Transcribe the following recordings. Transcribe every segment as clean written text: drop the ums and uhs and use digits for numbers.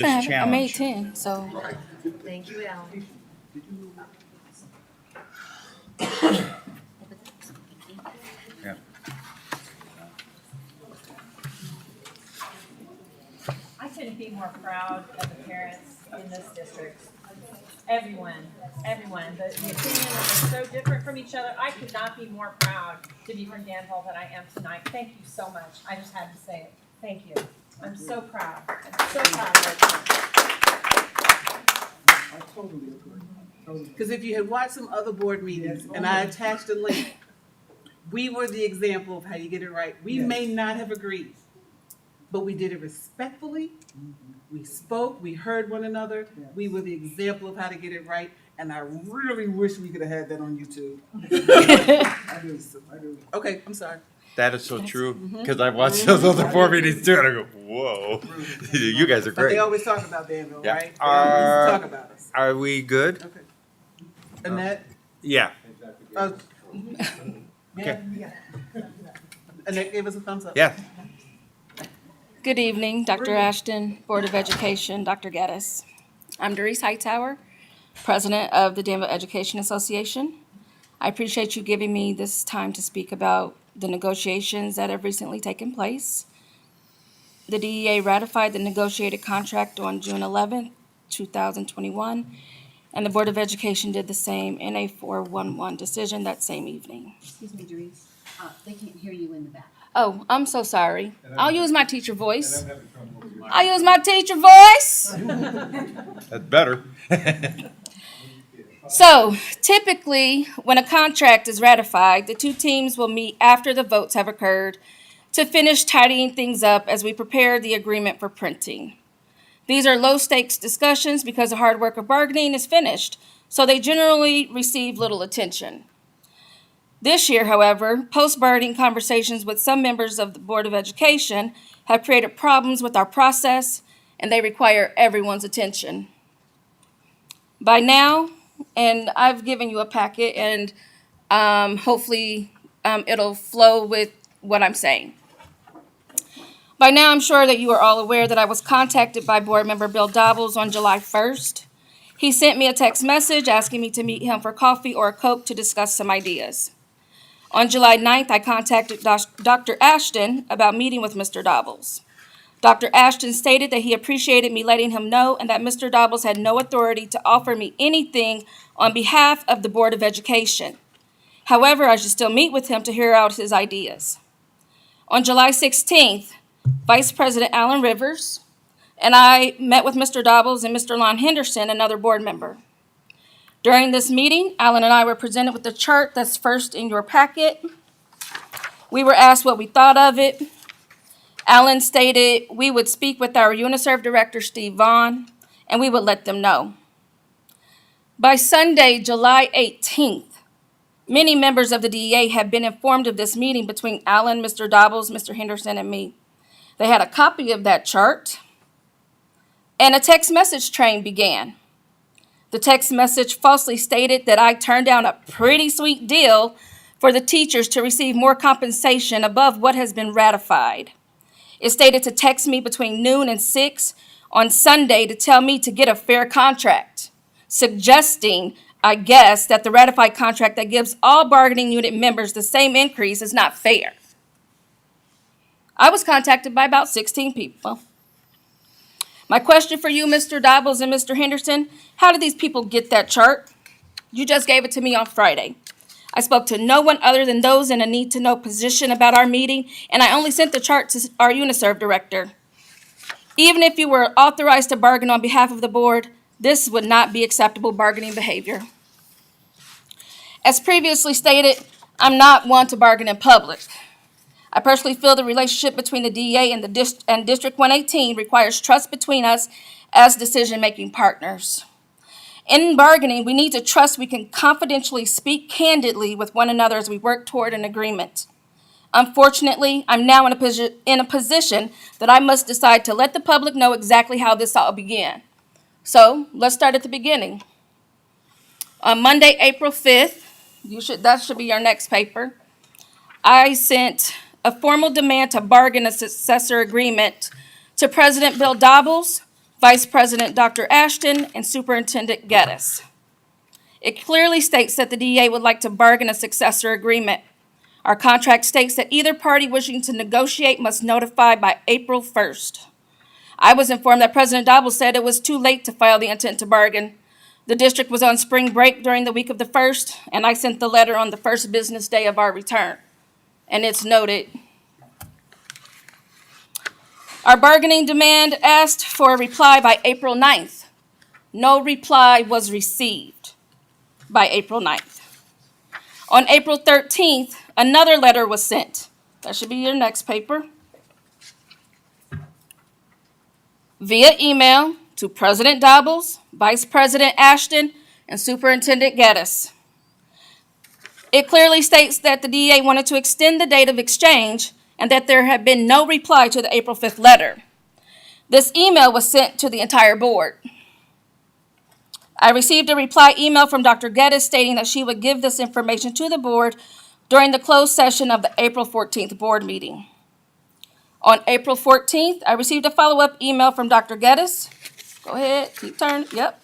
this I made challenge. 10, so. Thank you, Alan. Yeah. I couldn't be more proud of the parents in this district. Everyone. The opinions are so different from each other. I could not be more proud to be from Danville than I am tonight. Thank you so much. I just had to say it. Thank you. I'm so proud. I'm so proud of I totally agree. Because if you had watched some other board meetings, and I attached a link, we were the example of how you get it right. We may not have agreed, but we did it respectfully. We spoke, we heard one another. We were the example of how to get it right, and I really wish we could have had that on YouTube. I do. Okay, I'm sorry. That is so true, because I watched those other board meetings too, and I go, whoa, you guys are But they great. always talk about Danville, Yeah. right? They always talk about us. Are we good? Okay. Annette? Yeah. Yeah. Annette gave us a thumbs up. Yeah. Good evening, Dr. Ashton, Board of Education, Dr. Gaddis. I'm Doris Hightower, President of the Danville Education Association. I appreciate you giving me this time to speak about the negotiations that have recently taken place. The DEA ratified the negotiated contract on June 11th, 2021, and the Board of Education did the same in a 411 decision that same evening. Excuse me, Doris. They can't hear you in the back. Oh, I'm so sorry. I'll use my teacher voice. I'll use my teacher voice. That's better. So typically, when a contract is ratified, the two teams will meet after the votes have occurred to finish tidying things up as we prepare the agreement for printing. These are low-stakes discussions because the hard work of bargaining is finished, so they generally receive little attention. This year, however, post-bargaining conversations with some members of the Board of Education have created problems with our process, and they require everyone's attention. By now, and I've given you a packet, and hopefully it'll flow with what I'm saying. By now, I'm sure that you are all aware that I was contacted by Board Member Bill Dobbles on July 1st. He sent me a text message asking me to meet him for coffee or a Coke to discuss some ideas. On July 9th, I contacted Dr. Ashton about meeting with Mr. Dobbles. Dr. Ashton stated that he appreciated me letting him know and that Mr. Dobbles had no authority to offer me anything on behalf of the Board of Education. However, I should still meet with him to hear out his ideas. On July 16th, Vice President Alan Rivers and I met with Mr. Dobbles and Mr. Lon Henderson, another board member. During this meeting, Alan and I were presented with the chart that's first in your packet. We were asked what we thought of it. Alan stated we would speak with our UNICEF director, Steve Vaughn, and we would let them know. By Sunday, July 18th, many members of the DEA had been informed of this meeting between Alan, Mr. Dobbles, Mr. Henderson, and me. They had a copy of that chart, and a text message train began. The text message falsely stated that I turned down a pretty sweet deal for the teachers to receive more compensation above what has been ratified. It stated to text me between noon and 6 on Sunday to tell me to get a fair contract, suggesting, I guess, that the ratified contract that gives all bargaining unit members the same increase is not fair. I was contacted by about 16 people. My question for you, Mr. Dobbles and Mr. Henderson, how did these people get that chart? You just gave it to me on Friday. I spoke to no one other than those in a need-to-know position about our meeting, and I only sent the chart to our UNICEF director. Even if you were authorized to bargain on behalf of the board, this would not be acceptable bargaining behavior. As previously stated, I'm not one to bargain in public. I personally feel the relationship between the DEA and District 118 requires trust between us as decision-making partners. In bargaining, we need to trust we can confidentially speak candidly with one another as we work toward an agreement. Unfortunately, I'm now in a position that I must decide to let the public know exactly how this all began. So let's start at the beginning. On Monday, April 5th, that should be your next paper, I sent a formal demand to bargain a successor agreement to President Bill Dobbles, Vice President Dr. Ashton, and Superintendent Geddes. It clearly states that the DEA would like to bargain a successor agreement. Our contract states that either party wishing to negotiate must notify by April 1st. I was informed that President Dobble said it was too late to file the intent to bargain. The district was on spring break during the week of the 1st, and I sent the letter on the first business day of our return. And it's noted. Our bargaining demand asked for a reply by April 9th. No reply was received by April 9th. On April 13th, another letter was sent. That should be your next paper. Via email to President Dobbles, Vice President Ashton, and Superintendent Geddes. It clearly states that the DEA wanted to extend the date of exchange and that there had been no reply to the April 5th letter. This email was sent to the entire board. I received a reply email from Dr. Geddes stating that she would give this information to the board during the closed session of the April 14th board meeting. On April 14th, I received a follow-up email from Dr. Geddes. Go ahead, keep turning, yep.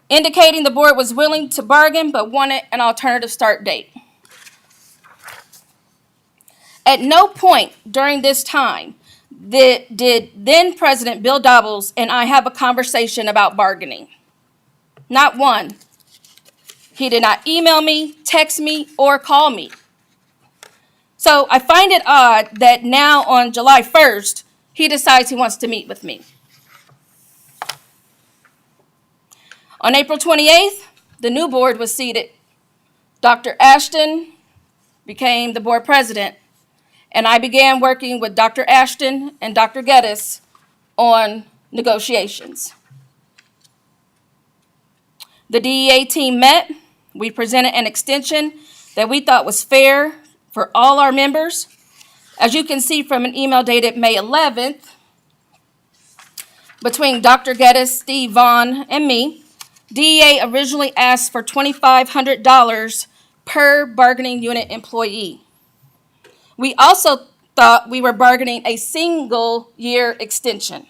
Indicating the board was willing to bargain but wanted an alternative start date. At no point during this time did then President Bill Dobbles and I have a conversation about bargaining. Not one. He did not email me, text me, or call me. So I find it odd that now on July 1st, he decides he wants to meet with me. On April 28th, the new board was seated. Dr. Ashton became the board president, and I began working with Dr. Ashton and Dr. Geddes on negotiations. The DEA team met. We presented an extension that we thought was fair for all our members. As you can see from an email dated May 11th, between Dr. Geddes, Steve Vaughn, and me, DEA originally asked for $2,500 per bargaining unit employee. We also thought we were bargaining a single-year extension.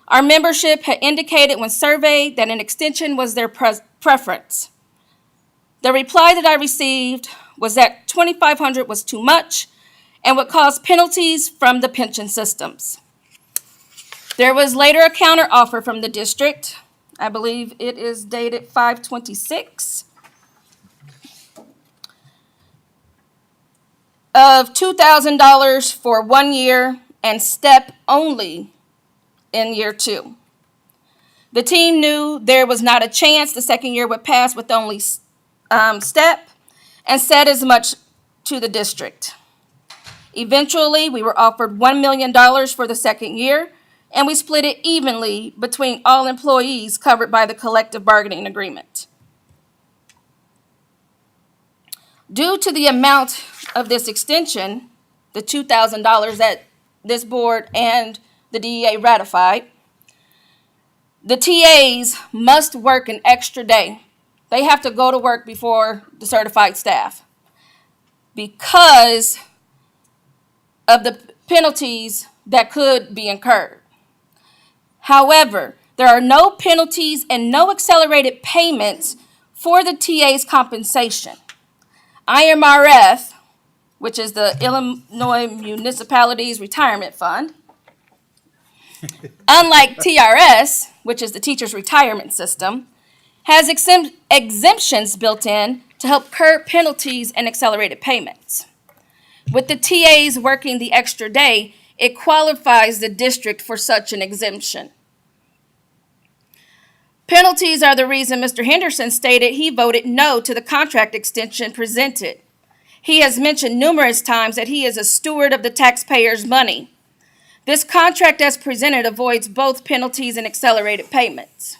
Our membership had indicated when surveyed that an extension was their preference. The reply that I received was that $2,500 was too much and would cause penalties from the pension systems. There was later a counter offer from the district. I believe it is dated 5/26 of $2,000 for 1 year and step only in year 2. The team knew there was not a chance the second year would pass with only step and said as much to the district. Eventually, we were offered $1 million for the second year, and we split it evenly between all employees covered by the collective bargaining agreement. Due to the amount of this extension, the $2,000 that this board and the DEA ratified, the TAs must work an extra day. They have to go to work before the certified staff because of the penalties that could be incurred. However, there are no penalties and no accelerated payments for the TA's compensation. IMRF, which is the Illinois Municipalities Retirement Fund, unlike TRS, which is the Teachers Retirement System, has exemptions built in to help curb penalties and accelerated payments. With the TAs working the extra day, it qualifies the district for such an exemption. Penalties are the reason Mr. Henderson stated he voted no to the contract extension presented. He has mentioned numerous times that he is a steward of the taxpayers' money. This contract as presented avoids both penalties and accelerated payments.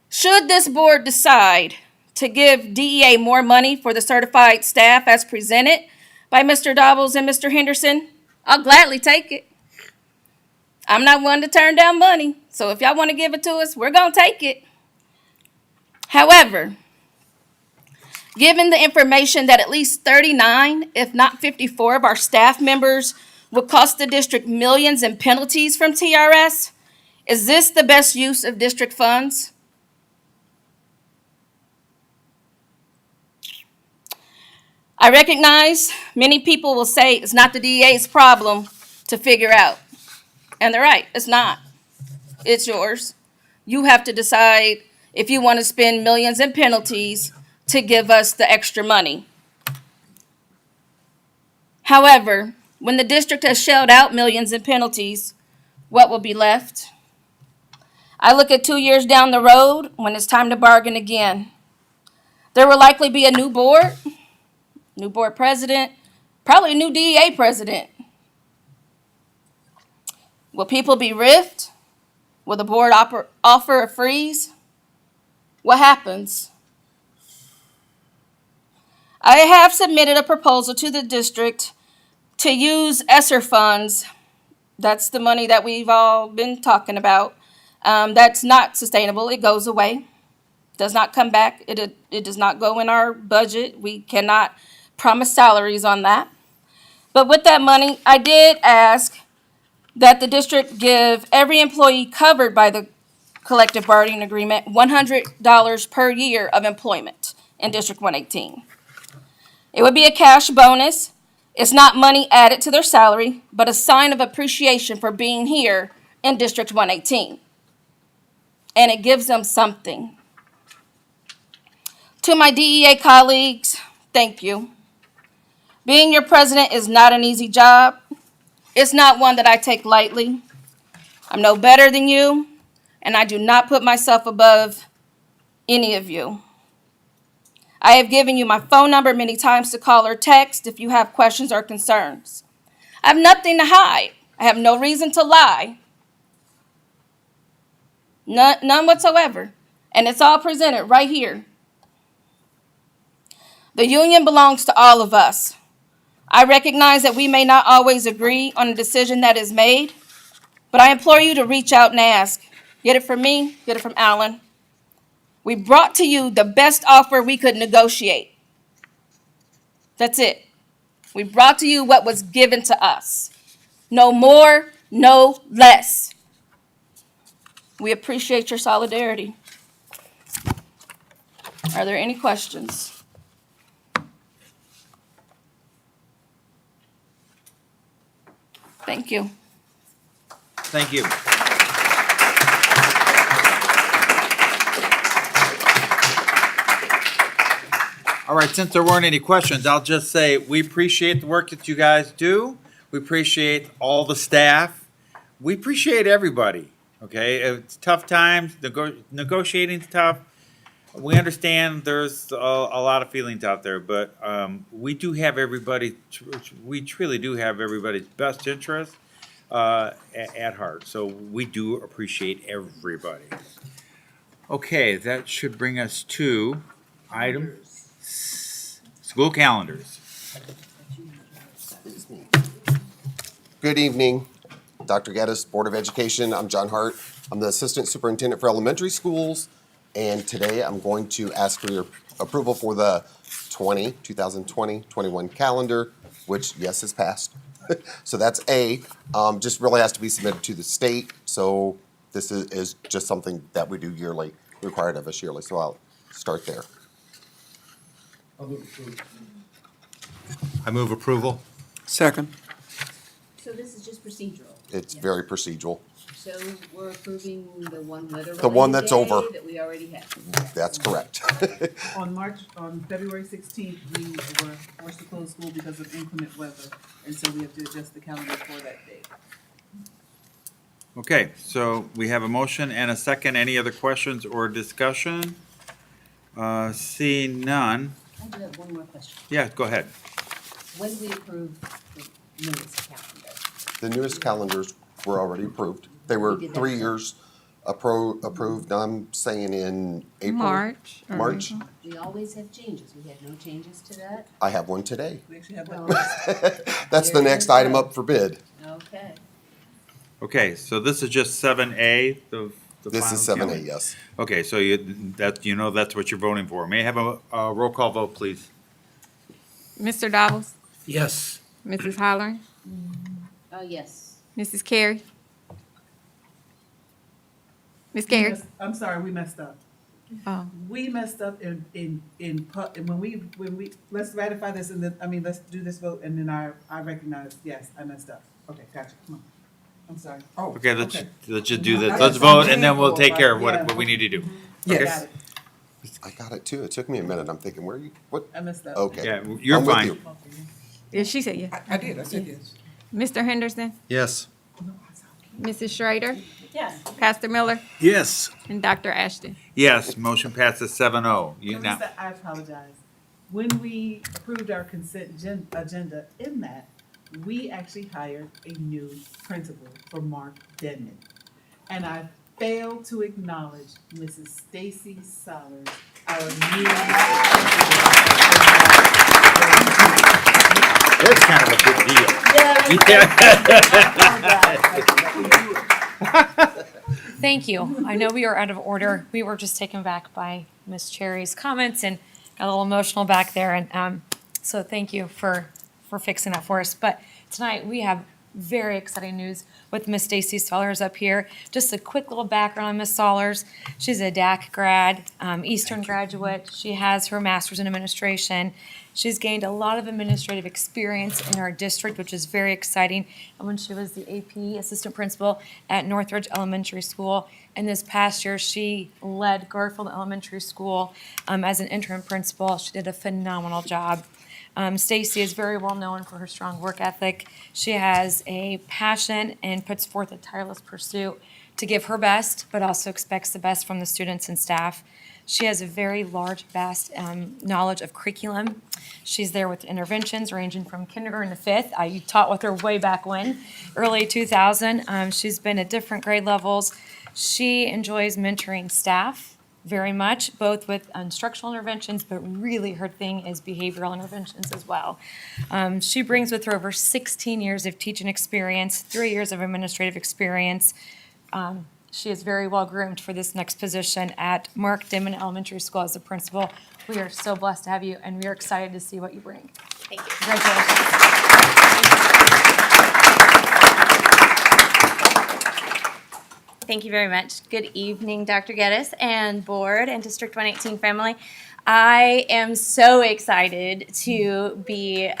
Should this board decide to give DEA more money for the certified staff as presented by Mr. Dobbles and Mr. Henderson, I'll gladly take it. I'm not one to turn down money, so if y'all want to give it to us, we're going to take it. However, given the information that at least 39, if not 54 of our staff members will cost the district millions in penalties from TRS? Is this the best use of district funds? I recognize many people will say it's not the DEA's problem to figure out. And they're right, it's not. It's yours. You have to decide if you want to spend millions in penalties to give us the extra money. However, when the district has shelled out millions in penalties, what will be left? I look at 2 years down the road when it's time to bargain again. There will likely be a new board president, probably a new DEA president. Will people be riffed? Will the board offer a freeze? What happens? I have submitted a proposal to the district to use ESSER funds. That's the money that we've all been talking about. That's not sustainable. It goes away. Does not come back. It does not go in our budget. We cannot promise salaries on that. But with that money, I did ask that the district give every employee covered by the collective bargaining agreement $100 per year of employment in District 118. It would be a cash bonus. It's not money added to their salary, but a sign of appreciation for being here in District 118. And it gives them something. To my DEA colleagues, thank you. Being your president is not an easy job. It's not one that I take lightly. I'm no better than you, and I do not put myself above any of you. I have given you my phone number many times to call or text if you have questions or concerns. I have nothing to hide. I have no reason to lie. None whatsoever. And it's all presented right here. The union belongs to all of us. I recognize that we may not always agree on a decision that is made, but I implore you to reach out and ask. Get it from me, get it from Alan. We brought to you the best offer we could negotiate. That's it. We brought to you what was given to us. No more, no less. We appreciate your solidarity. Are there any questions? Thank you. Thank you. All right, since there weren't any questions, I'll just say we appreciate the work that you guys do. We appreciate all the staff. We appreciate everybody, okay? It's tough times, negotiating's tough. We understand there's a lot of feelings out there, but we do have everybody, we truly do have everybody's best interest at heart. So we do appreciate everybody. Okay, that should bring us to item school calendars. Good evening, Dr. Gaddis, Board of Education. I'm John Hart. I'm the Assistant Superintendent for Elementary Schools. And today I'm going to ask for your approval for the 2020-21 calendar, which, yes, is passed. So that's A. Just really has to be submitted to the state. So this is just something that we do yearly, required of us yearly. So I'll start there. I move approval. Second. So this is just procedural? It's very procedural. So we're approving the one weather-related The one that's day over. that we already have? That's correct. On February 16th, we were forced to close school because of inclement weather, and so we have to adjust the calendar for that day. Okay, so we have a motion and a second. Any other questions or discussion? Seeing none. I do have one more question. Yeah, go ahead. When do we approve the newest calendar? The newest calendars were already approved. They were We did that. 3 years approved. I'm saying in April. March. March. We always have changes. We had no changes to that? I have one today. We actually have Well, that. That's the next item up for bid. okay. Okay, so this is just 7A, the This is final 7A, calendar? yes. Okay, so that's what you're voting for. May I have a roll call vote, please? Mr. Davos, Yes. Mrs. Hollering, Yes. Mrs. Carey? Ms. Carey? I'm sorry, we messed up. Oh, We messed up and when we, let's ratify this and then, let's do this vote and then I recognize, yes, I messed up. Okay, gotcha, come on. I'm sorry. Okay, let's just do I this. got Let's some vote and then we'll people, take care of but what we need to do. Got Okay? it. I got it too. It took me a minute. I'm thinking, where are you, what? I messed up. Okay. Yeah, you're I'm with fine. you. yeah, she said yes. I did, I said yes. Mr. Henderson? Yes. Mrs. Schrader? Yes. Pastor Miller? Yes. And Dr. Ashton? Yes, motion passes 7-0. You now, Teresa, I apologize. When we approved our consent agenda in that, we actually hired a new principal for Mark Denman. And I failed to acknowledge Mrs. Stacy Solers, our new it's kind of a big deal. Thank you. I know we are out of order. We were just taken back by Ms. Cherry's comments and got a little emotional back there. And so thank you for fixing that for us. But tonight we have very exciting news with Miss Stacy Sollers up here. Just a quick little background on Miss Sollers. She's a DAC grad, Eastern graduate. She has her master's in administration. She's gained a lot of administrative experience in our district, which is very exciting. And when she was the AP assistant principal at Northridge Elementary School, and this past year, she led Garfield Elementary School as an interim principal. She did a phenomenal job. Stacy is very well known for her strong work ethic. She has a passion and puts forth a tireless pursuit to give her best, but also expects the best from the students and staff. She has a very large, vast knowledge of curriculum. She's there with interventions ranging from kindergarten to fifth. I taught with her way back when, early 2000. She's been at different grade levels. She enjoys mentoring staff very much, both with instructional interventions, but really her thing is behavioral interventions as well. She brings with her over 16 years of teaching experience, 3 years of administrative experience. She is very well groomed for this next position at Mark Denman Elementary School as a principal. We are so blessed to have you, and we are excited to see what you bring. Thank you. Congratulations. Thank you very much. Good evening, Dr. Geddes and board and District 118 family. I am so excited to be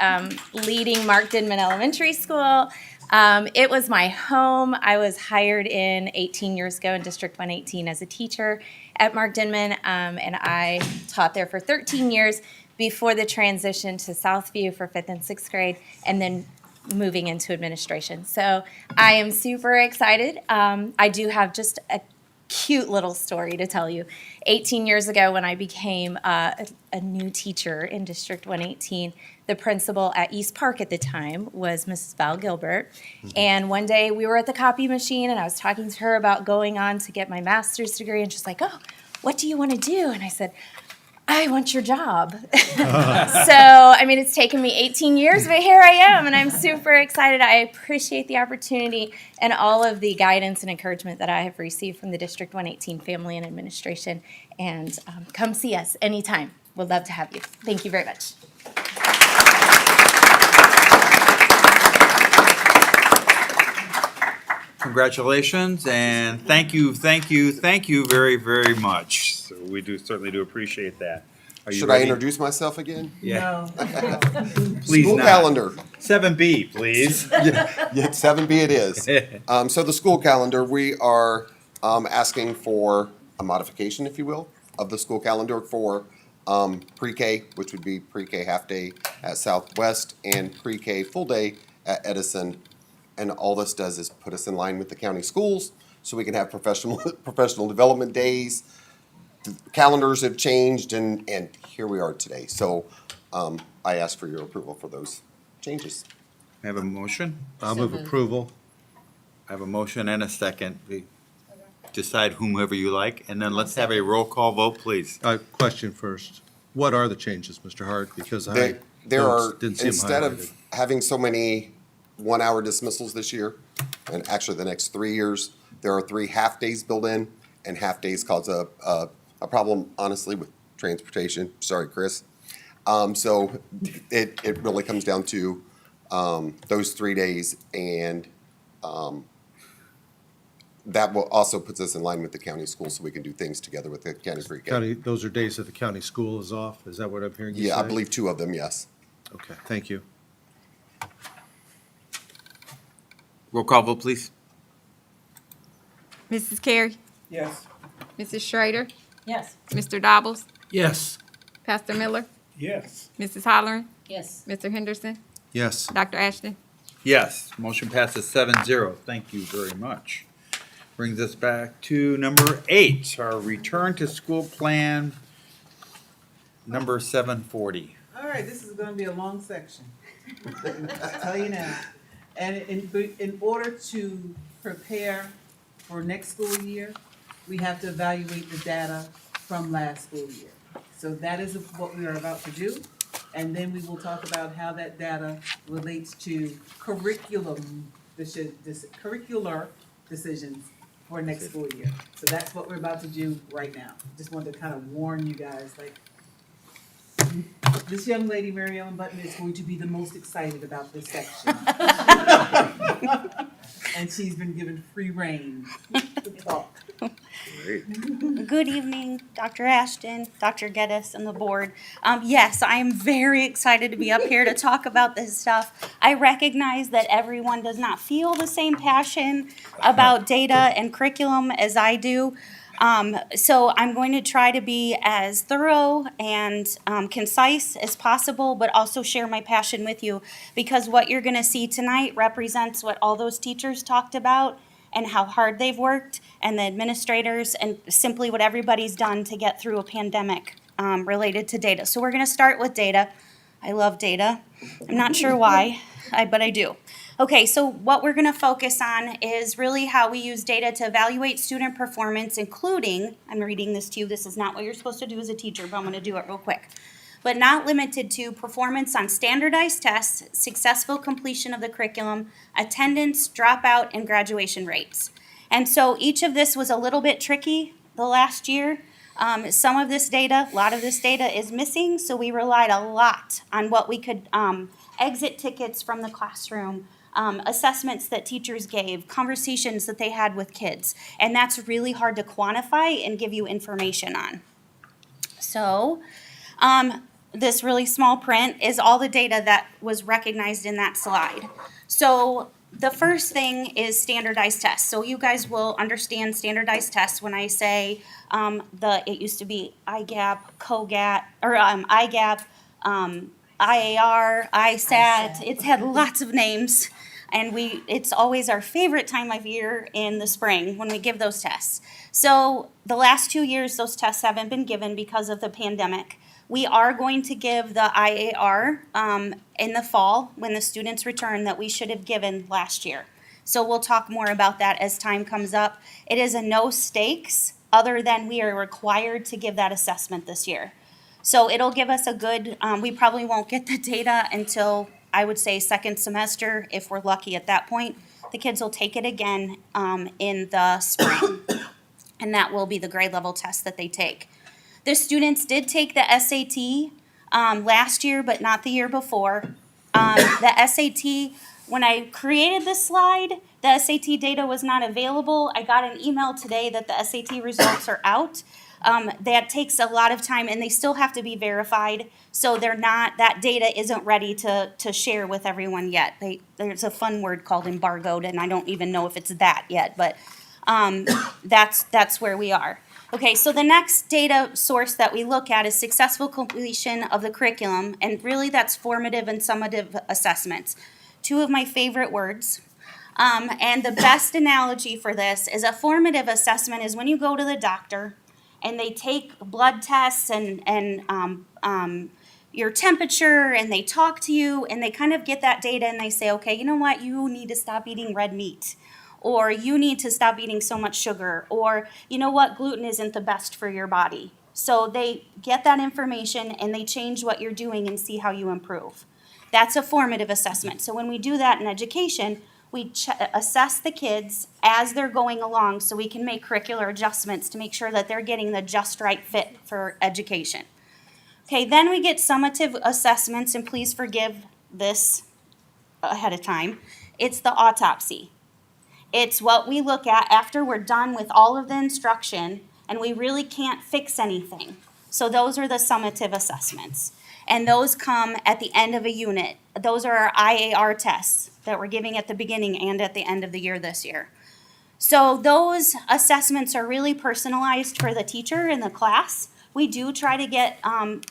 leading Mark Denman Elementary School. It was my home. I was hired in 18 years ago in District 118 as a teacher at Mark Denman, and I taught there for 13 years before the transition to Southview for 5th and 6th grade, and then moving into administration. So I am super excited. I do have just a cute little story to tell you. 18 years ago when I became a new teacher in District 118, the principal at East Park at the time was Mrs. Val Gilbert. And one day we were at the copy machine and I was talking to her about going on to get my master's degree, and she's like, "Oh, what do you want to do?" And I said, "I want your job." So, it's taken me 18 years, but here I am, and I'm super excited. I appreciate the opportunity and all of the guidance and encouragement that I have received from the District 118 family and administration. And come see us anytime. We'd love to have you. Thank you very much. Congratulations, and thank you very, very much. So we certainly do appreciate that. Are you Should I ready? introduce myself again? Yeah, No. please School not. calendar. 7B, please. Yeah, 7B it is. So the school calendar, we are asking for a modification, if you will, of the school calendar for pre-K, which would be pre-K half-day at Southwest and pre-K full-day at Edison. And all this does is put us in line with the county schools so we can have professional development days. The calendars have changed and here we are today. So I ask for your approval for those changes. I have a motion. I'll move approval. I have a motion and a second. We decide whomever you like, and then let's have a roll call vote, please. Question first. What are the changes, Mr. Hart? Because There are, didn't see them instead of highlighted. having so many 1-hour dismissals this year, and actually the next 3 years, there are 3 half-days built in, and half-days cause a problem, honestly, with transportation. Sorry, Chris. So it really comes down to those 3 days, and That will also puts us in line with the county school, so we can do things together with the county pre-K. County, those are days that the county school is off, is that what I'm hearing you say? Yeah, I believe 2 of them, yes. Okay, thank you. Roll call vote, please. Mrs. Carey, Yes. Mrs. Schrader, Yes. Mr. Dobbles, Yes. Pastor Miller, Yes. Mrs. Holleran, Yes. Mr. Henderson, Yes, Dr. Ashton. Yes, motion passes 7-0. Thank you very much. Brings us back to number 8, our return to school plan, number 740. All right, this is gonna be a long section. I'll tell you now. And in order to prepare for next school year, we have to evaluate the data from last school year. So that is what we are about to do. And then we will talk about how that data relates to curricular decisions for next school year. So that's what we're about to do right now. Just wanted to kind of warn you guys, like, this young lady, Mary Ellen Button, is going to be the most excited about this section. And she's been given free rein to talk. Great. Good evening, Dr. Ashton, Dr. Geddes, and the board. Yes, I am very excited to be up here to talk about this stuff. I recognize that everyone does not feel the same passion about data and curriculum as I do. So I'm going to try to be as thorough and concise as possible, but also share my passion with you, because what you're going to see tonight represents what all those teachers talked about and how hard they've worked, and the administrators, and simply what everybody's done to get through a pandemic related to data. So we're going to start with data. I love data. I'm not sure why, but I do. Okay, so what we're going to focus on is really how we use data to evaluate student performance, including, I'm reading this to you, this is not what you're supposed to do as a teacher, but I'm going to do it real quick. But not limited to performance on standardized tests, successful completion of the curriculum, attendance, dropout, and graduation rates. And so each of this was a little bit tricky the last year. Some of this data, a lot of this data is missing, so we relied a lot on what we could, exit tickets from the classroom, assessments that teachers gave, conversations that they had with kids. And that's really hard to quantify and give you information on. So, this really small print is all the data that was recognized in that slide. So the first thing is standardized tests. So you guys will understand standardized tests when I say it used to be IGAP, COGAT, or IGAP, IAR, ISAT. It's had lots of names. And it's always our favorite time of year in the spring when we give those tests. So the last 2 years, those tests haven't been given because of the pandemic. We are going to give the IAR in the fall when the students return that we should have given last year. So we'll talk more about that as time comes up. It is a no stakes, other than we are required to give that assessment this year. So it'll give us a good, we probably won't get the data until, I would say, second semester, if we're lucky at that point. The kids will take it again in the spring, and that will be the grade level test that they take. The students did take the SAT last year, but not the year before. The SAT, when I created this slide, the SAT data was not available. I got an email today that the SAT results are out. That takes a lot of time, and they still have to be verified. So that data isn't ready to share with everyone yet. There's a fun word called embargoed, and I don't even know if it's that yet, but that's where we are. Okay, so the next data source that we look at is successful completion of the curriculum, and really that's formative and summative assessments. Two of my favorite words. And the best analogy for this is a formative assessment is when you go to the doctor and they take blood tests and your temperature, and they talk to you, and they kind of get that data, and they say, okay, you know what, you need to stop eating red meat. Or you need to stop eating so much sugar, or you know what, gluten isn't the best for your body. So they get that information and they change what you're doing and see how you improve. That's a formative assessment. So when we do that in education, we assess the kids as they're going along so we can make curricular adjustments to make sure that they're getting the just right fit for education. Okay, then we get summative assessments, and please forgive this ahead of time. It's the autopsy. It's what we look at after we're done with all of the instruction and we really can't fix anything. So those are the summative assessments. And those come at the end of a unit. Those are our IAR tests that we're giving at the beginning and at the end of the year this year. So those assessments are really personalized for the teacher in the class. We do try to get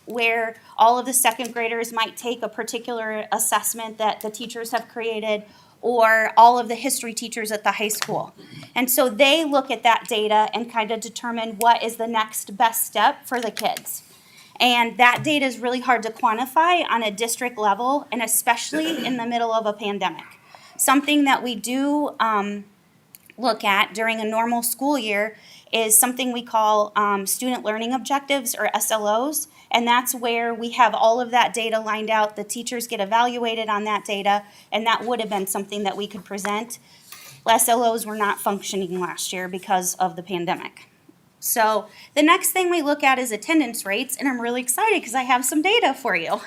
where all of the second graders might take a particular assessment that the teachers have created, or all of the history teachers at the high school. And so they look at that data and kind of determine what is the next best step for the kids. And that data is really hard to quantify on a district level, and especially in the middle of a pandemic. Something that we do look at during a normal school year is something we call student learning objectives, or SLOs. And that's where we have all of that data lined out. The teachers get evaluated on that data, and that would have been something that we could present. SLOs were not functioning last year because of the pandemic. So the next thing we look at is attendance rates, and I'm really excited because I have some data for you.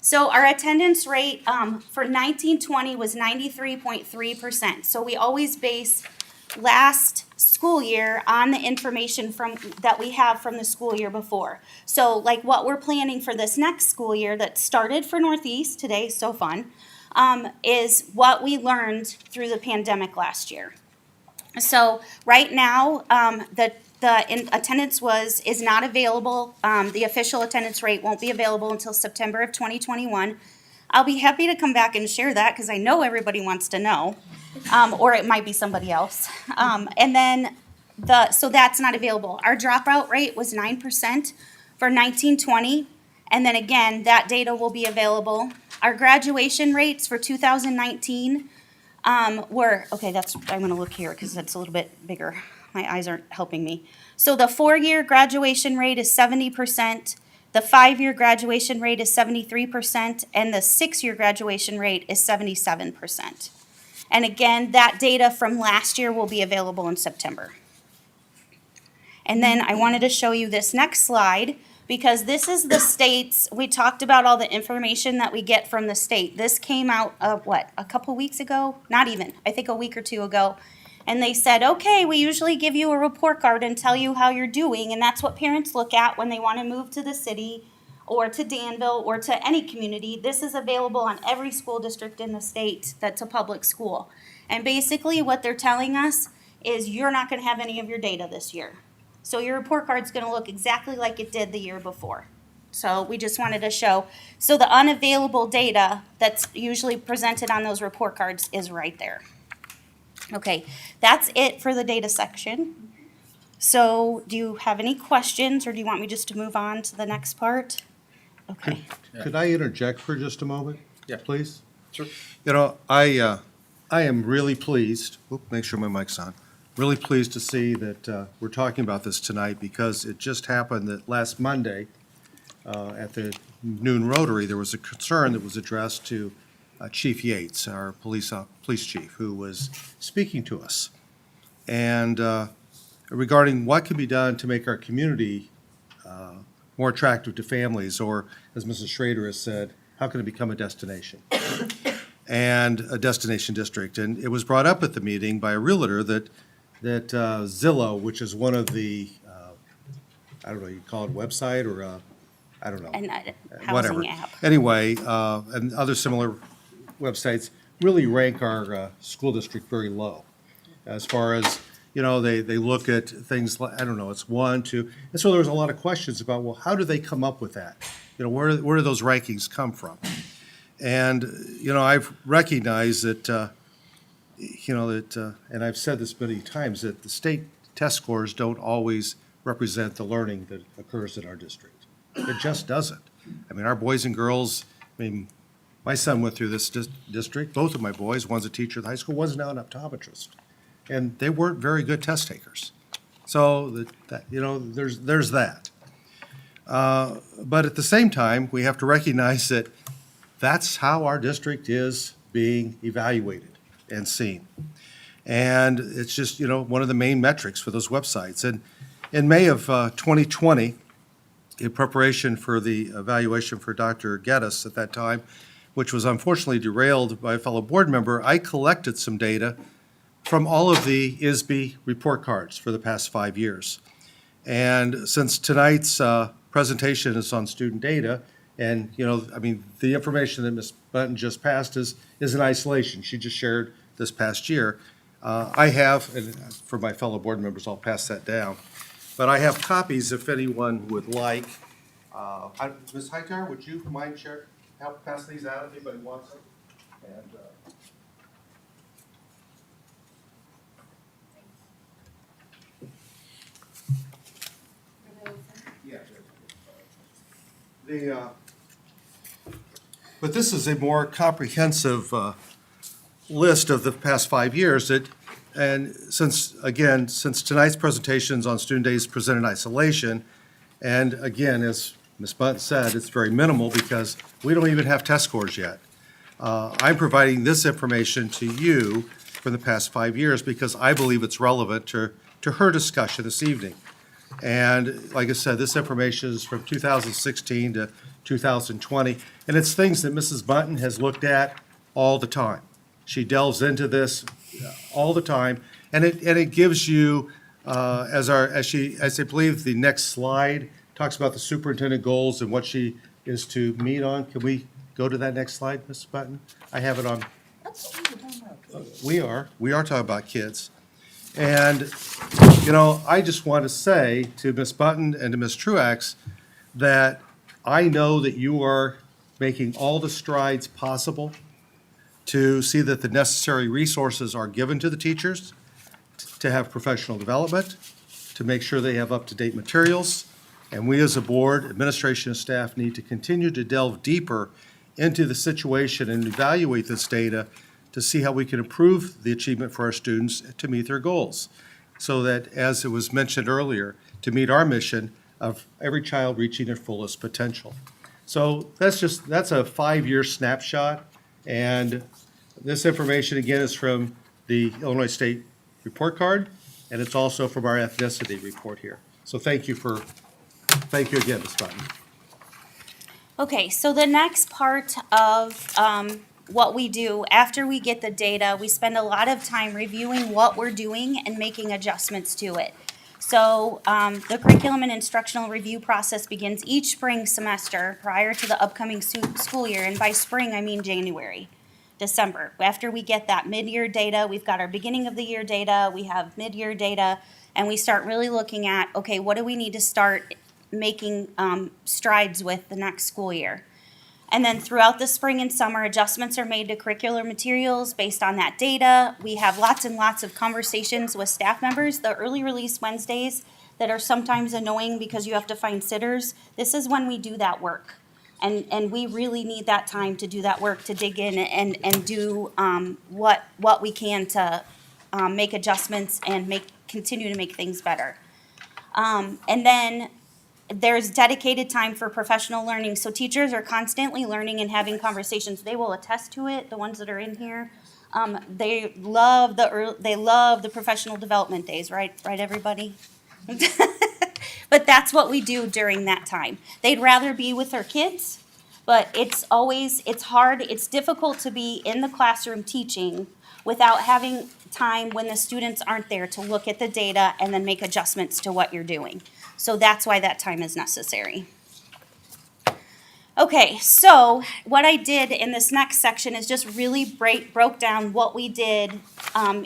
So our attendance rate for 1920 was 93.3%. So we always base last school year on the information that we have from the school year before. So like what we're planning for this next school year that started for Northeast today, so fun, is what we learned through the pandemic last year. So right now, the attendance is not available. The official attendance rate won't be available until September of 2021. I'll be happy to come back and share that because I know everybody wants to know, or it might be somebody else. And then so that's not available. Our dropout rate was 9% for 1920, and then again, that data will be available. Our graduation rates for 2019 were, okay, I'm gonna look here because that's a little bit bigger. My eyes aren't helping me. So the 4-year graduation rate is 70%. The 5-year graduation rate is 73%, and the 6-year graduation rate is 77%. And again, that data from last year will be available in September. And then I wanted to show you this next slide because this is the state's, we talked about all the information that we get from the state. This came out of a couple weeks ago? Not even, I think a week or two ago. And they said, okay, we usually give you a report card and tell you how you're doing. And that's what parents look at when they want to move to the city or to Danville or to any community. This is available on every school district in the state that's a public school. And basically what they're telling us is you're not going to have any of your data this year. So your report card's going to look exactly like it did the year before. So we just wanted to show. So the unavailable data that's usually presented on those report cards is right there. Okay, that's it for the data section. So do you have any questions, or do you want me just to move on to the next part? Okay. Could I interject for just a moment? Yeah. Please? Sure. You know, I am really pleased, make sure my mic's on, really pleased to see that we're talking about this tonight because it just happened that last Monday at the noon Rotary, there was a concern that was addressed to Chief Yates, our police chief, who was speaking to us. And regarding what can be done to make our community more attractive to families, or as Mrs. Schrader has said, how can it become a destination? And a destination district. And it was brought up at the meeting by a realtor that Zillow, which is one of the, I don't know, you call it website or I don't know. Housing whatever. app. Anyway, and other similar websites really rank our school district very low as far as, you know, they look at things like, I don't know, it's 1, 2. And so there was a lot of questions about, well, how do they come up with that? You know, where do those rankings come from? And, you know, I've recognized that, you know, that, and I've said this many times, that the state test scores don't always represent the learning that occurs in our district. It just doesn't. I mean, our boys and girls, I mean, my son went through this district, both of my boys, one's a teacher at the high school, one's now an optometrist. And they weren't very good test takers. So, you know, there's that. But at the same time, we have to recognize that that's how our district is being evaluated and seen. And it's just, you know, one of the main metrics for those websites. And in May of 2020, in preparation for the evaluation for Dr. Geddes at that time, which was unfortunately derailed by a fellow board member, I collected some data from all of the ISB report cards for the past 5 years. And since tonight's presentation is on student data, and, the information that Ms. Button just passed is in isolation. She just shared this past year. I have, and for my fellow board members, I'll pass that down. But I have copies if anyone would like. Ms. Hightower, would you mind help pass these out if anybody wants them? And, yeah. But this is a more comprehensive list of the past 5 years and since tonight's presentations on student days present in isolation, and again, as Ms. Bunt said, it's very minimal because we don't even have test scores yet. I'm providing this information to you from the past 5 years because I believe it's relevant to her discussion this evening. And like I said, this information is from 2016 to 2020, and it's things that Mrs. Button has looked at all the time. She delves into this all the time, and it gives you, as I believe the next slide talks about the superintendent goals and what she is to meet on. Can we go to that next slide, Mrs. Button? I have it on. We are talking about kids. And, I just want to say to Ms. Button and to Ms. Truax that I know that you are making all the strides possible to see that the necessary resources are given to the teachers, to have professional development, to make sure they have up-to-date materials. And we as a board, administration, and staff need to continue to delve deeper into the situation and evaluate this data to see how we can improve the achievement for our students to meet their goals. So that, as it was mentioned earlier, to meet our mission of every child reaching their fullest potential. So that's a 5-year snapshot. And this information, again, is from the Illinois State report card, and it's also from our ethnicity report here. So thank you again, Ms. Button. Okay, so the next part of what we do after we get the data, we spend a lot of time reviewing what we're doing and making adjustments to it. So the curriculum and instructional review process begins each spring semester prior to the upcoming school year, and by spring I mean January, December. After we get that mid-year data, we've got our beginning of the year data, we have mid-year data, and we start really looking at, okay, what do we need to start making strides with the next school year? And then throughout the spring and summer, adjustments are made to curricular materials based on that data. We have lots and lots of conversations with staff members. The early release Wednesdays that are sometimes annoying because you have to find sitters, this is when we do that work. And we really need that time to do that work, to dig in and do what we can to make adjustments and continue to make things better. And then there's dedicated time for professional learning. So teachers are constantly learning and having conversations. They will attest to it, the ones that are in here. They love the professional development days, right, everybody? But that's what we do during that time. They'd rather be with their kids, but it's hard, it's difficult to be in the classroom teaching without having time when the students aren't there to look at the data and then make adjustments to what you're doing. So that's why that time is necessary. Okay, so what I did in this next section is just really broke down what we did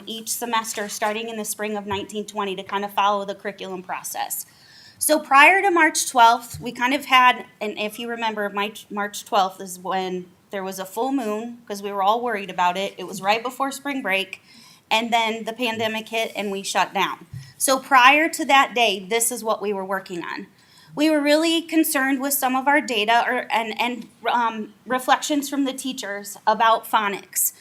each semester starting in the spring of 1920 to kind of follow the curriculum process. So prior to March 12th, we kind of had, and if you remember, March 12th is when there was a full moon because we were all worried about it. It was right before spring break, and then the pandemic hit and we shut down. So prior to that day, this is what we were working on. We were really concerned with some of our data and reflections from the teachers about phonics.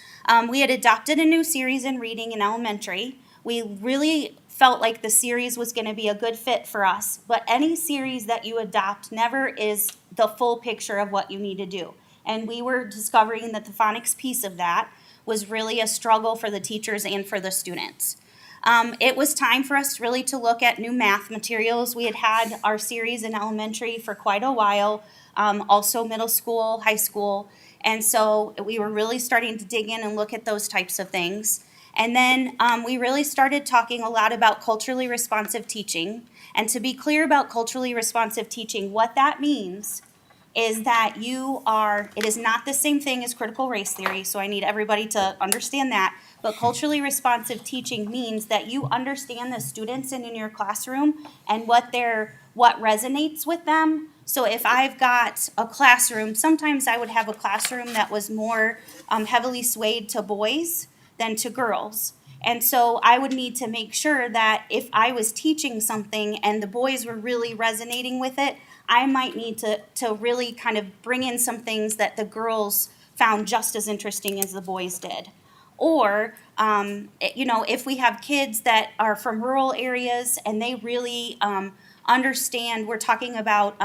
We had adopted a new series in reading in elementary. We really felt like the series was going to be a good fit for us, but any series that you adopt never is the full picture of what you need to do. And we were discovering that the phonics piece of that was really a struggle for the teachers and for the students. It was time for us really to look at new math materials. We had our series in elementary for quite a while, also middle school, high school, and so we were really starting to dig in and look at those types of things. And then we really started talking a lot about culturally responsive teaching. And to be clear about culturally responsive teaching, what that means is that it is not the same thing as critical race theory, so I need everybody to understand that. But culturally responsive teaching means that you understand the students in your classroom and what resonates with them. So if I've got a classroom, sometimes I would have a classroom that was more heavily swayed to boys than to girls. And so I would need to make sure that if I was teaching something and the boys were really resonating with it, I might need to really kind of bring in some things that the girls found just as interesting as the boys did. Or, if we have kids that are from rural areas and they really understand, we're talking about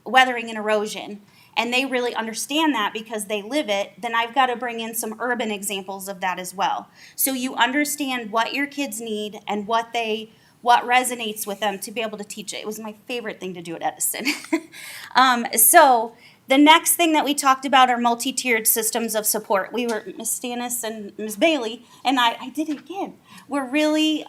weathering and erosion, and they really understand that because they live it, then I've got to bring in some urban examples of that as well. So you understand what your kids need and what resonates with them to be able to teach it. It was my favorite thing to do at Edison. So the next thing that we talked about are multi-tiered systems of support. We were, Ms. Stannis and Ms. Bailey, and I did it again. We're really,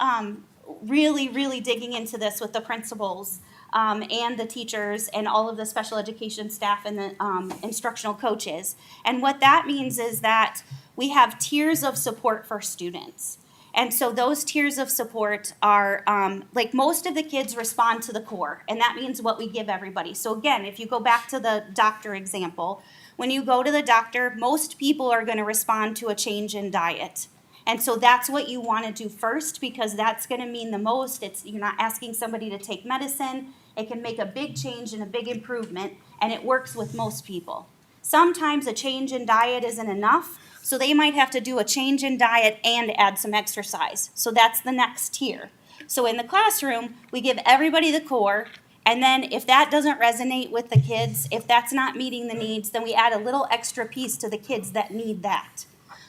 really digging into this with the principals and the teachers and all of the special education staff and the instructional coaches. And what that means is that we have tiers of support for students. And so those tiers of support are, like most of the kids respond to the core, and that means what we give everybody. So again, if you go back to the doctor example, when you go to the doctor, most people are going to respond to a change in diet. And so that's what you want to do first, because that's going to mean the most. You're not asking somebody to take medicine. It can make a big change and a big improvement, and it works with most people. Sometimes a change in diet isn't enough, so they might have to do a change in diet and add some exercise. So that's the next tier. So in the classroom, we give everybody the core, and then if that doesn't resonate with the kids, if that's not meeting the needs, then we add a little extra piece to the kids that need that.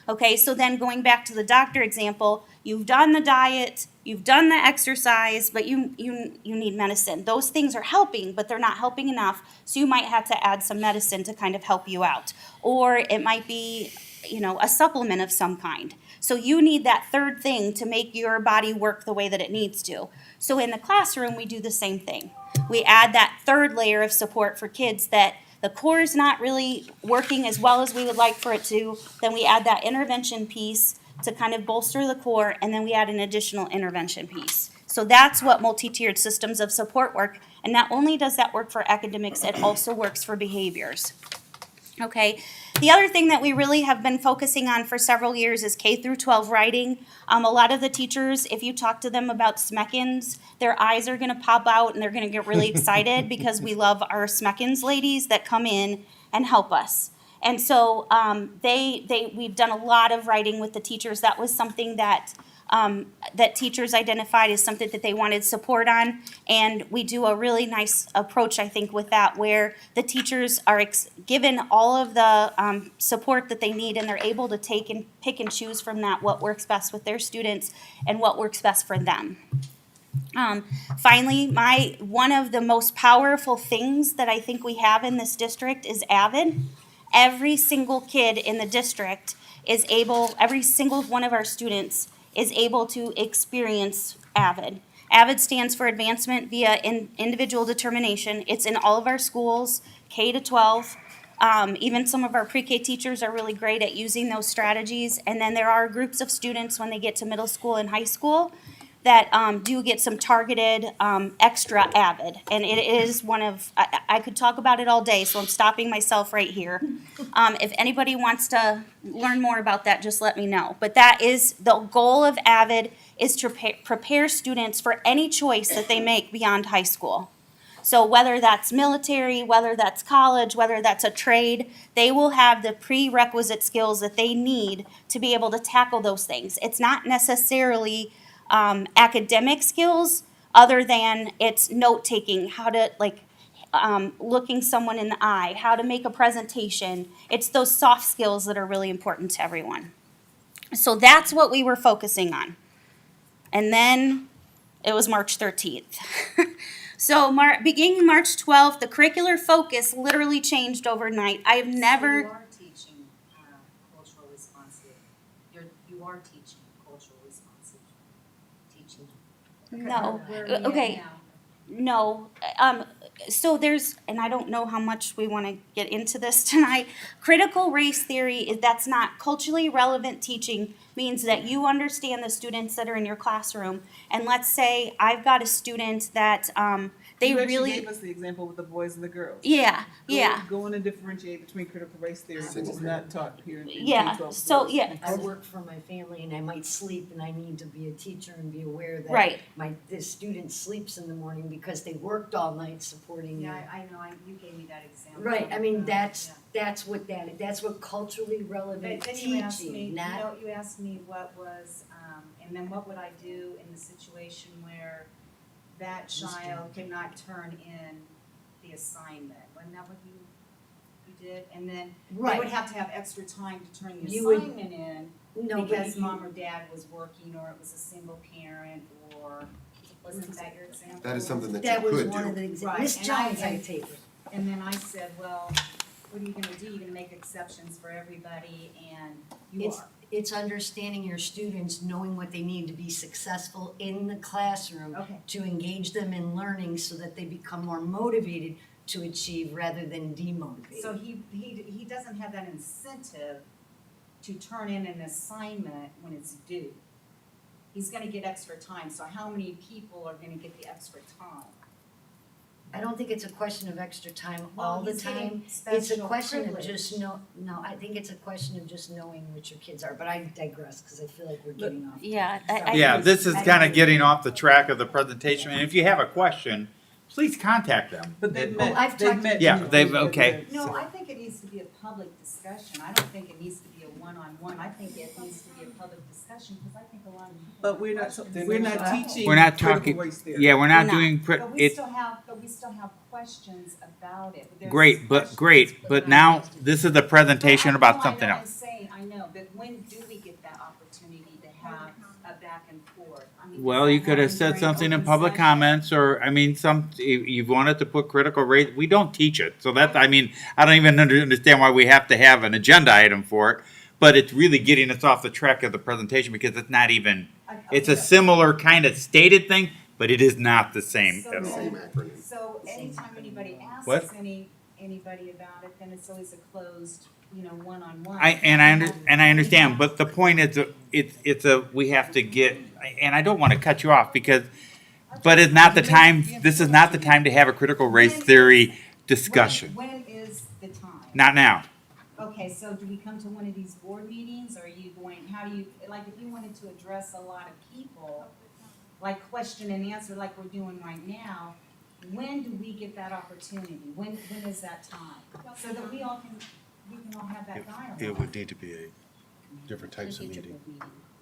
Okay, so then going back to the doctor example, you've done the diet, you've done the exercise, but you need medicine. Those things are helping, but they're not helping enough, so you might have to add some medicine to kind of help you out. Or it might be, a supplement of some kind. So you need that third thing to make your body work the way that it needs to. So in the classroom, we do the same thing. We add that third layer of support for kids that the core is not really working as well as we would like for it to. Then we add that intervention piece to kind of bolster the core, and then we add an additional intervention piece. So that's what multi-tiered systems of support work, and not only does that work for academics, it also works for behaviors. Okay, the other thing that we really have been focusing on for several years is K through 12 writing. A lot of the teachers, if you talk to them about SMECANs, their eyes are gonna pop out and they're gonna get really excited because we love our SMECANs ladies that come in and help us. And so we've done a lot of writing with the teachers. That was something that teachers identified as something that they wanted support on. And we do a really nice approach, I think, with that, where the teachers are given all of the support that they need, and they're able to take and pick and choose from that what works best with their students and what works best for them. Finally, one of the most powerful things that I think we have in this district is AVID. Every single kid in the district every single one of our students is able to experience AVID. AVID stands for Advancement via Individual Determination. It's in all of our schools, K to 12. Even some of our pre-K teachers are really great at using those strategies. And then there are groups of students when they get to middle school and high school that do get some targeted extra AVID. And it is one of, I could talk about it all day, so I'm stopping myself right here. If anybody wants to learn more about that, just let me know. But that is, the goal of AVID is to prepare students for any choice that they make beyond high school. So whether that's military, whether that's college, whether that's a trade, they will have the prerequisite skills that they need to be able to tackle those things. It's not necessarily academic skills, other than it's note-taking, how to, looking someone in the eye, how to make a presentation. It's those soft skills that are really important to everyone. So that's what we were focusing on. And then it was March 13th. So beginning March 12th, the curricular focus literally changed overnight. I have never... So you are teaching cultural responsive. You are teaching cultural No, Where are we at okay, now? no, so there's, and I don't know how much we wanna get into this tonight. Critical race theory is, that's not culturally relevant teaching, means that you understand the students that are in your classroom. And let's say I've got a student that, they You actually really, gave us the example with the boys and the girls. yeah, yeah. Go in and differentiate between critical race theory, which is not taught here in Yeah, K-12 so, schools. yeah, I work for my family and I might sleep and I need to be a teacher and be aware that Right. the student sleeps in the morning because they worked all night supporting me. Yeah, I know, you gave me that example. Right, I mean, Yeah. that's what culturally relevant But then you asked me, teaching, you not, know, you asked me what was, and then what would I do in the situation where that child could not turn in the assignment? Wasn't that what you did? And then they would right, have to have extra time to turn the You would- assignment in no, but because you- mom or dad was working, or it was a single parent, or wasn't that your example? That is something that that you was could one of do. the Right, examples. Miss and I- Jones, I and- take it. And then I said, well, what are you gonna do? You're gonna make exceptions for everybody, and you It's, are. it's understanding your students, knowing what they need to be successful in the classroom, Okay. to engage them in learning so that they become more motivated to achieve rather than demotivated. So he doesn't have that incentive to turn in an assignment when it's due. He's gonna get extra time, so how many people are gonna get the extra time? I don't think it's a question of extra time Well, all the he's getting time. It's a special question of privilege. just no, I think it's a question of just knowing what your kids are, but I digress, cause I feel like we're getting off. Yeah, Yeah, this is kind of getting off the track of the presentation, and if you have a question, please contact them. But they've Oh, met, I've they've talked- met. Yeah, you. they've- okay. No, I think it needs to be a public discussion. I don't think it needs to be a one-on-one. I think it needs to be a public discussion, because I think a lot of people. But have we're not, questions. we're not teaching We're not critical talking, race theory. yeah, we're not No. doing, But we it, still have questions about it. There's great, but questions, but now, this is a presentation about something No, else. I'm saying, I know, but when do we get that opportunity to have a back and forth? I mean, Well, does you that could have happen said during something in open public session? comments, or, I mean, you wanted to put critical race, we don't teach it, so that, I mean, I don't even understand why we have to have an agenda item for it, but it's really getting us off the track of the presentation, because it's not even, it's a similar kind of stated thing, but it is not the same So at all. Same acronym. So anytime anybody What? asks anybody about it, then it's always a closed, one-on-one. And I understand, but the point is, we have to get, and I don't want to cut you off, but it's not the time, this is not the time to have a critical race theory discussion, When is the time? not now. Okay, so do we come to one of these board meetings, or are you going, how do you, like, if you wanted to address a lot of people, like question and answer like we're doing right now, when do we get that opportunity? When is that time? So that we can all have that dialogue. It would need to be a different types of meeting.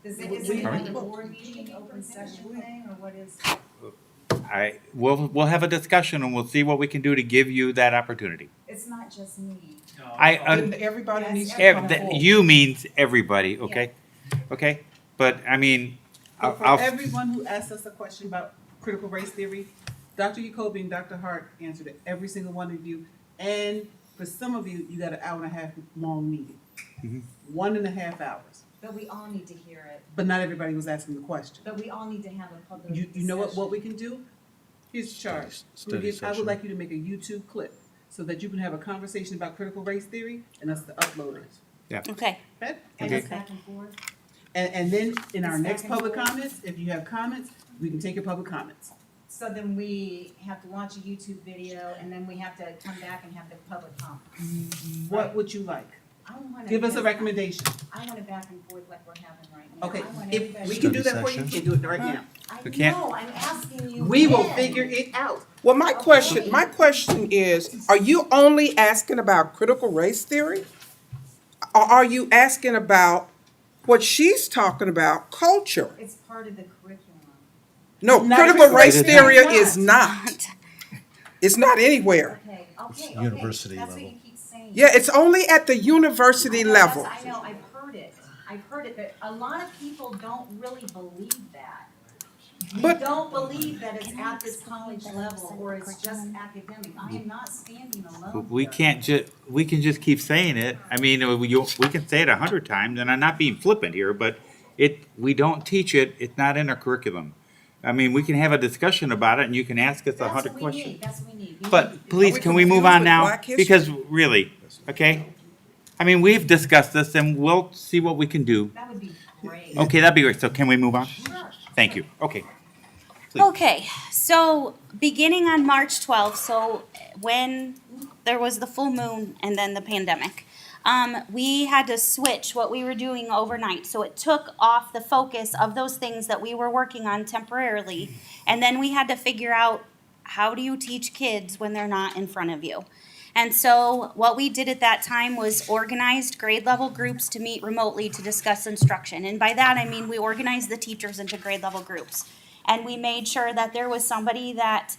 Is it like a board meeting, open session thing, or what is? We'll have a discussion, and we'll see what we can do to give you that opportunity. It's not just me. Everybody Yes, needs to everybody. come forward. You means everybody, okay? Okay, but I mean, But for I'll, everyone who asked us a question about critical race theory, Dr. Jacoby and Dr. Hart answered it, every single one of you. And for some of you, you got an hour and a half long meeting. 1.5 hours. But we all need to hear it. But not everybody was asking the question. But we all need to have a public You know what discussion. we can do? Here's the charge. Study I session. would like you to make a YouTube clip so that you can have a conversation about critical race theory and us to upload it. okay, Okay? And Okay. it's back and forth. And then in our It's next back and public forth. comments, if you have comments, we can take your public comments. So then we have to watch a YouTube video, and then we have to come back and have the public comment. What would you like? I want Give us a recommendation. I want a back and forth like we're having right now. Okay, I want if everybody- we can do Study that for you, session. we can do it right now. I We can't- know, I'm asking you. We will when. figure it out. Well, my question is, are you only asking about critical race theory? Or are you asking about what she's talking about, culture? It's part of the curriculum. No, Not critical critical race race theory theory. is not. It's not anywhere. Okay. University That's level. what you keep saying. Yeah, it's only at the university I know, level. I know, I've heard it, but a lot of people don't really believe that. They But- don't believe that it's at this college level, or it's just academic. I am not standing alone. we here. we can just keep saying it. I mean, we can say it 100 times, and I'm not being flippant here, but we don't teach it, it's not in our curriculum. I mean, we can have a discussion about it and you can ask us 100 questions. That's what we need. We But need- please, we can we move confused on with now? Black history? Because really, okay? I mean, we've discussed this and we'll see what we can do. That would be great. Okay, that'd be great. So can we move on? Thank you. Okay. Please. Okay, so beginning on March 12th, so when there was the full moon and then the pandemic, we had to switch what we were doing overnight. So it took off the focus of those things that we were working on temporarily. And then we had to figure out, how do you teach kids when they're not in front of you? And so what we did at that time was organized grade level groups to meet remotely to discuss instruction. And by that, I mean we organized the teachers into grade level groups. And we made sure that there was somebody that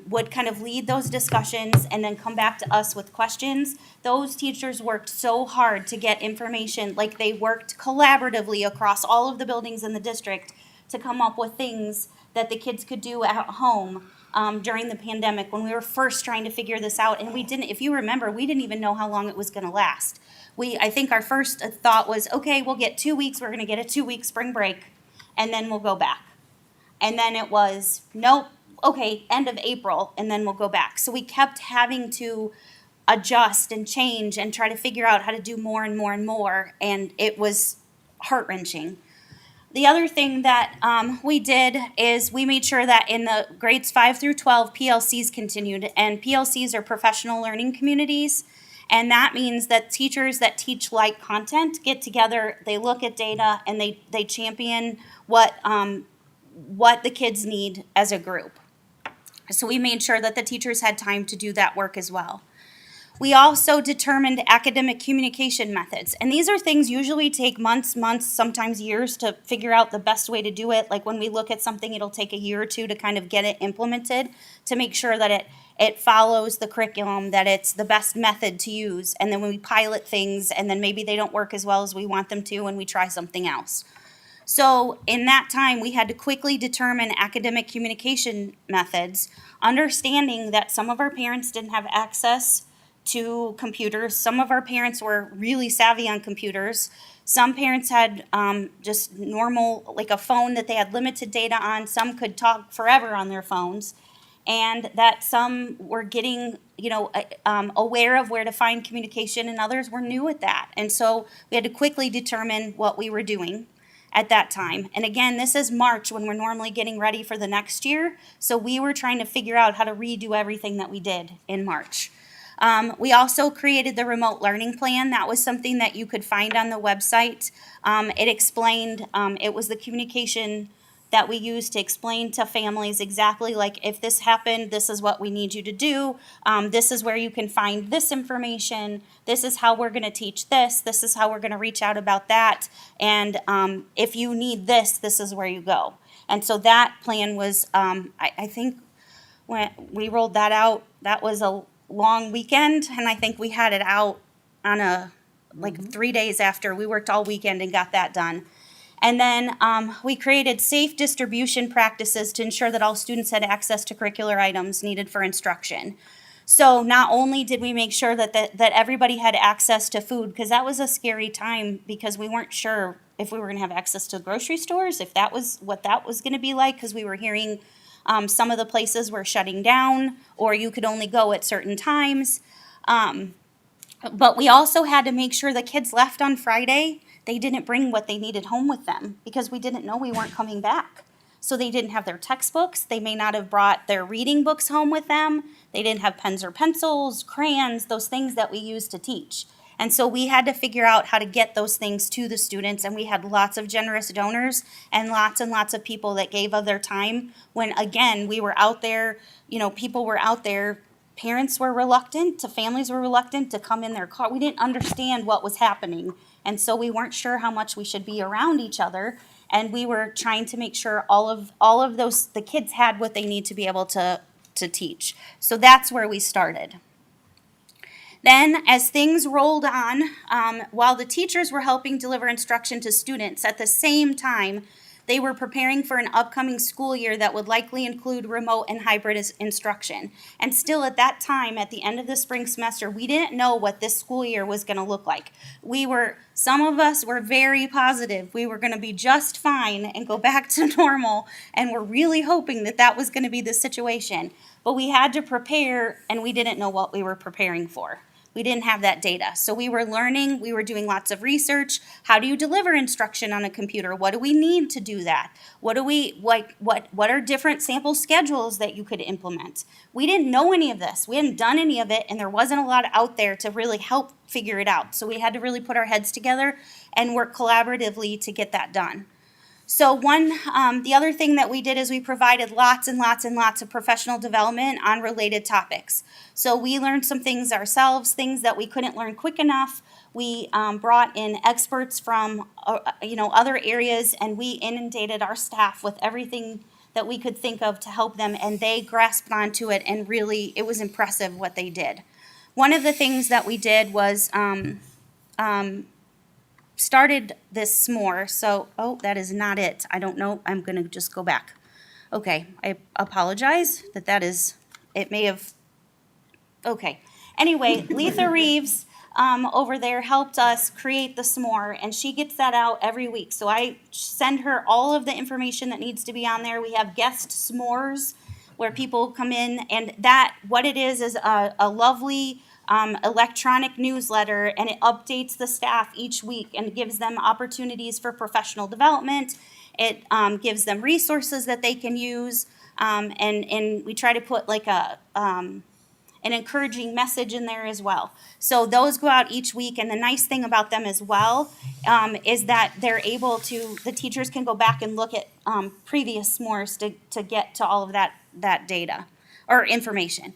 would kind of lead those discussions and then come back to us with questions. Those teachers worked so hard to get information, like they worked collaboratively across all of the buildings in the district to come up with things that the kids could do at home during the pandemic when we were first trying to figure this out. And we didn't, if you remember, we didn't even know how long it was going to last. I think our first thought was, okay, we'll get 2 weeks, we're going to get a 2-week spring break, and then we'll go back. And then it was, nope, okay, end of April, and then we'll go back. So we kept having to adjust and change and try to figure out how to do more and more and more, and it was heart-wrenching. The other thing that we did is we made sure that in the grades 5 through 12, PLCs continued, and PLCs are professional learning communities. And that means that teachers that teach like content get together, they look at data, and they champion what the kids need as a group. So we made sure that the teachers had time to do that work as well. We also determined academic communication methods. And these are things usually take months, sometimes years to figure out the best way to do it. Like when we look at something, it'll take a year or two to kind of get it implemented to make sure that it follows the curriculum, that it's the best method to use. And then when we pilot things and then maybe they don't work as well as we want them to and we try something else. So in that time, we had to quickly determine academic communication methods, understanding that some of our parents didn't have access to computers. Some of our parents were really savvy on computers. Some parents had just normal, like a phone that they had limited data on. Some could talk forever on their phones. And that some were getting, aware of where to find communication, and others were new at that. And so we had to quickly determine what we were doing at that time. And again, this is March when we're normally getting ready for the next year. So we were trying to figure out how to redo everything that we did in March. We also created the remote learning plan. That was something that you could find on the website. It explained, it was the communication that we used to explain to families exactly like, if this happened, this is what we need you to do. This is where you can find this information. This is how we're going to teach this. This is how we're going to reach out about that. And if you need this, this is where you go. And so that plan was, I think when we rolled that out, that was a long weekend, and I think we had it out on 3 days after. We worked all weekend and got that done. And then we created safe distribution practices to ensure that all students had access to curricular items needed for instruction. So not only did we make sure that everybody had access to food, because that was a scary time because we weren't sure if we were going to have access to grocery stores, if that was what that was going to be like, because we were hearing some of the places were shutting down, or you could only go at certain times. But we also had to make sure the kids left on Friday, they didn't bring what they needed home with them because we didn't know we weren't coming back. So they didn't have their textbooks. They may not have brought their reading books home with them. They didn't have pens or pencils, crayons, those things that we use to teach. And so we had to figure out how to get those things to the students, and we had lots of generous donors and lots of people that gave of their time when, again, we were out there, people were out there, parents were reluctant, families were reluctant to come in their car. We didn't understand what was happening, and so we weren't sure how much we should be around each other, and we were trying to make sure all of those, the kids had what they need to be able to teach. So that's where we started. Then, as things rolled on, while the teachers were helping deliver instruction to students, at the same time, They were preparing for an upcoming school year that would likely include remote and hybrid instruction. And still at that time, at the end of the spring semester, we didn't know what this school year was going to look like. Some of us were very positive. We were going to be just fine and go back to normal, and we're really hoping that that was going to be the situation. But we had to prepare, and we didn't know what we were preparing for. We didn't have that data. So we were learning, we were doing lots of research. How do you deliver instruction on a computer? What do we need to do that? What are different sample schedules that you could implement? We didn't know any of this. We hadn't done any of it, and there wasn't a lot out there to really help figure it out. So we had to really put our heads together and work collaboratively to get that done. So the other thing that we did is we provided lots and lots and lots of professional development on related topics. So we learned some things ourselves, things that we couldn't learn quick enough. We brought in experts from other areas, and we inundated our staff with everything that we could think of to help them, and they grasped onto it, and really it was impressive what they did. One of the things that we did was started this s'more. So, that is not it. I don't know. I'm going to just go back. Okay, I apologize it may have, okay. Anyway, Letha Reeves over there helped us create the s'more, and she gets that out every week. So I send her all of the information that needs to be on there. We have guest s'mores where people come in, and what it is a lovely electronic newsletter, and it updates the staff each week and gives them opportunities for professional development. It gives them resources that they can use, and we try to put like an encouraging message in there as well. So those go out each week, and the nice thing about them as well is that the teachers can go back and look at previous s'mores to get to all of that data or information.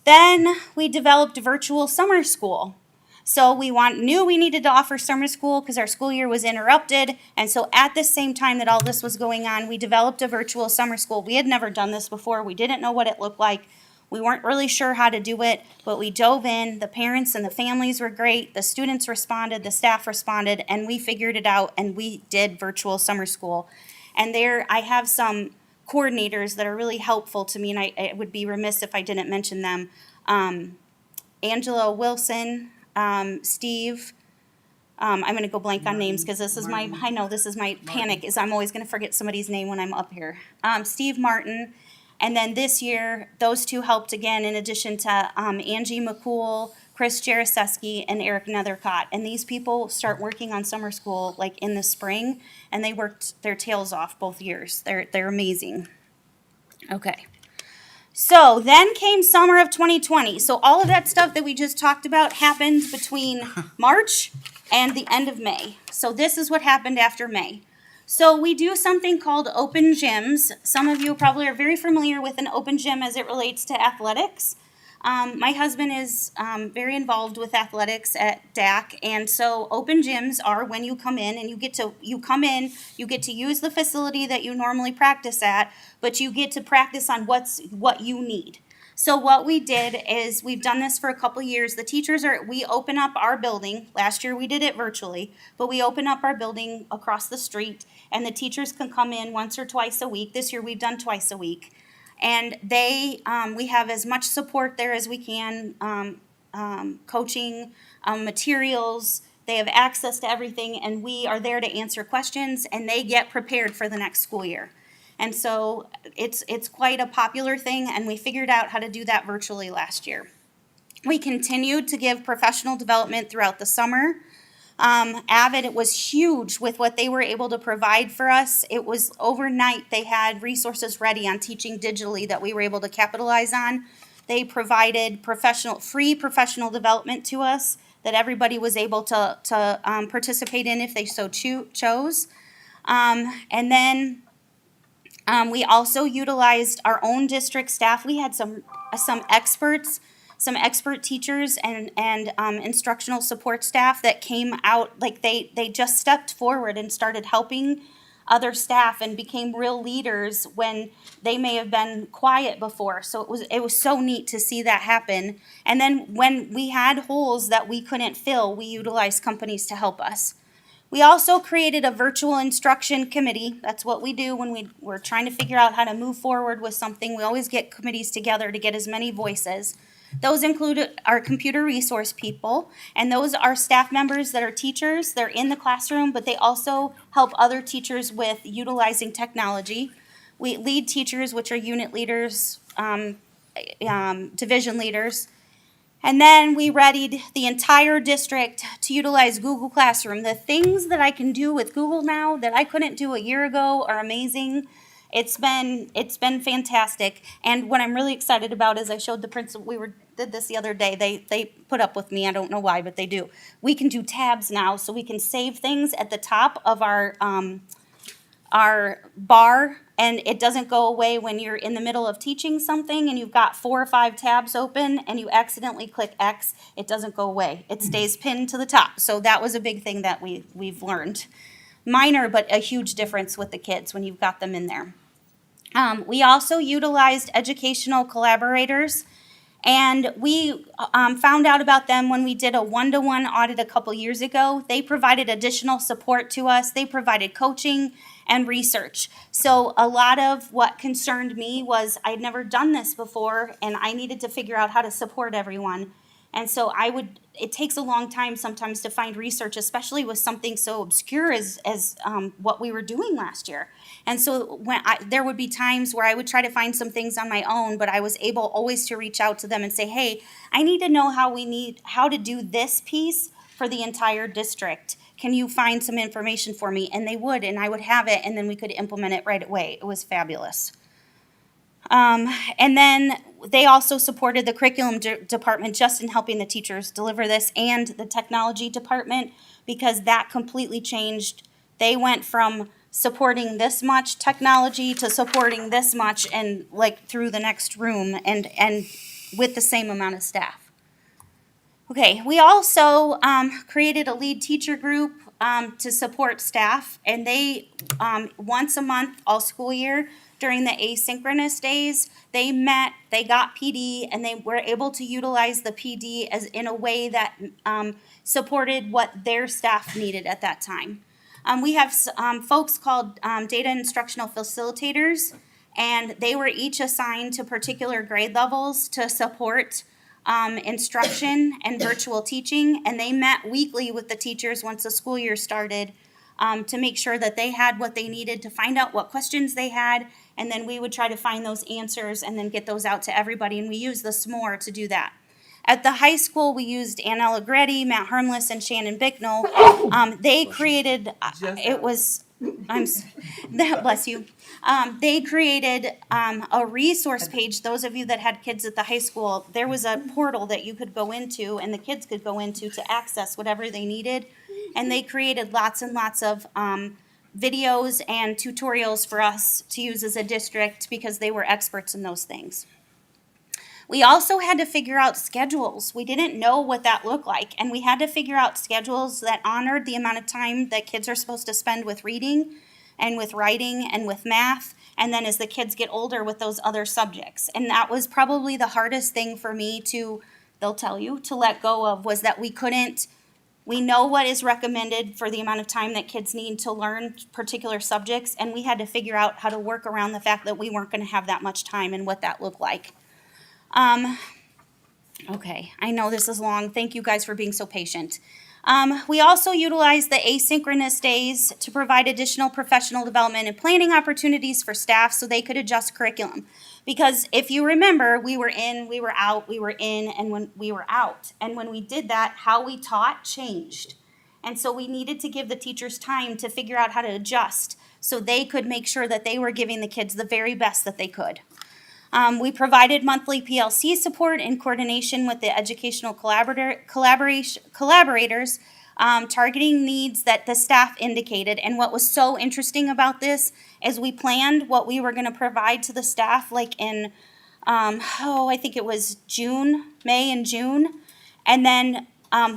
Then we developed virtual summer school. So we knew we needed to offer summer school because our school year was interrupted. And so at the same time that all this was going on, we developed a virtual summer school. We had never done this before. We didn't know what it looked like. We weren't really sure how to do it, but we dove in. The parents and the families were great. The students responded, the staff responded, and we figured it out, and we did virtual summer school. And there I have some coordinators that are really helpful to me, and I would be remiss if I didn't mention them. Angela Wilson, Steve, I'm going to go blank on names because this is my panic, is I'm always going to forget somebody's name when I'm up here. Steve Martin, and then this year, those two helped again in addition to Angie McCool, Chris Jaraseski, and Eric Nethercott. And these people start working on summer school like in the spring, and they worked their tails off both years. They're amazing. Okay. So then came summer of 2020. So all of that stuff that we just talked about happened between March and the end of May. So this is what happened after May. So we do something called open gyms. Some of you probably are very familiar with an open gym as it relates to athletics. My husband is very involved with athletics at DAC, and so open gyms are when you come in and you get to use the facility that you normally practice at, but you get to practice on what you need. So what we did is we've done this for a couple years. We open up our building. Last year we did it virtually, but we open up our building across the street, and the teachers can come in once or twice a week. This year we've done twice a week. And we have as much support there as we can, coaching, materials. They have access to everything, and we are there to answer questions, and they get prepared for the next school year. And so it's quite a popular thing, and we figured out how to do that virtually last year. We continued to give professional development throughout the summer. AVID was huge with what they were able to provide for us. It was overnight. They had resources ready on teaching digitally that we were able to capitalize on. They provided free professional development to us that everybody was able to participate in if they so chose. And then we also utilized our own district staff. We had some experts, some expert teachers and instructional support staff that came out, like they just stepped forward and started helping other staff and became real leaders when they may have been quiet before. So it was so neat to see that happen. And then when we had holes that we couldn't fill, we utilized companies to help us. We also created a virtual instruction committee. That's what we do when we're trying to figure out how to move forward with something. We always get committees together to get as many voices. Those include our computer resource people, and those are staff members that are teachers. They're in the classroom, but they also help other teachers with utilizing technology. We lead teachers, which are unit leaders, division leaders. And then we readied the entire district to utilize Google Classroom. The things that I can do with Google now that I couldn't do a year ago are amazing. It's been fantastic. And what I'm really excited about is I showed the principal, did this the other day. They put up with me. I don't know why, but they do. We can do tabs now, so we can save things at the top of our bar, and it doesn't go away when you're in the middle of teaching something and you've got 4 or 5 tabs open and you accidentally click X. It doesn't go away. It stays pinned to the top. So that was a big thing that we've learned. Minor, but a huge difference with the kids when you've got them in there. We also utilized educational collaborators, and we found out about them when we did a one-to-one audit a couple years ago. They provided additional support to us. They provided coaching and research. So a lot of what concerned me was I'd never done this before, and I needed to figure out how to support everyone. And so it takes a long time sometimes to find research, especially with something so obscure as what we were doing last year. And so there would be times where I would try to find some things on my own, but I was able always to reach out to them and say, hey, I need to know how to do this piece for the entire district. Can you find some information for me? And they would, and I would have it, and then we could implement it right away. It was fabulous. And then they also supported the curriculum department just in helping the teachers deliver this, and the technology department, because that completely changed. They went from supporting this much technology to supporting this much and like through the next room and with the same amount of staff. Okay, we also created a lead teacher group to support staff, and they once a month all school year during the asynchronous days, they met, they got PD, and they were able to utilize the PD as in a way that supported what their staff needed at that time. We have folks called data instructional facilitators, and they were each assigned to particular grade levels to support instruction and virtual teaching, and they met weekly with the teachers once the school year started to make sure that they had what they needed to find out what questions they had, and then we would try to find those answers and then get those out to everybody, and we used the SMORE to do that. At the high school, we used Annelle Agretti, Matt Harmless, and Shannon Bicknell. They created, bless you. They created a resource page. Those of you that had kids at the high school, there was a portal that you could go into and the kids could go into to access whatever they needed. And they created lots and lots of videos and tutorials for us to use as a district because they were experts in those things. We also had to figure out schedules. We didn't know what that looked like, and we had to figure out schedules that honored the amount of time that kids are supposed to spend with reading and with writing and with math, and then as the kids get older with those other subjects. And that was probably the hardest thing for me they'll tell you, to let go of, was that we know what is recommended for the amount of time that kids need to learn particular subjects, and we had to figure out how to work around the fact that we weren't going to have that much time and what that looked like. Okay, I know this is long. Thank you guys for being so patient. We also utilized the asynchronous days to provide additional professional development and planning opportunities for staff so they could adjust curriculum. Because if you remember, we were in, we were out, we were in, and when we were out. And when we did that, how we taught changed. And so we needed to give the teachers time to figure out how to adjust so they could make sure that they were giving the kids the very best that they could. We provided monthly PLC support in coordination with the educational collaborators, targeting needs that the staff indicated. And what was so interesting about this is we planned what we were going to provide to the staff like in, I think it was May and June. And then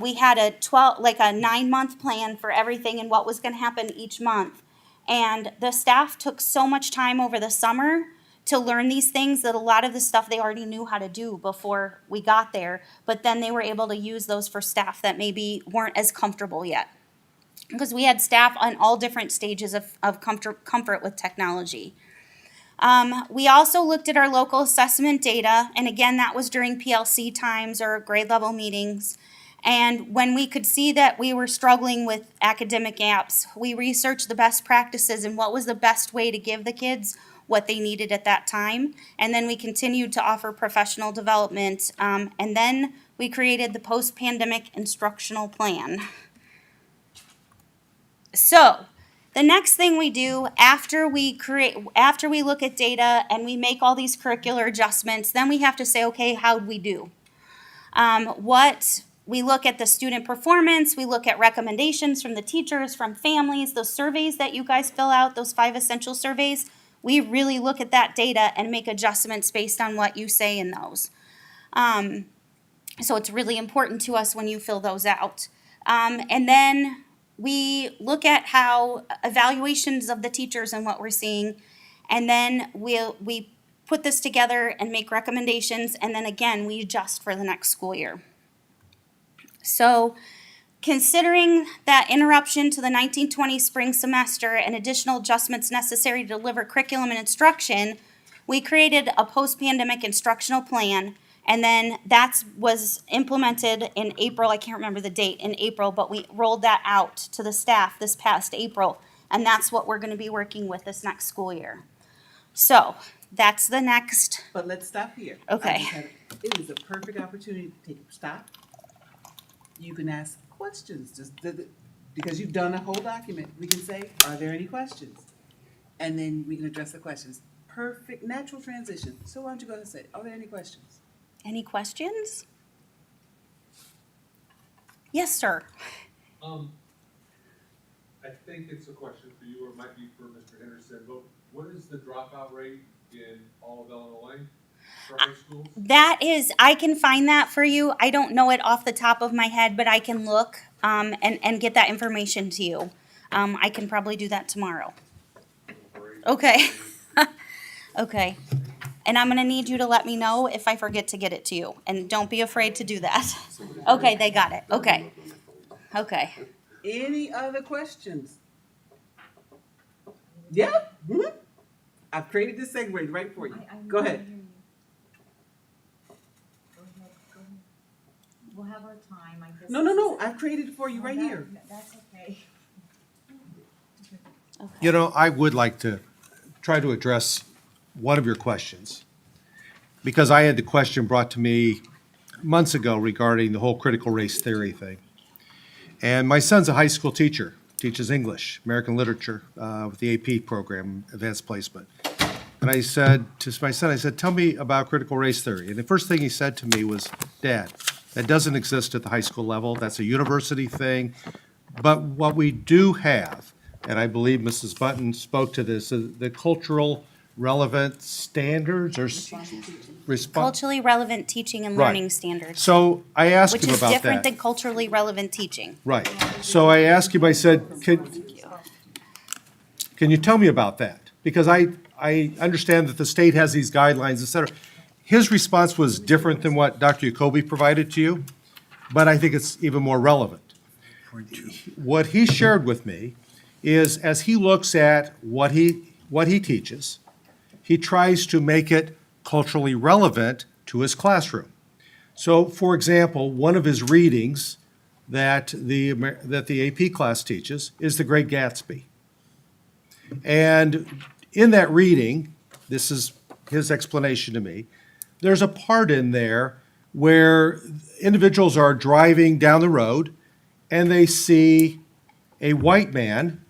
we had a 9-month plan for everything and what was going to happen each month. And the staff took so much time over the summer to learn these things that a lot of the stuff they already knew how to do before we got there, but then they were able to use those for staff that maybe weren't as comfortable yet. because we had staff on all different stages of comfort with technology. We also looked at our local assessment data, and again, that was during PLC times or grade level meetings. And when we could see that we were struggling with academic gaps, we researched the best practices and what was the best way to give the kids what they needed at that time. And then we continued to offer professional development. And then we created the post-pandemic instructional plan. So, the next thing we do after we look at data and we make all these curricular adjustments, then we have to say, okay, how'd we do? We look at the student performance, we look at recommendations from the teachers, from families, those surveys that you guys fill out, those 5 essential surveys. We really look at that data and make adjustments based on what you say in those. So it's really important to us when you fill those out. And then we look at how evaluations of the teachers and what we're seeing, and then we put this together and make recommendations, and then again, we adjust for the next school year. So, considering that interruption to the 1920 spring semester and additional adjustments necessary to deliver curriculum and instruction, we created a post-pandemic instructional plan, and then that was implemented in April. I can't remember the date in April, but we rolled that out to the staff this past April, and that's what we're going to be working with this next school year. So, that's the next. But let's stop here. Okay. It is a perfect opportunity to take a stop. You can ask questions, because you've done a whole document. We can say, are there any questions? And then we can address the questions. Perfect, natural transition. So why don't you go ahead and say, are there any questions? Any questions? Yes, sir. I think it's a question for you, or it might be for Mr. Henderson, but what is the dropout rate in all of Illinois for high schools? I can find that for you. I don't know it off the top of my head, but I can look and get that information to you. I can probably do that tomorrow. Okay. Okay. And I'm going to need you to let me know if I forget to get it to you. And don't be afraid to do that. Okay, they got it. Okay. Okay. Any other questions? Yeah? Mm-hmm. I've created this segue right for you. Go ahead. We'll have our time, I guess. No. I've created it for you right here. That's okay. You know, I would like to try to address one of your questions, because I had the question brought to me months ago regarding the whole critical race theory thing. And my son's a high school teacher, teaches English, American literature, with the AP program, advanced placement. And I said to my son, I said, tell me about critical race theory. And the first thing he said to me was, Dad, that doesn't exist at the high school level. That's a university thing. But what we do have, and I believe Mrs. Button spoke to this, the cultural relevant standards or Culturally relevant teaching and Right. learning standards. So I asked Which him is about different that. than culturally relevant teaching. Right. So I asked him, I said, can you tell me about that? Because I understand that the state has these guidelines, et cetera. His response was different than what Dr. Jacoby provided to you, but I think it's even more relevant. What he shared with me is, as he looks at what he teaches, he tries to make it culturally relevant to his classroom. So, for example, one of his readings that the AP class teaches is The Great Gatsby. And in that reading, this is his explanation to me, there's a part in there where individuals are driving down the road and they see a white man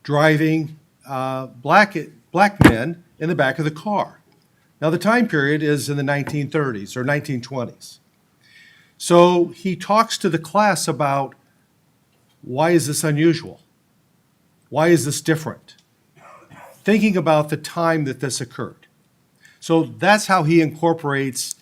driving black men in the back of the car. Now, the time period is in the 1930s or 1920s. So he talks to the class about, why is this unusual? Why is this different? Thinking about the time that this occurred. So that's how he incorporates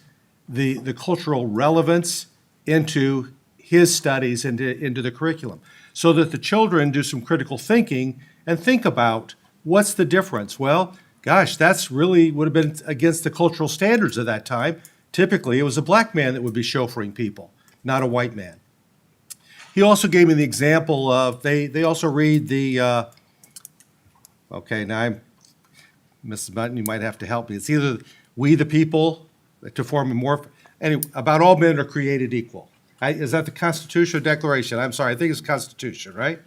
the cultural relevance into his studies, into the curriculum, so that the children do some critical thinking and think about, what's the difference? Well, gosh, that's really would have been against the cultural standards of that time. Typically, it was a black man that would be chauffeuring people, not a white man. he also gave me the example of, they also read the, okay, now Mrs. Button, you might have to help me. It's either "We the people" to form a more, anyway, about all men are created equal. Is that the Constitution or Declaration? I'm sorry, I think it's Constitution, right?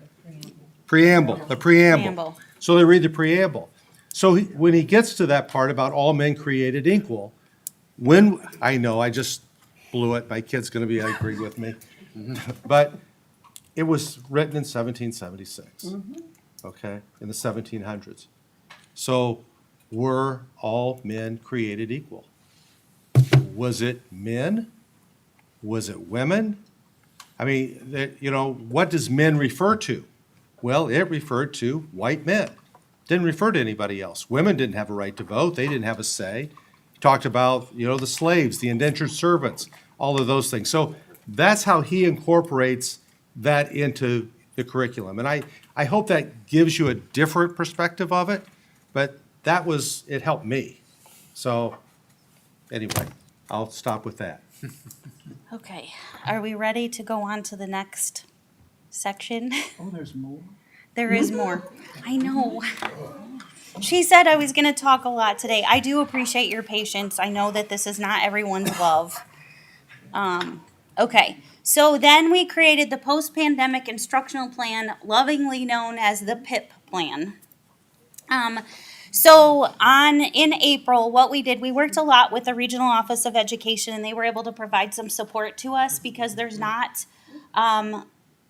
Preamble, the preamble. Preamble. So they read the preamble. So when he gets to that part about all men created equal, I know, I just blew it, my kid's gonna be angry with me. But it was written in 1776, okay, in the 1700s. So were all men created equal? Was it men? Was it women? I mean, what does men refer to? Well, it referred to white men. Didn't refer to anybody else. Women didn't have a right to vote. They didn't have a say. He talked about, the slaves, the indentured servants, all of those things. So that's how he incorporates that into the curriculum. And I hope that gives you a different perspective of it, but it helped me. So anyway, I'll stop with that. Okay, are we ready to go on to the next section? Oh, there's more? There is more. I know. She said I was gonna talk a lot today. I do appreciate your patience. I know that this is not everyone's love. Okay, so then we created the post-pandemic instructional plan, lovingly known as the PIP plan. So in April, what we did, we worked a lot with the Regional Office of Education, and they were able to provide some support to us because there's not,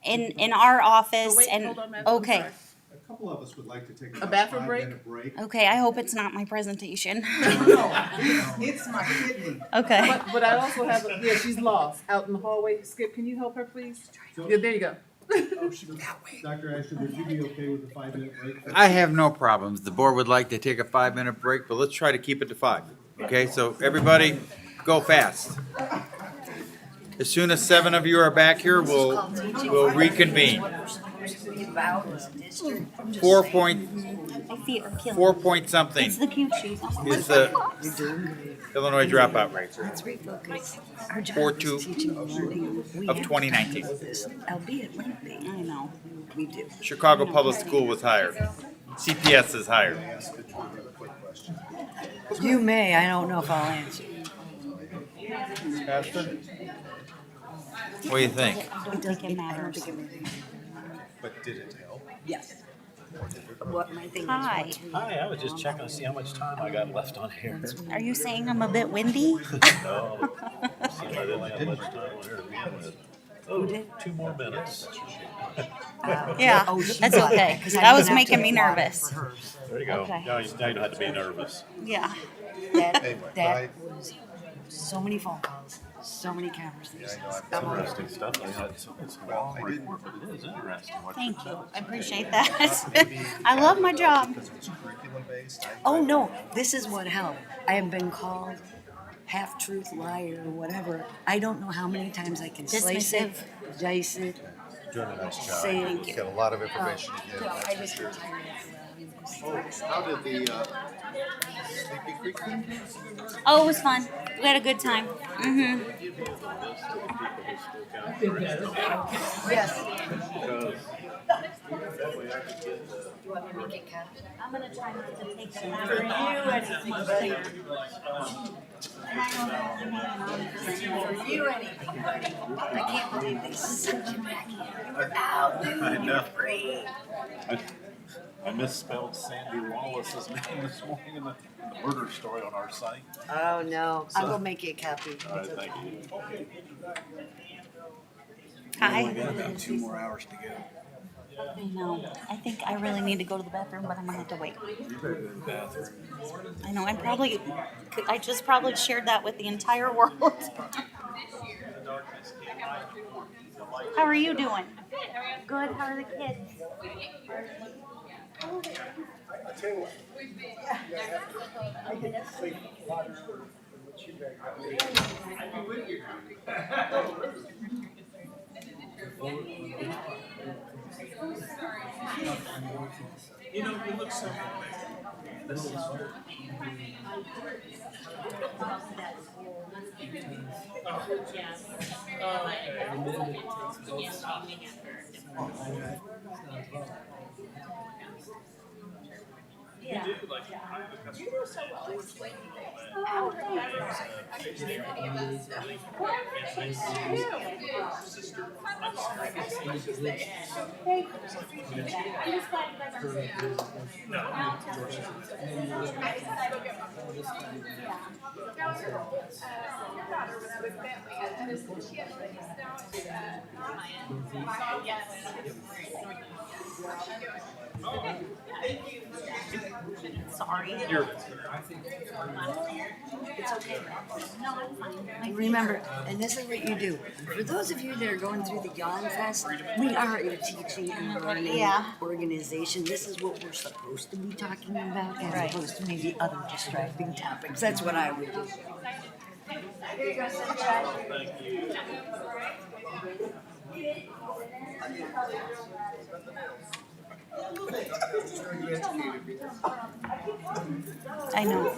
in our office Wait, and, hold on, madam. I'm okay. sorry. A couple of us would like to take A bathroom break? 5-minute break. Okay, I hope it's not my presentation. It's my kidney. Okay. But I also have, she's lost out in the hallway. Skip, can you help her, please? Yeah, there you go. Dr. Ashley, would you be okay with the 5-minute break? I have no problems. The board would like to take a 5-minute break, but let's try to keep it to 5. Okay, so everybody, go fast. As soon as 7 of you are back here, we'll reconvene. 4 point, My feet are killing 4 me. point something It's the cute shoes. is the Illinois dropout rate. Let's refocus. Our job 4.2 is teaching and learning. We of have to 2019. tackle this, albeit lengthy. I know. We do. Chicago Public School was higher. CPS is higher. You may, I don't know if I'll answer. What do you think? I don't think it matters. But did it help? Yes. What my thing is. Hi. once we- Hi, I was just checking to see how much time I got left on here. Are you saying I'm a bit windy? No, seemed I didn't have much time on here to begin with. Oh, 2 more minutes. Yeah, Oh, she that's got it, okay. 'cause I That was didn't have making to me apply nervous. for hers. There you go. Okay. Now you don't have to be nervous. Yeah. That was so many phone calls, so many conversations. Interesting stuff. It's a long report, but it is interesting. what Thank you're you. I appreciate that. I love my job. Oh, no, this is what helped. I have been called half-truth, liar, or whatever. I don't know how many times I can slice it, dice it, Doing a nice job. say it. Got a lot of information to No, give. I just got tired of How did the Sleepy Creek thing? Oh, it was fun. We had a good time. Mm-hmm. Yes. I'm gonna try not to take some. For you, anything. For you, anything, buddy. I can't believe they sent you back here. You were out doing I know. free. I misspelled Sandy Wallace's name this morning in the murder story on our site. Oh, no. I'll go make you a copy. All right, thank you. Hi. About 2 more hours to go. I know. I think I really need to go to the bathroom, but I'm gonna have to wait. You better go to the bathroom. I know. I just probably shared that with the entire world. How are you doing? Good. How are the kids? You know, it looks so this is And remember, and this is what you do. For those of you that are going through the Yawn Fest, we are a teaching and learning organization. This is what we're supposed to be talking about as opposed to maybe other distracting topics. That's what I would do. I know.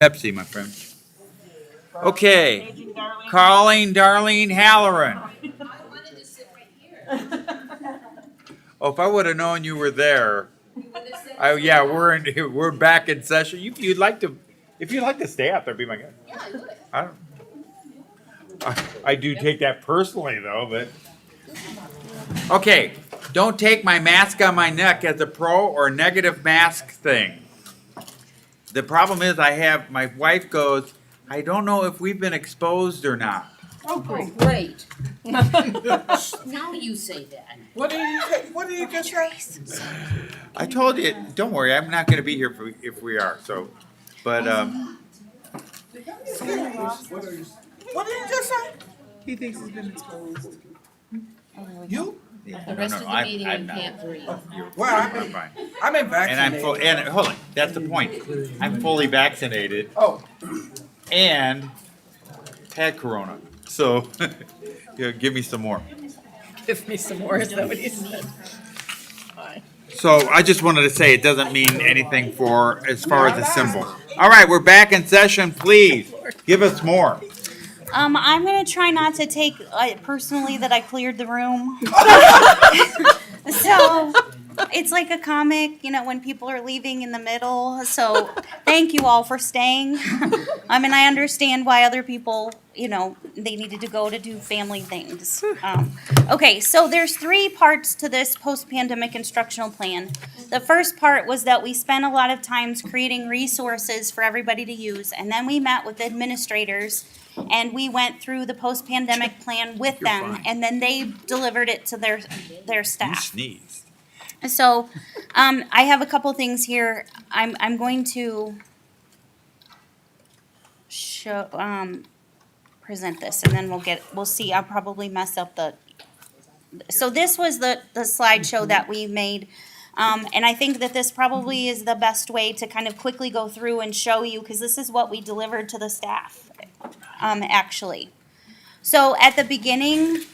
Pepsi, my friend. Okay, calling Darlene Halloran. Oh, if I would have known you were there. Yeah, we're back in session. If you'd like to stay out there, be my guest. Yeah, I would. I do take that personally though, but. Okay, don't take my mask on my neck as a pro or negative mask thing. The problem is my wife goes, I don't know if we've been exposed or not. Oh, great. Now you say that. What did you just say? I told you, don't worry, I'm not gonna be here if we are, so, but, What did you just say? He thinks he's been exposed. You? the rest of the meeting and can't breathe. Well, I'm fine. I've been And I'm vaccinated. hold on, that's the point. I'm fully vaccinated Oh, and had corona, so, yeah, give me some more. Give me some more, is that what he said? So I just wanted to say it doesn't mean anything as far as the symbol. All right, we're back in session, please, give us more. I'm gonna try not to take personally that I cleared the room. So it's like a comic, when people are leaving in the middle. So thank you all for staying. And I understand why other people, they needed to go to do family things. Okay, so there's 3 parts to this post-pandemic instructional plan. The first part was that we spent a lot of times creating resources for everybody to use, and then we met with administrators and we went through the post-pandemic plan with them, and then they delivered it to their You staff. sneezed. So, I have a couple things here. I'm going to present this, and then we'll see. I'll probably mess up so this was the slideshow that we made. And I think that this probably is the best way to kind of quickly go through and show you, because this is what we delivered to the staff, actually. So at the beginning,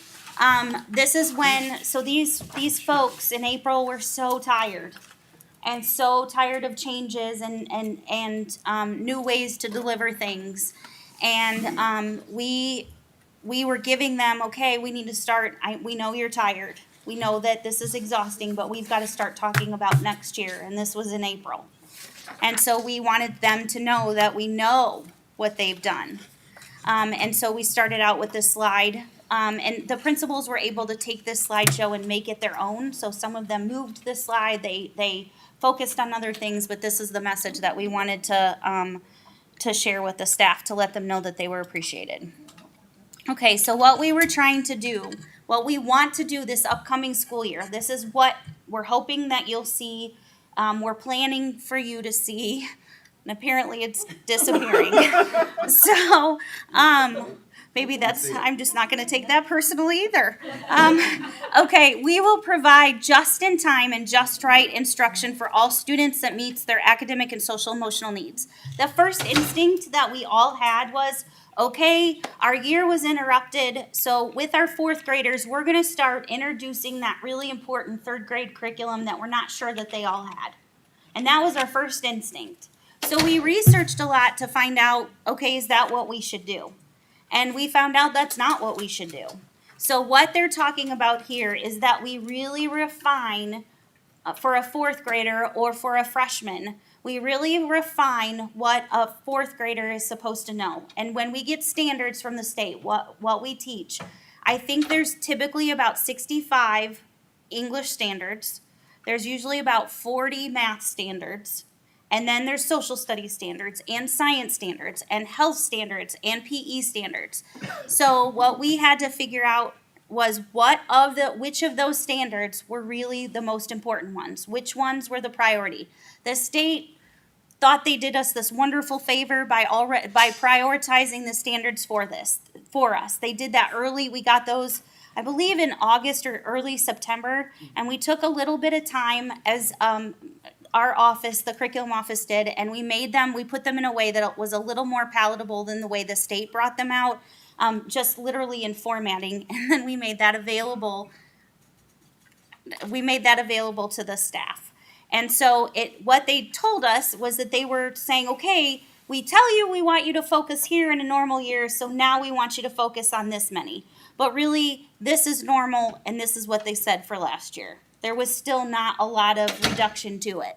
this is when, so these folks in April were so tired and so tired of changes and new ways to deliver things. And we were giving them, okay, we need to start, we know you're tired. We know that this is exhausting, but we've got to start talking about next year, and this was in April. And so we wanted them to know that we know what they've done. And so we started out with this slide, and the principals were able to take this slideshow and make it their own. So some of them moved this slide, they focused on other things, but this is the message that we wanted to share with the staff to let them know that they were appreciated. Okay, so what we were trying to do, what we want to do this upcoming school year, this is what we're hoping that you'll see, we're planning for you to see, and apparently it's disappearing. So, maybe I'm just not gonna take that personally either. Okay, we will provide just-in-time and just-right instruction for all students that meets their academic and social-emotional needs. The first instinct that we all had was, okay, our year was interrupted, so with our 4th graders, we're gonna start introducing that really important 3rd grade curriculum that we're not sure that they all had. And that was our first instinct. So we researched a lot to find out, okay, is that what we should do? And we found out that's not what we should do. So what they're talking about here is that we really refine, for a 4th grader or for a freshman, we really refine what a 4th grader is supposed to know. And when we get standards from the state, what we teach, I think there's typically about 65 English standards. There's usually about 40 math standards. And then there's social studies standards and science standards and health standards and PE standards. So what we had to figure out was which of those standards were really the most important ones? Which ones were the priority? The state thought they did us this wonderful favor by prioritizing the standards for us. They did that early. We got those, I believe, in August or early September, and we took a little bit of time as our office, the curriculum office did, and we put them in a way that was a little more palatable than the way the state brought them out, just literally in formatting, and then we made that available to the staff. And so what they told us was that they were saying, okay, we tell you we want you to focus here in a normal year, so now we want you to focus on this many. But really, this is normal, and this is what they said for last year. There was still not a lot of reduction to it.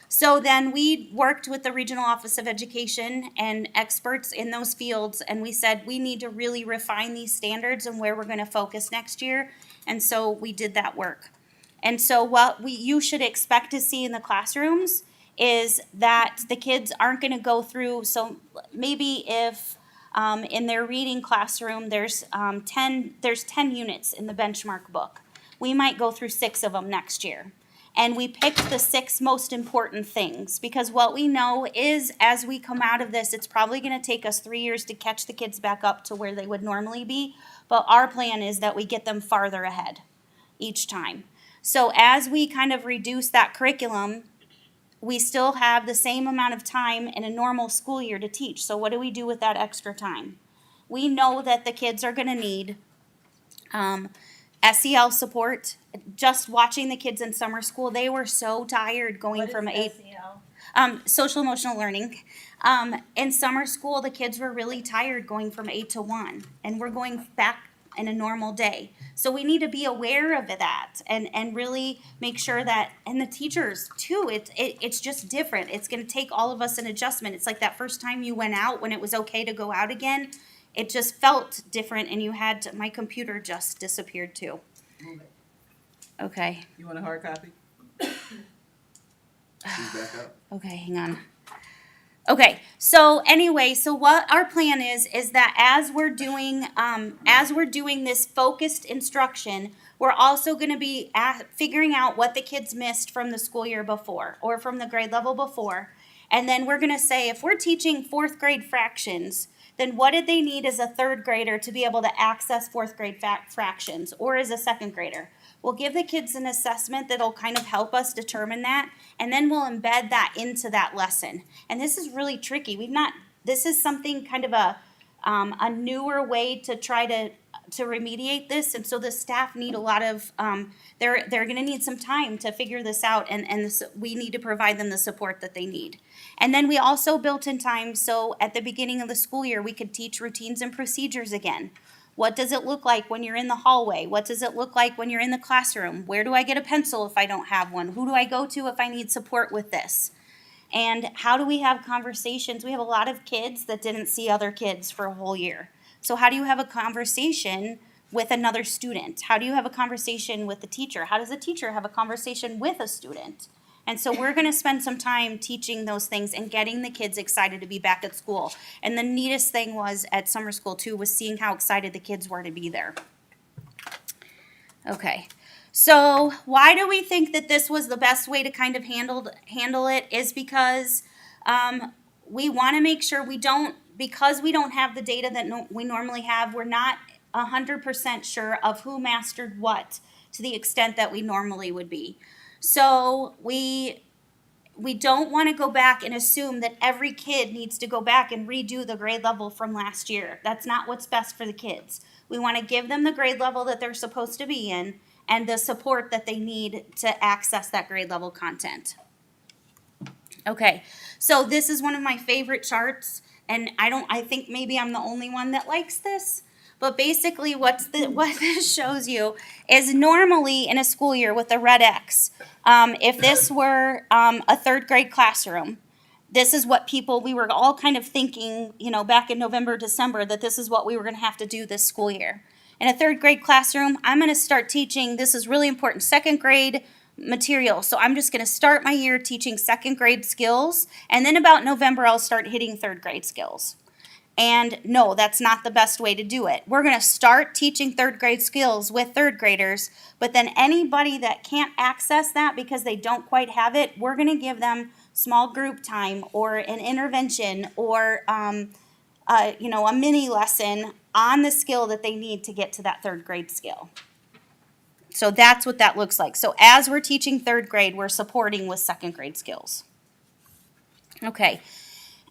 So then we worked with the Regional Office of Education and experts in those fields, and we said we need to really refine these standards and where we're going to focus next year. And so we did that work. And so what you should expect to see in the classrooms is that the kids aren't going to go through, so maybe if in their reading classroom there's 10 units in the benchmark book, we might go through 6 of them next year. And we picked the 6 most important things, because what we know is as we come out of this, it's probably going to take us 3 years to catch the kids back up to where they would normally be. But our plan is that we get them farther ahead each time. So as we kind of reduce that curriculum, we still have the same amount of time in a normal school year to teach. So what do we do with that extra time? We know that the kids are going to need SEL support. Just watching the kids in summer school, they were so tired going What from is 8. SEL? Social emotional learning. In summer school, the kids were really tired going from 8 to 1, and we're going back in a normal day. So we need to be aware of that and really make sure that, and the teachers too, it's just different. It's going to take all of us an adjustment. It's like that first time you went out when it was okay to go out again. It just felt different, and you had to, my computer just disappeared too. Move it. Okay. You want a hard copy? Okay, hang on. Okay, so anyway, so what our plan is that as we're doing this focused instruction, we're also going to be figuring out what the kids missed from the school year before or from the grade level before. And then we're going to say, if we're teaching 4th grade fractions, then what did they need as a 3rd grader to be able to access 4th grade fractions, or as a 2nd grader? We'll give the kids an assessment that'll kind of help us determine that, and then we'll embed that into that lesson. And this is really tricky. This is something kind of a newer way to try to remediate this, and so the staff need a lot of, they're going to need some time to figure this out, and we need to provide them the support that they need. And then we also built in time, so at the beginning of the school year, we could teach routines and procedures again. What does it look like when you're in the hallway? What does it look like when you're in the classroom? Where do I get a pencil if I don't have one? Who do I go to if I need support with this? And how do we have conversations? We have a lot of kids that didn't see other kids for a whole year. So how do you have a conversation with another student? How do you have a conversation with the teacher? How does a teacher have a conversation with a student? And so we're going to spend some time teaching those things and getting the kids excited to be back at school. And the neatest thing was at summer school too, was seeing how excited the kids were to be there. Okay, so why do we think that this was the best way to kind of handle it is because we want to make sure because we don't have the data that we normally have, we're not 100% sure of who mastered what to the extent that we normally would be. So we don't want to go back and assume that every kid needs to go back and redo the grade level from last year. That's not what's best for the kids. We want to give them the grade level that they're supposed to be in and the support that they need to access that grade level content. Okay, so this is one of my favorite charts, and I think maybe I'm the only one that likes this. But basically what this shows you is normally in a school year with a red X, if this were a 3rd grade classroom, this is what we were all kind of thinking, back in November, December, that this is what we were going to have to do this school year. In a 3rd grade classroom, I'm going to start teaching, this is really important, 2nd grade material. So I'm just going to start my year teaching 2nd grade skills, and then about November, I'll start hitting 3rd grade skills. And no, that's not the best way to do it. We're going to start teaching 3rd grade skills with 3rd graders, but then anybody that can't access that because they don't quite have it, we're going to give them small group time or an intervention or a mini lesson on the skill that they need to get to that 3rd grade skill. So that's what that looks like. So as we're teaching 3rd grade, we're supporting with 2nd grade skills. Okay.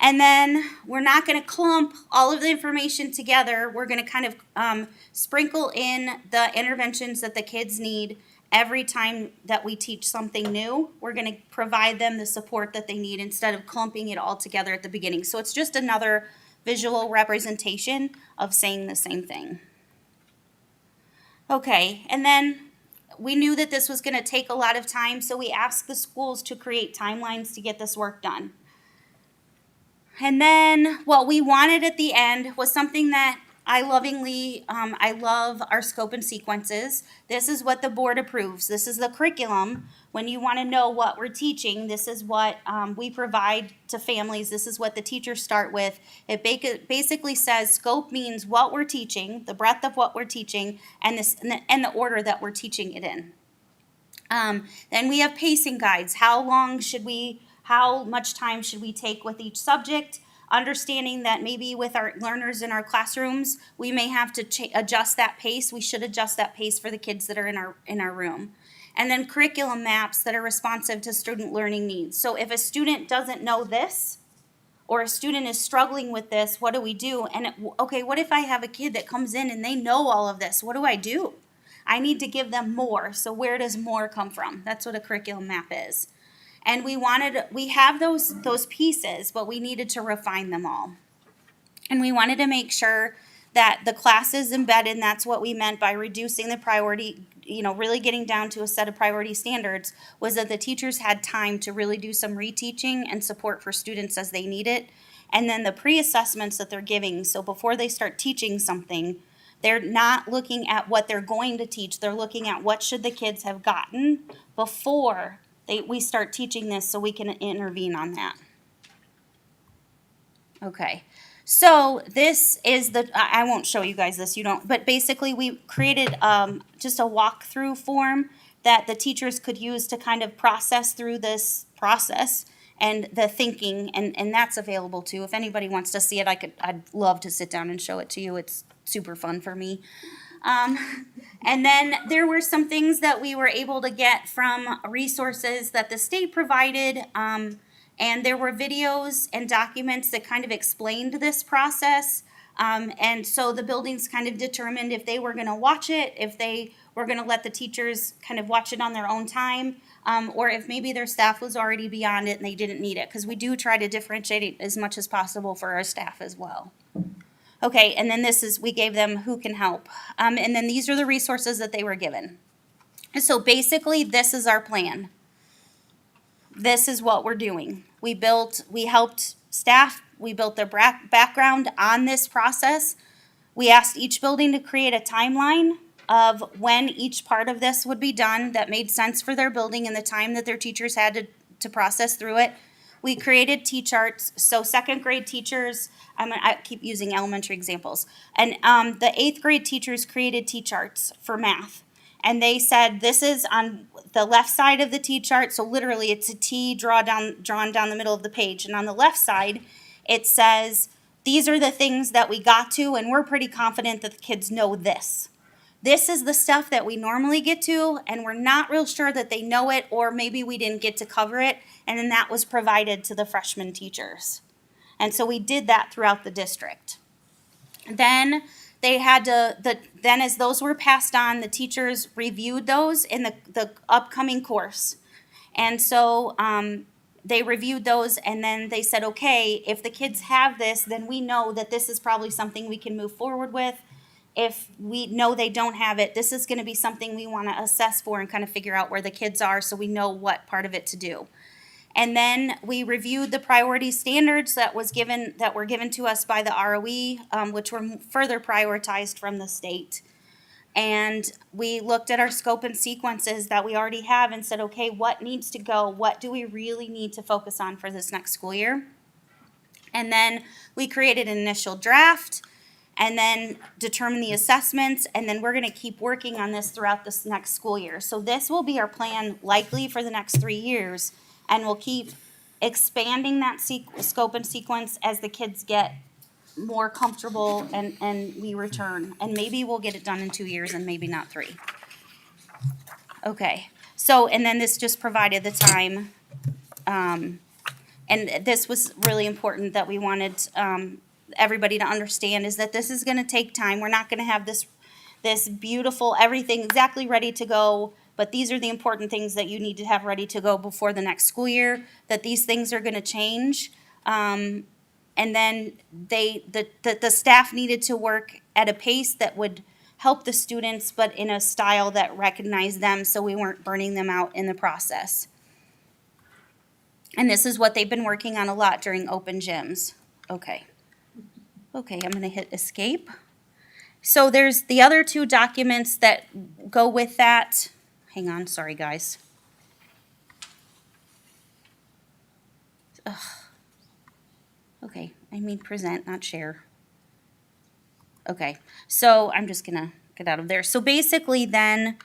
And then we're not going to clump all of the information together. We're going to kind of sprinkle in the interventions that the kids need every time that we teach something new, we're gonna provide them the support that they need instead of clumping it all together at the beginning. So it's just another visual representation of saying the same thing. Okay, and then we knew that this was gonna take a lot of time, so we asked the schools to create timelines to get this work done. And then what we wanted at the end was something that I love our scope and sequences. This is what the board approves. This is the curriculum. When you want to know what we're teaching, this is what we provide to families. This is what the teachers start with. It basically says scope means what we're teaching, the breadth of what we're teaching, and the order that we're teaching it in. Then we have pacing guides. How much time should we take with each subject? Understanding that maybe with our learners in our classrooms, we may have to adjust that pace. We should adjust that pace for the kids that are in our room. And then curriculum maps that are responsive to student learning needs. So if a student doesn't know this, or a student is struggling with this, what do we do? And okay, what if I have a kid that comes in and they know all of this? What do I do? I need to give them more. So where does more come from? That's what a curriculum map is. And we have those pieces, but we needed to refine them all. And we wanted to make sure that the class is embedded, and that's what we meant by reducing the priority, really getting down to a set of priority standards, was that the teachers had time to really do some reteaching and support for students as they need it. And then the pre-assessments that they're giving, so before they start teaching something, they're not looking at what they're going to teach, they're looking at what should the kids have gotten before we start teaching this, so we can intervene on that. Okay, so this is I won't show you guys this, but basically we created just a walkthrough form that the teachers could use to kind of process through this process and the thinking, and that's available too. If anybody wants to see it, I'd love to sit down and show it to you. It's super fun for me. And then there were some things that we were able to get from resources that the state provided, and there were videos and documents that kind of explained this process. And so the buildings kind of determined if they were going to watch it, if they were going to let the teachers kind of watch it on their own time, or if maybe their staff was already beyond it and they didn't need it, because we do try to differentiate it as much as possible for our staff as well. Okay, and then we gave them who can help. And then these are the resources that they were given. So basically, this is our plan. This is what we're doing. We helped staff, we built their background on this process. We asked each building to create a timeline of when each part of this would be done that made sense for their building and the time that their teachers had to process through it. We created T-charts, so second grade teachers, I keep using elementary examples, and the 8th grade teachers created T-charts for math. And they said this is on the left side of the T-chart, so literally it's a T drawn down the middle of the page. And on the left side, it says, these are the things that we got to, and we're pretty confident that the kids know this. This is the stuff that we normally get to, and we're not real sure that they know it, or maybe we didn't get to cover it, and then that was provided to the freshman teachers. And so we did that throughout the district. Then they had then as those were passed on, the teachers reviewed those in the upcoming course. And so they reviewed those, and then they said, okay, if the kids have this, then we know that this is probably something we can move forward with. If we know they don't have it, this is going to be something we want to assess for and kind of figure out where the kids are so we know what part of it to do. And then we reviewed the priority standards that were given to us by the ROE, which were further prioritized from the state. And we looked at our scope and sequences that we already have and said, okay, what needs to go? What do we really need to focus on for this next school year? And then we created an initial draft, and then determine the assessments, and then we're going to keep working on this throughout this next school year. So this will be our plan likely for the next 3 years, and we'll keep expanding that scope and sequence as the kids get more comfortable and we return. And maybe we'll get it done in 2 years and maybe not 3. Okay, so, and then this just provided the time, and this was really important that we wanted everybody to understand, is that this is going to take time. We're not going to have this beautiful everything exactly ready to go But these are the important things that you need to have ready to go before the next school year, that these things are gonna change. And then the staff needed to work at a pace that would help the students, but in a style that recognized them, so we weren't burning them out in the process. And this is what they've been working on a lot during open gyms. Okay. Okay, I'm gonna hit escape. So there's the other two documents that go with that. Hang on, sorry guys. Ugh. Okay, I mean present, not share. Okay, so I'm just gonna get out of there. So basically then,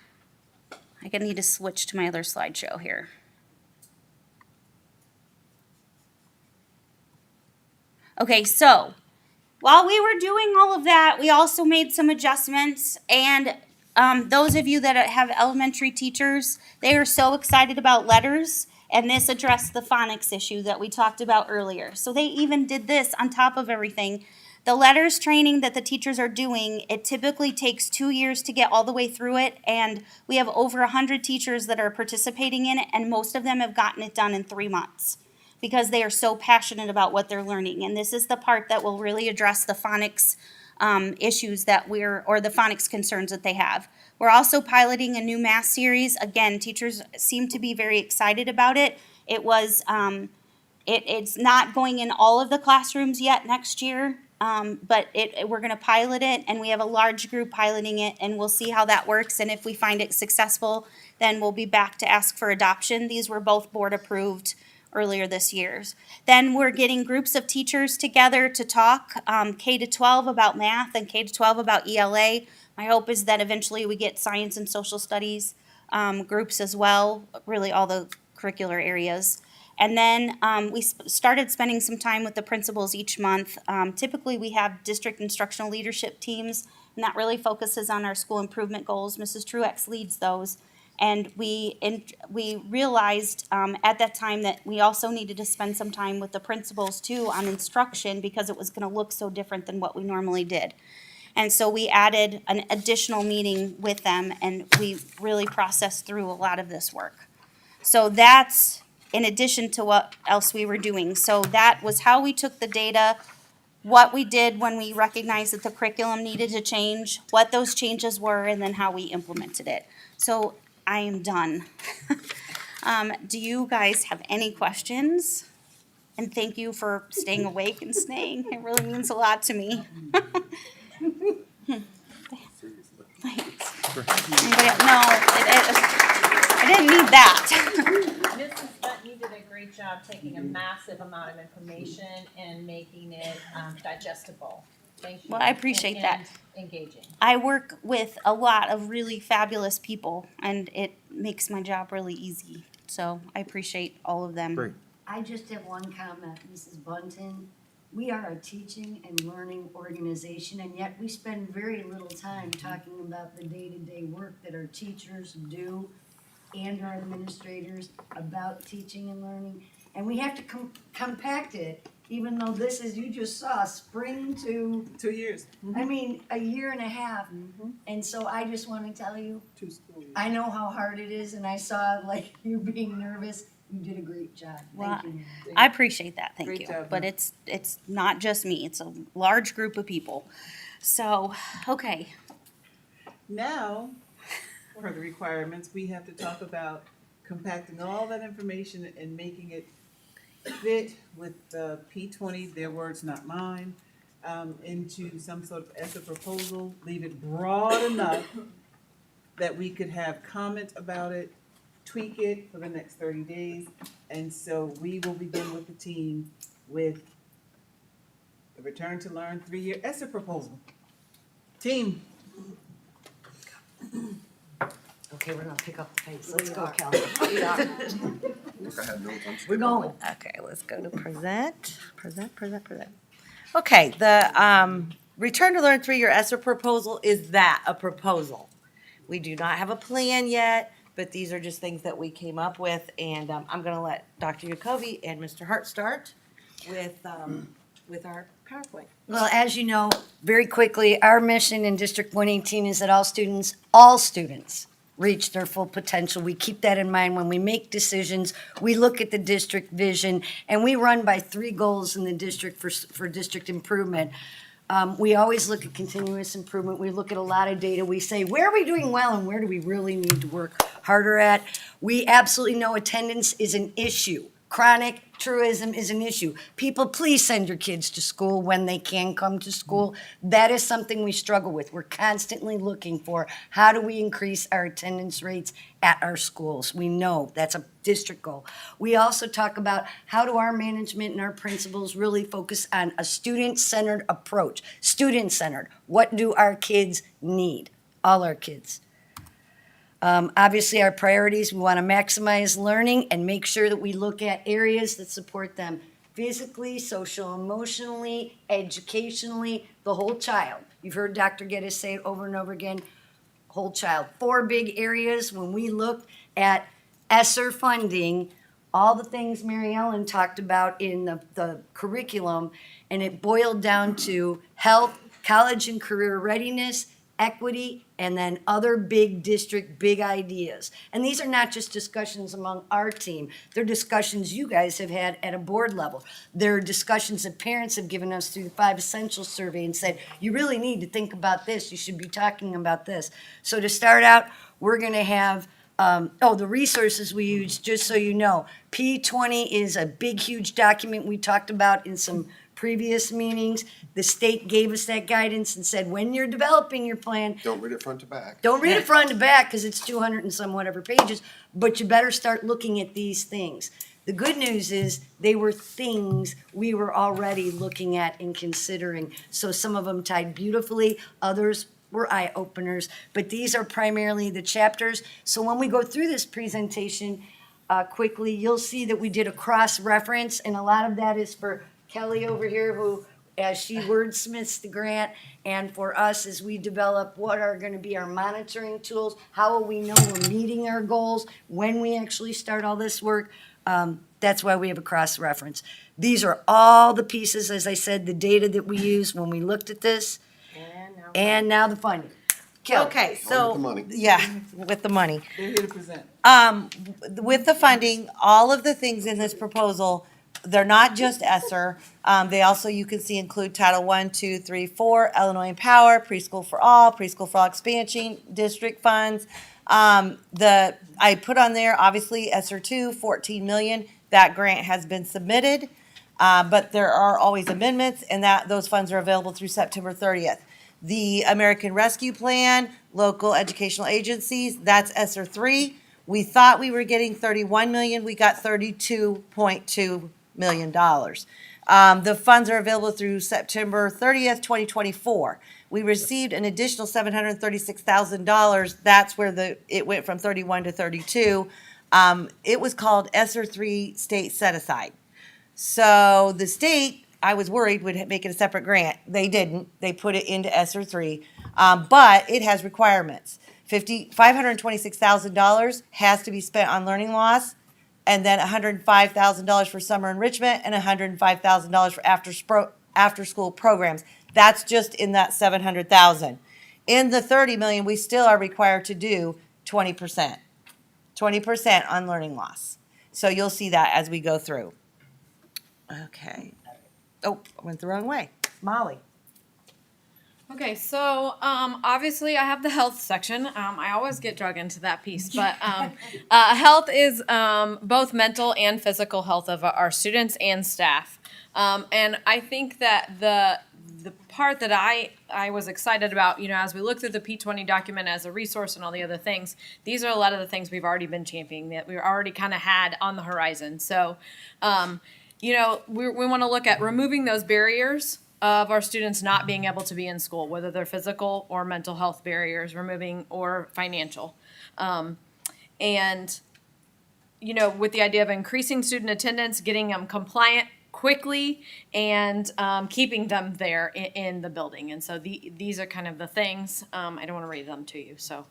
I'm gonna need to switch to my other slideshow here. Okay, so while we were doing all of that, we also made some adjustments, and those of you that have elementary teachers, they are so excited about letters, and this addressed the phonics issue that we talked about earlier. So they even did this on top of everything. The letters training that the teachers are doing, it typically takes 2 years to get all the way through it, and we have over 100 teachers that are participating in it, and most of them have gotten it done in 3 months because they are so passionate about what they're learning. And this is the part that will really address the phonics issues that or the phonics concerns that they have. We're also piloting a new math series. Again, teachers seem to be very excited about it. It was, it's not going in all of the classrooms yet next year, but we're gonna pilot it, and we have a large group piloting it, and we'll see how that works. And if we find it successful, then we'll be back to ask for adoption. These were both board approved earlier this year. Then we're getting groups of teachers together to talk K-12 about math and K-12 about ELA. My hope is that eventually we get science and social studies groups as well, really all the curricular areas. And then we started spending some time with the principals each month. Typically we have district instructional leadership teams, and that really focuses on our school improvement goals. Mrs. Truex leads those. And we realized at that time that we also needed to spend some time with the principals too on instruction, because it was gonna look so different than what we normally did. And so we added an additional meeting with them, and we really processed through a lot of this work. So that's in addition to what else we were doing. So that was how we took the data, what we did when we recognized that the curriculum needed to change, what those changes were, and then how we implemented it. So I am done. Do you guys have any questions? And thank you for staying awake and staying. It really means a lot to me. Thanks. No, I didn't need that. Mrs. Butt, you did a great job taking a massive amount of information and making it digestible. Thank you. Well, I appreciate that. And engaging. I work with a lot of really fabulous people, and it makes my job really easy. So I appreciate all of them. Great. I just have one comment, Mrs. Bunton. We are a teaching and learning organization, and yet we spend very little time talking about the day-to-day work that our teachers do and our administrators about teaching and learning. And we have to compact it, even though this is, you just saw, spring to, 2 years. I mean, a year and a half. And so I just want to tell you, 2 school years. I know how hard it is, and I saw like you being nervous. You did a great job. Well, Thank you. I appreciate that, thank Great you. job, But ma'am. it's not just me, it's a large group of people. So, okay, Now, for the requirements, we have to talk about compacting all that information and making it fit with the P20, their words, not mine, into some sort of ESSA proposal, leave it broad enough that we could have comment about it, tweak it for the next 30 days. And so we will begin with the team with the Return to Learn 3-year ESSA proposal. Team. Okay, we're gonna pick up the pace. Let's go, Kelly. We're going. Okay, let's go to present. Okay, the Return to Learn 3-year ESSER proposal is that, a proposal. We do not have a plan yet, but these are just things that we came up with, and I'm gonna let Dr. Jacoby and Mr. Hart start with our PowerPoint. Well, as you know, very quickly, our mission in District 118 is that all students reach their full potential. We keep that in mind when we make decisions. We look at the district vision, and we run by 3 goals in the district for district improvement. We always look at continuous improvement. We look at a lot of data. We say, where are we doing well and where do we really need to work harder at? We absolutely know attendance is an issue. Chronic truism is an issue. People, please send your kids to school when they can come to school. That is something we struggle with. We're constantly looking for how do we increase our attendance rates at our schools. We know that's a district goal. We also talk about how do our management and our principals really focus on a student-centered approach. Student-centered. What do our kids need? All our kids. Obviously, our priorities, we want to maximize learning and make sure that we look at areas that support them physically, social, emotionally, educationally, the whole child. You've heard Dr. Geddes say it over and over again, whole child. 4 big areas when we look at ESSER funding, all the things Mary Ellen talked about in the curriculum, and it boiled down to health, college and career readiness, equity, and then other big district, big ideas. And these are not just discussions among our team. They're discussions you guys have had at a board level. They're discussions that parents have given us through the 5 Essentials survey and said, you really need to think about this. You should be talking about this. So to start out, we're going to have the resources we use, just so you know. P20 is a big, huge document we talked about in some previous meetings. The state gave us that guidance and said, when you're developing your plan, Don't read it front to back. don't read it front to back because it's 200 and some whatever pages, but you better start looking at these things. The good news is they were things we were already looking at and considering. So some of them tied beautifully, others were eye openers, but these are primarily the chapters. So when we go through this presentation quickly, you'll see that we did a cross reference, and a lot of that is for Kelly over here, who, as she wordsmiths the grant, and for us as we develop what are going to be our monitoring tools, how will we know we're meeting our goals when we actually start all this work. That's why we have a cross reference. These are all the pieces, as I said, the data that we used when we looked at this, and now the funding. Kelly. Okay, With so, the money. yeah, with the money. They're here to present. With the funding, all of the things in this proposal, they're not just ESSER. They also, you can see, include Title 1, 2, 3, 4, Illinois Empower, Preschool for All expansion, district funds. I put on there, obviously, ESSER 2, 14 million. That grant has been submitted, but there are always amendments, and those funds are available through September 30th. The American Rescue Plan, local educational agencies, that's ESSER 3. We thought we were getting 31 million, we got $32.2 million. The funds are available through September 30th, 2024. We received an additional $736,000. That's where it went from 31 to 32. It was called ESSER 3 State Set Aside. So the state, I was worried, would make it a separate grant. They didn't. They put it into ESSER 3. But it has requirements. $526,000 has to be spent on learning loss, and then $105,000 for summer enrichment and $105,000 for after-school programs. That's just in that $700,000. In the $30 million, we still are required to do 20%. 20% on learning loss. So you'll see that as we go through. Okay. Oh, I went the wrong way. Molly. Okay, so obviously I have the health section. I always get drug into that piece, but health is both mental and physical health of our students and staff. And I think that the part that I was excited about, as we look through the P20 document as a resource and all the other things, these are a lot of the things we've already been championing that we already kind of had on the horizon. So, we want to look at removing those barriers of our students not being able to be in school, whether they're physical or mental health barriers, removing or financial. With the idea of increasing student attendance, getting them compliant quickly, and keeping them there in the building. And so these are kind of the things. I don't want to read them to you. So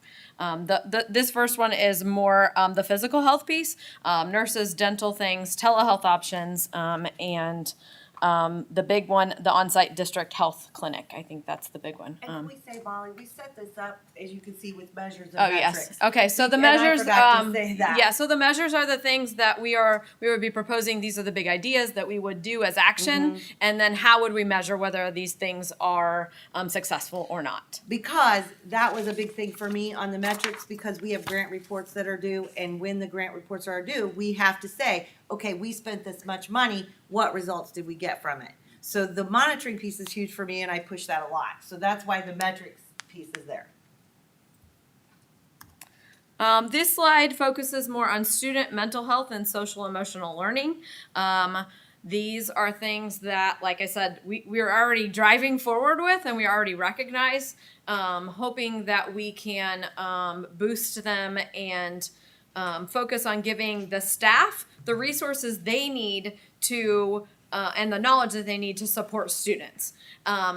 this first one is more the physical health piece, nurses, dental things, telehealth options, and the big one, the on-site district health clinic. I think that's the big one. And can we say, Molly, we set this up, as you can see, with measures and Oh, metrics. yes. Okay, so the And I measures, forgot to say that. yeah, so the measures are the things that we would be proposing. These are the big ideas that we would do as action. And then how would we measure whether these things are successful or not? Because that was a big thing for me on the metrics, because we have grant reports that are due, and when the grant reports are due, we have to say, okay, we spent this much money, what results did we get from it? So the monitoring piece is huge for me, and I push that a lot. So that's why the metrics piece is there. This slide focuses more on student mental health and social emotional learning. These are things that, like I said, we're already driving forward with and we already recognize, hoping that we can boost them and focus on giving the staff the resources they need to and the knowledge that they need to support students.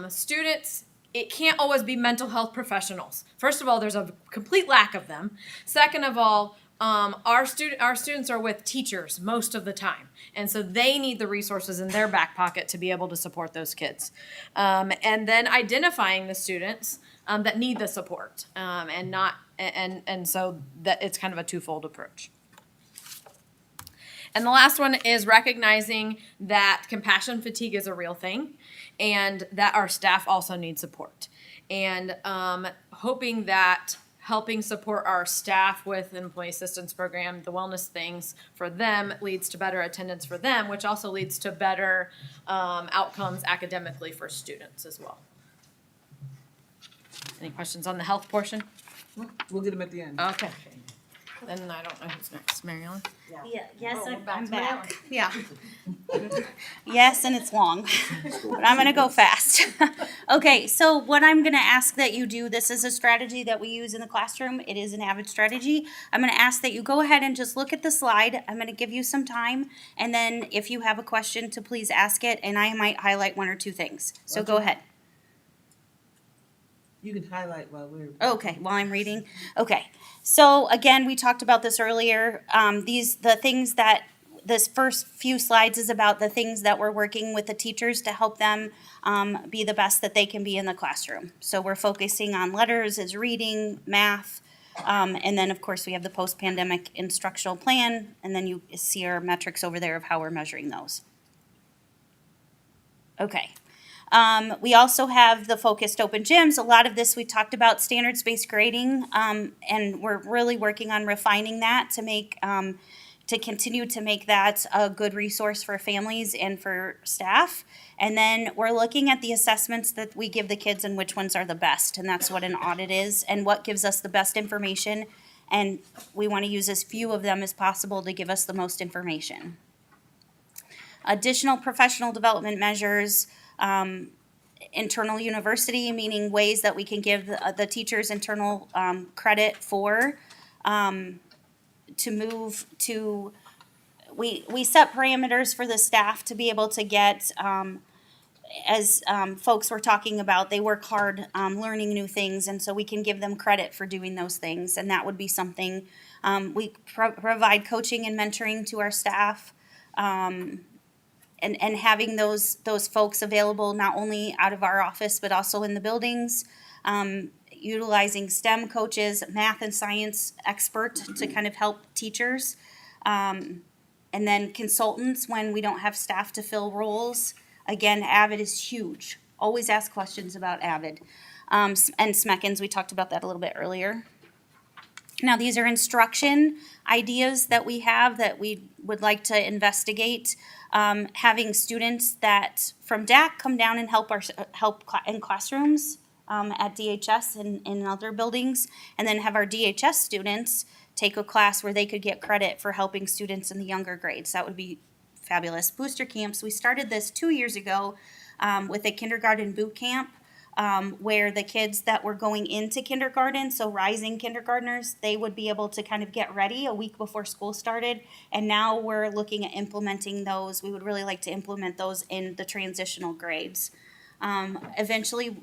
Students, it can't always be mental health professionals. First of all, there's a complete lack of them. Second of all, our students are with teachers most of the time, and so they need the resources in their back pocket to be able to support those kids. And then identifying the students that need the support, and so that it's kind of a twofold approach. And the last one is recognizing that compassion fatigue is a real thing and that our staff also need support. And hoping that helping support our staff with employee assistance program, the wellness things for them leads to better attendance for them, which also leads to better outcomes academically for students as well. Any questions on the health portion? We'll get them at the end. Okay. Then I don't know who's next, Mary Ellen? Yeah, yes, Oh, I'm back to back. Yeah. Yes, and it's long, but I'm gonna go fast. Okay, so what I'm gonna ask that you do, this is a strategy that we use in the classroom. It is an AVID strategy. I'm gonna ask that you go ahead and just look at the slide. I'm gonna give you some time, and then if you have a question, to please ask it, and I might highlight one or two things. So go ahead. You can highlight while we're. Okay, while I'm reading. Okay, so again, we talked about this earlier. The things that this first few slides is about, the things that we're working with the teachers to help them be the best that they can be in the classroom. So we're focusing on letters as reading, math, and then of course we have the post-pandemic instructional plan, and then you see our metrics over there of how we're measuring those. Okay. We also have the focused open gyms. A lot of this we talked about standards-based grading, and we're really working on refining that to make to continue to make that a good resource for families and for staff. And then we're looking at the assessments that we give the kids and which ones are the best, and that's what an audit is and what gives us the best information. And we want to use as few of them as possible to give us the most information. Additional professional development measures. Internal university, meaning ways that we can give the teachers internal credit for to move to, we set parameters for the staff to be able to get, as folks were talking about, they work hard learning new things, and so we can give them credit for doing those things, and that would be something. We provide coaching and mentoring to our staff. And having those folks available not only out of our office but also in the buildings, utilizing STEM coaches, math and science expert to kind of help teachers, and then consultants when we don't have staff to fill roles. Again, AVID is huge. Always ask questions about AVID. And SMECNs, we talked about that a little bit earlier. Now, these are instruction ideas that we have that we would like to investigate. Having students that from DAC come down and help in classrooms at DHS and in other buildings, and then have our DHS students take a class where they could get credit for helping students in the younger grades. That would be fabulous. Booster camps, we started this 2 years ago with a kindergarten boot camp. Where the kids that were going into kindergarten, so rising kindergartners, they would be able to kind of get ready a week before school started. And now we're looking at implementing those. We would really like to implement those in the transitional grades. Eventually,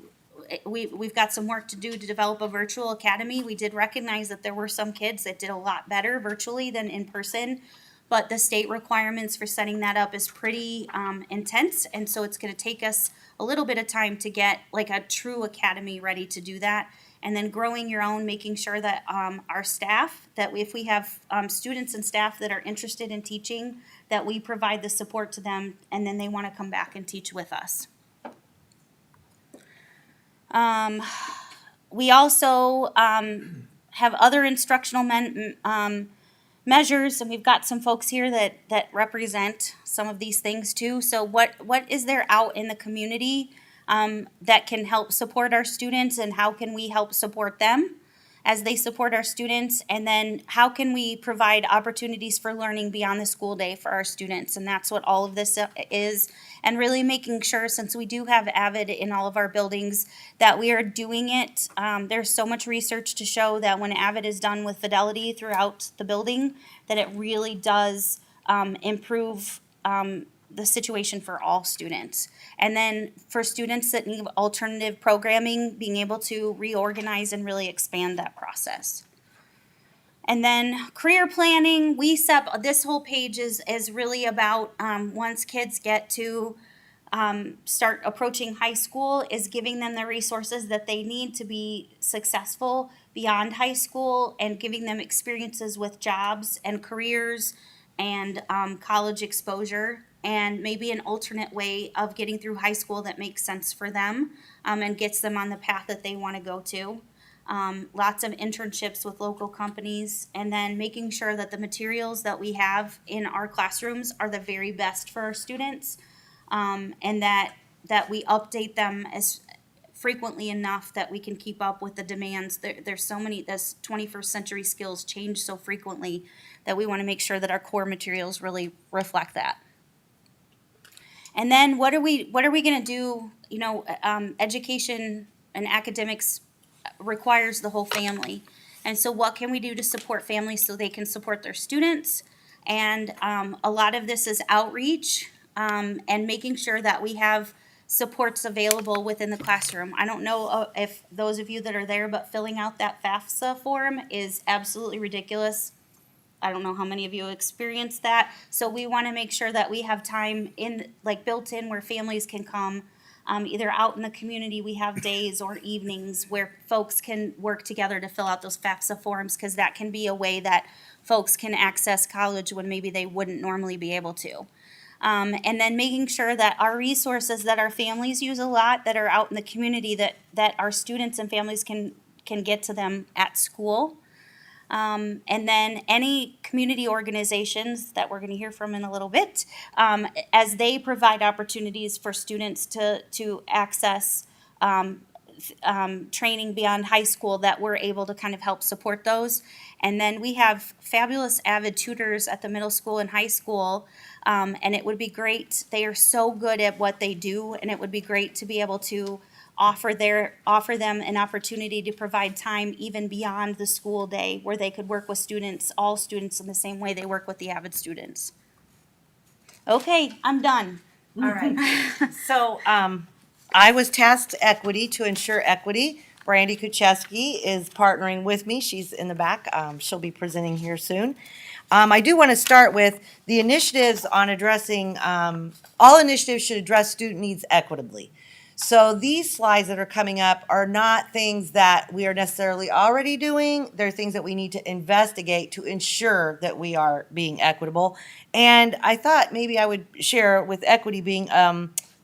we've got some work to do to develop a virtual academy. We did recognize that there were some kids that did a lot better virtually than in person. but the state requirements for setting that up is pretty intense, and so it's going to take us a little bit of time to get like a true academy ready to do that. And then growing your own, making sure that our staff, that if we have students and staff that are interested in teaching, that we provide the support to them, and then they want to come back and teach with us. We also have other instructional measures, and we've got some folks here that represent some of these things too. So what is there out in the community that can help support our students, and how can we help support them as they support our students? And then how can we provide opportunities for learning beyond the school day for our students? And that's what all of this is. And really making sure, since we do have AVID in all of our buildings, that we are doing it. There's so much research to show that when AVID is done with fidelity throughout the building, that it really does improve the situation for all students. And then for students that need alternative programming, being able to reorganize and really expand that process. And then career planning, this whole page is really about once kids get to start approaching high school, is giving them the resources that they need to be successful beyond high school, and giving them experiences with jobs and careers and college exposure, and maybe an alternate way of getting through high school that makes sense for them and gets them on the path that they want to go to. Lots of internships with local companies, and then making sure that the materials that we have in our classrooms are the very best for our students, and that we update them as frequently enough that we can keep up with the demands. There's so many, this 21st century skills change so frequently that we want to make sure that our core materials really reflect that. And then what are we going to do? You know, education and academics requires the whole family. And so what can we do to support families so they can support their students? And a lot of this is outreach and making sure that we have supports available within the classroom. I don't know if those of you that are there, but filling out that FAFSA form is absolutely ridiculous. I don't know how many of you experienced that. So we want to make sure that we have time built in where families can come. Either out in the community, we have days or evenings where folks can work together to fill out those FAFSA forms, because that can be a way that folks can access college when maybe they wouldn't normally be able to. And then making sure that our resources that our families use a lot, that are out in the community, that our students and families can get to them at school. And then any community organizations that we're going to hear from in a little bit, as they provide opportunities for students to access training beyond high school, that we're able to kind of help support those. And then we have fabulous AVID tutors at the middle school and high school, and it would be great. They are so good at what they do, and it would be great to be able to offer them an opportunity to provide time even beyond the school day, where they could work with students, all students, in the same way they work with the AVID students. Okay, I'm done. All right. So, I was tasked equity to ensure equity. Brandy Kucheski is partnering with me. She's in the back. She'll be presenting here soon. I do want to start with the initiatives on addressing, all initiatives should address student needs equitably. So these slides that are coming up are not things that we are necessarily already doing. They're things that we need to investigate to ensure that we are being equitable. And I thought maybe I would share with equity being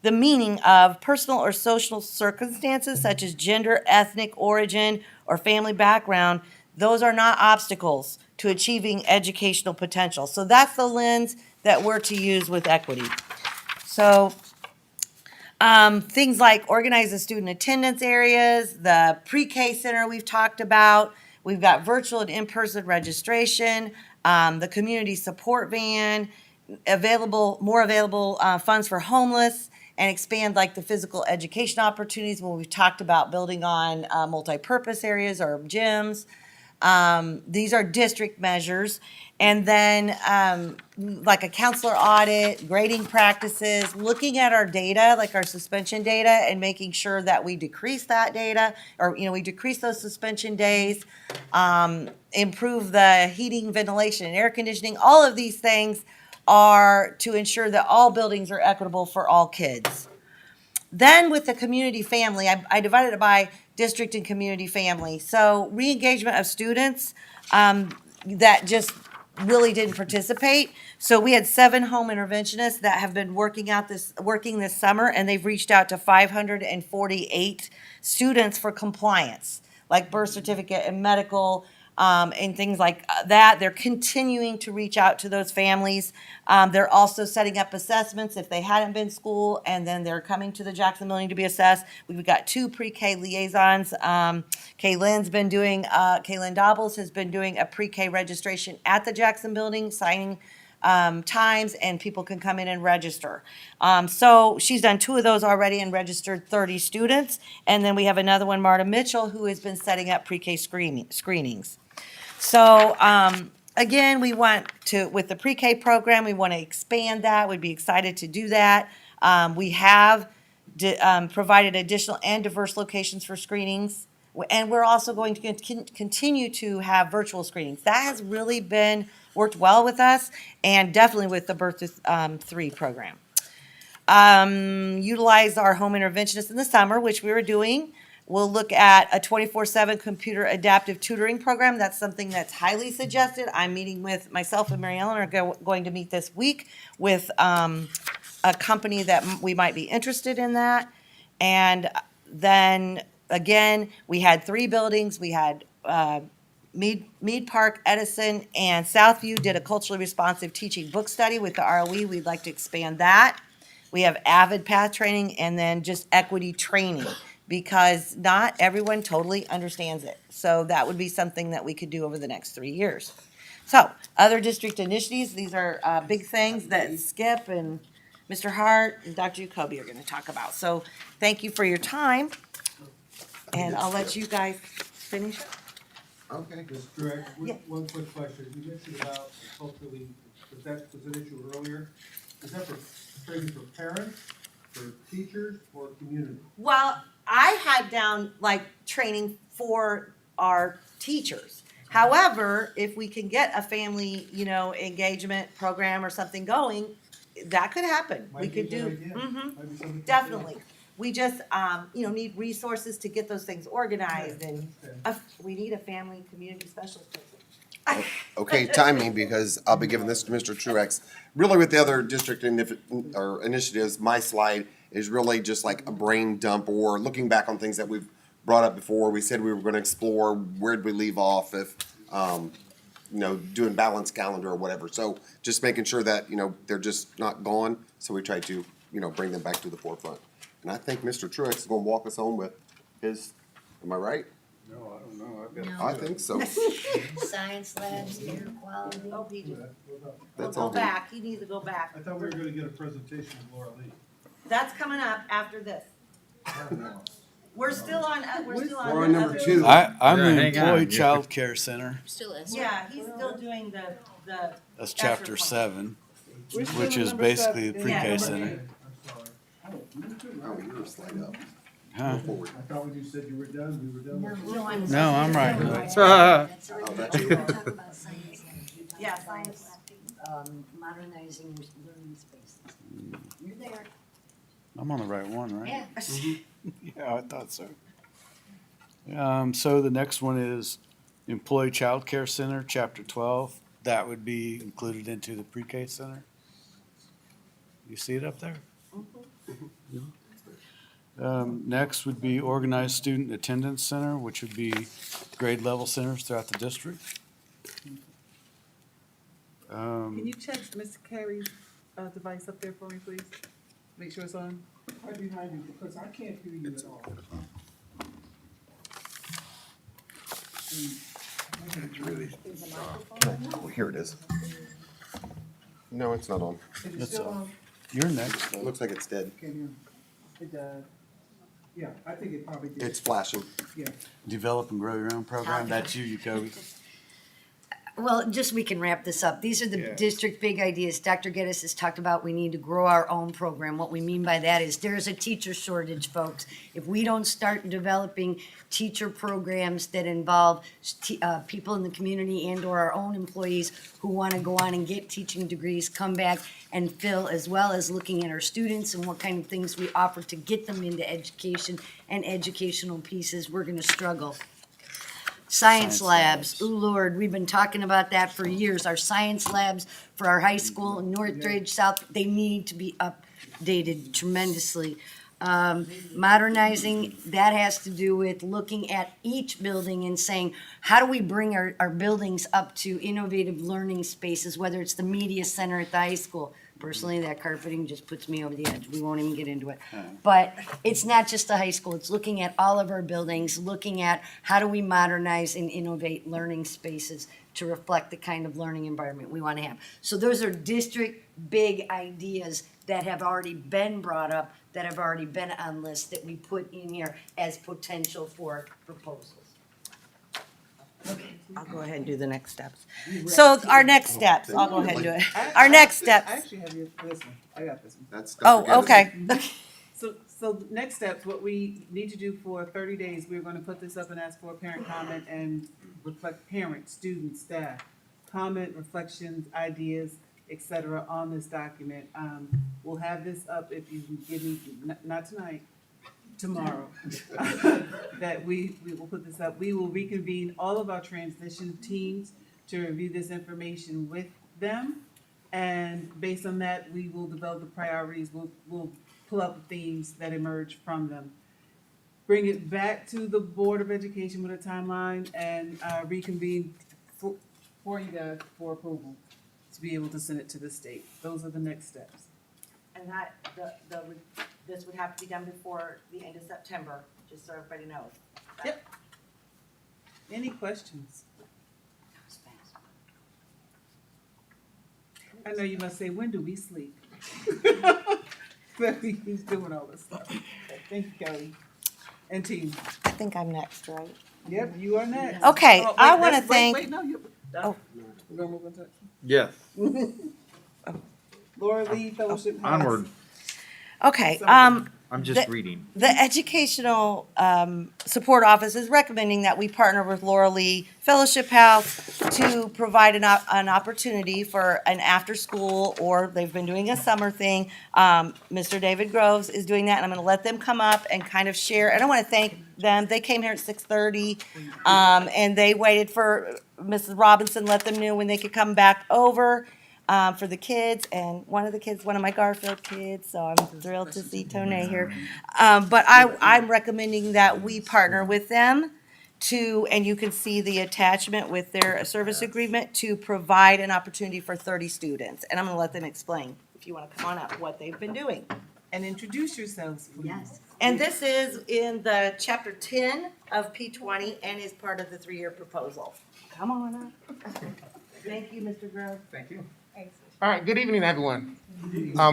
the meaning of personal or social circumstances such as gender, ethnic origin, or family background. Those are not obstacles to achieving educational potential. So that's the lens that we're to use with equity. So things like organize the student attendance areas, the pre-K center we've talked about. We've got virtual and in-person registration, the community support van, more available funds for homeless, and expand like the physical education opportunities when we've talked about building on multi-purpose areas or gyms. These are district measures. And then, like a counselor audit, grading practices, looking at our data, like our suspension data, and making sure that we decrease that data, or, we decrease those suspension days, improve the heating, ventilation, and air conditioning. All of these things are to ensure that all buildings are equitable for all kids. Then with the community family, I divided it by district and community family. So re-engagement of students that just really didn't participate. So we had 7 home interventionists that have been working this summer, and they've reached out to 548 students for compliance, like birth certificate and medical, and things like that. They're continuing to reach out to those families. They're also setting up assessments if they hadn't been to school, and then they're coming to the Jackson building to be assessed. We've got 2 pre-K liaisons. Kaylin Dobbles has been doing a pre-K registration at the Jackson building, signing times, and people can come in and register. So she's done 2 of those already and registered 30 students. And then we have another one, Marta Mitchell, who has been setting up pre-K screenings. So, again, we want to, with the pre-K program, we want to expand that. We'd be excited to do that. We have provided additional and diverse locations for screenings. And we're also going to continue to have virtual screenings. That has really worked well with us, and definitely with the Birth to 3 program. Utilize our home interventionists in the summer, which we were doing. We'll look at a 24/7 computer adaptive tutoring program. That's something that's highly suggested. I'm meeting with myself and Mary Ellen are going to meet this week with a company that we might be interested in that. And then again, we had 3 buildings. We had Mead Park, Edison, and Southview did a culturally responsive teaching book study with the ROE. We'd like to expand that. We have AVID path training, and then just equity training, because not everyone totally understands it. So that would be something that we could do over the next 3 years. So, other district initiatives, these are big things that Skip and Mr. Hart and Dr. Jacoby are going to talk about. So, thank you for your time, and I'll let you guys finish. Okay. Ms. Truex, Yeah. one quick question. You mentioned about culturally, because that was an issue earlier. Is that for training for parents, for teachers, or community? Well, I had down like training for our teachers. However, if we can get a family, engagement program or something going, that could happen. We could do. Definitely. We just, need resources to get those things organized, and we need a family community specialist person. Okay, timing, because I'll be giving this to Mr. Truex. Really, with the other district initiatives, my slide is really just like a brain dump, or looking back on things that we've brought up before. We said we were going to explore, where'd we leave off if, doing balanced calendar or whatever. So just making sure that, they're just not gone. So we try to, bring them back to the forefront. And I think Mr. Truex is going to walk us home with his, am I right? No, I don't know. No. I think so. Science labs, air quality. Oh, PJ. That's Go all. back. He needs to go back. I thought we were gonna get a presentation of Laura Lee. That's coming up after this. We're still on. We're on number 2. I'm Yeah, in hang on. Employee Child Care Center. Still is. Yeah, he's still doing the. That's chapter That's 7, We're still which on is number basically the 7. pre-K Yeah. center. Oh, you're a slide up. Huh? Go forward. I thought when you said you were done, we were done. No, I'm right. That's Oh, already, that's you. we're talking about science labs. Yeah, science. Modernizing your learning spaces. You're there. I'm on the right one, right? Yeah. Yeah, I thought so. So the next one is Employee Child Care Center, chapter 12. That would be included into the pre-K center. You see it up there? Next would be Organized Student Attendance Center, which would be grade level centers throughout the district. Can you check Ms. Carey's device up there for me, please? Make sure it's on. Right behind you, because I can't hear you at all. It's really. Oh, here it is. No, it's not on. That's all. You're next. It looks like it's dead. It died. Yeah, I think it probably did. It's flashing. Yeah. Develop and grow your own program. That's you, Jacoby. Well, just we can wrap this up. These are the Yeah. district big ideas. Dr. Geddes has talked about we need to grow our own program. What we mean by that is there's a teacher shortage, folks. If we don't start developing teacher programs that involve people in the community and or our own employees who want to go on and get teaching degrees, come back and fill, as well as looking at our students and what kind of things we offer to get them into education and educational pieces, we're going to struggle. Science labs, ooh Lord, we've been talking about that for years. Our science labs for our high school in Northridge, South, they need to be updated tremendously. Modernizing, that has to do with looking at each building and saying, how do we bring our buildings up to innovative learning spaces, whether it's the media center at the high school. Personally, that carpeting just puts me over the edge. We won't even get into it. But it's not just the high school. It's looking at all of our buildings, looking at how do we modernize and innovate learning spaces to reflect the kind of learning environment we want to have. So those are district big ideas that have already been brought up, that have already been on lists that we put in here as potential for proposals. I'll go ahead and do the next steps. So our next steps, I'll go ahead and do it. Our next steps. I actually have this one. I got this one. That's. Oh, okay. So the next steps, what we need to do for 30 days, we're gonna put this up and ask for a parent comment and reflect parents, students, staff, comment, reflections, ideas, et cetera, on this document. We'll have this up if you can give me, not tonight, tomorrow, that we will put this up. We will reconvene all of our transition teams to review this information with them. And based on that, we will develop the priorities. We'll pull out the themes that emerge from them. Bring it back to the Board of Education with a timeline and reconvene for you guys for approval to be able to send it to the state. Those are the next steps. And that, this would have to be done before the end of September, just so everybody knows. Yep. Any questions? I know you must say, when do we sleep? But he's doing all this stuff. Thank you, Kelly. And team. I think I'm next, right? Yep, you are next. Okay, Oh, wait, I wanna let's- thank- Wait, no, you. Oh. We're gonna move into. Yes. Laura Lee Fellowship House. Onward. Okay, I'm just reading. the Educational Support Office is recommending that we partner with Laura Lee Fellowship House to provide an opportunity for an after-school, or they've been doing a summer thing. Mr. David Groves is doing that, and I'm gonna let them come up and kind of share. And I wanna thank them. They came here at 6:30, and they waited for Mrs. Robinson, let them know when they could come back over. For the kids, and one of my Garfield kids, so I'm thrilled to see Tone here. But I'm recommending that we partner with them to, and you can see the attachment with their service agreement, to provide an opportunity for 30 students. And I'm gonna let them explain, if you wanna come on up, what they've been doing. And introduce yourselves, please. Yes. And this is in the chapter 10 of P20 and is part of the 3-year proposal. Come on up. Thank you, Mr. Grove. Thank you. All right, good evening, everyone.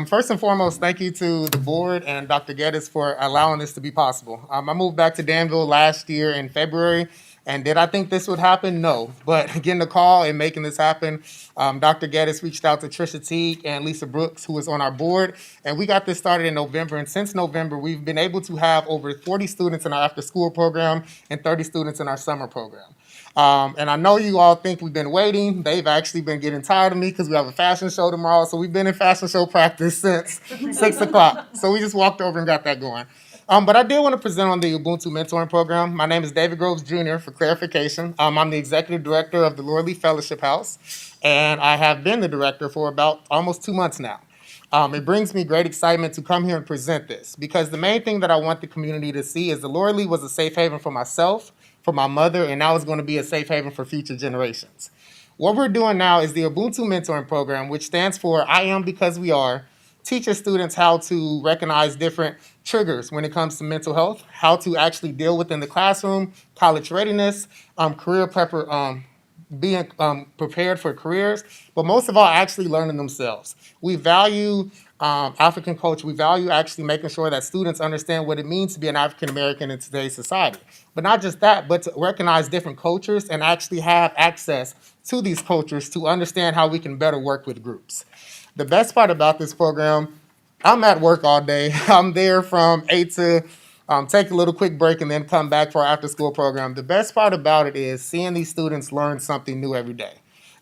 First and foremost, thank you to the board and Dr. Geddes for allowing this to be possible. I moved back to Danville last year in February, and did I think this would happen? No. But getting the call and making this happen, Dr. Geddes reached out to Trisha Teague and Lisa Brooks, who was on our board, and we got this started in November. And since November, we've been able to have over 40 students in our after-school program and 30 students in our summer program. And I know you all think we've been waiting. They've actually been getting tired of me because we have a fashion show tomorrow. So we've been in fashion show practice since 6 o'clock. So we just walked over and got that going. But I did want to present on the Ubuntu Mentoring Program. My name is David Groves Jr. for clarification. I'm the Executive Director of the Laura Lee Fellowship House, and I have been the director for about almost 2 months now. It brings me great excitement to come here and present this, because the main thing that I want the community to see is the Laura Lee was a safe haven for myself, for my mother, and now it's going to be a safe haven for future generations. What we're doing now is the Ubuntu Mentoring Program, which stands for I Am Because We Are, teaches students how to recognize different triggers when it comes to mental health, how to actually deal within the classroom, college readiness, career being prepared for careers, but most of all, actually learning themselves. We value African culture. We value actually making sure that students understand what it means to be an African American in today's society. But not just that, but to recognize different cultures and actually have access to these cultures to understand how we can better work with groups. The best part about this program, I'm at work all day. I'm there from 8 to take a little quick break and then come back for our after school program. The best part about it is seeing these students learn something new every day.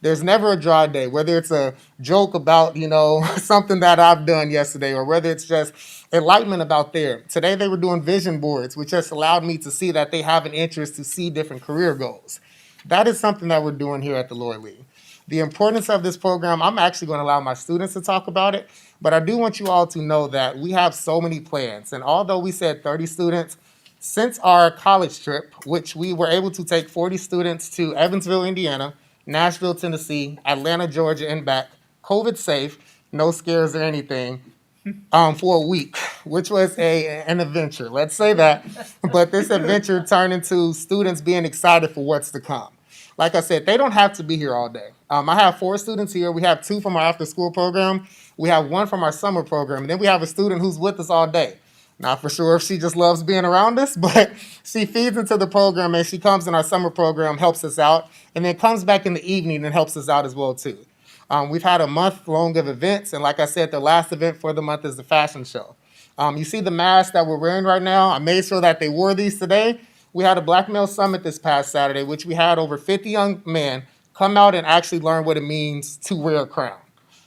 There's never a dry day, whether it's a joke about, something that I've done yesterday, or whether it's just enlightenment about there. Today they were doing vision boards, which just allowed me to see that they have an interest to see different career goals. That is something that we're doing here at the Lower Lee. The importance of this program, I'm actually going to allow my students to talk about it, but I do want you all to know that we have so many plans. And although we said 30 students, since our college trip, which we were able to take 40 students to Evansville, Indiana, Nashville, Tennessee, Atlanta, Georgia, and back, COVID safe, no scares or anything, for a week, which was an adventure, let's say that. But this adventure turned into students being excited for what's to come. Like I said, they don't have to be here all day. I have 4 students here. We have 2 from our after-school program. We have 1 from our summer program. And then we have a student who's with us all day. Not for sure if she just loves being around us, but she feeds into the program and she comes in our summer program, helps us out, and then comes back in the evening and helps us out as well, too. We've had a month long of events, and like I said, the last event for the month is the fashion show. You see the masks that we're wearing right now? I made sure that they wore these today. We had a Black Male Summit this past Saturday, which we had over 50 young men come out and actually learn what it means to wear a crown.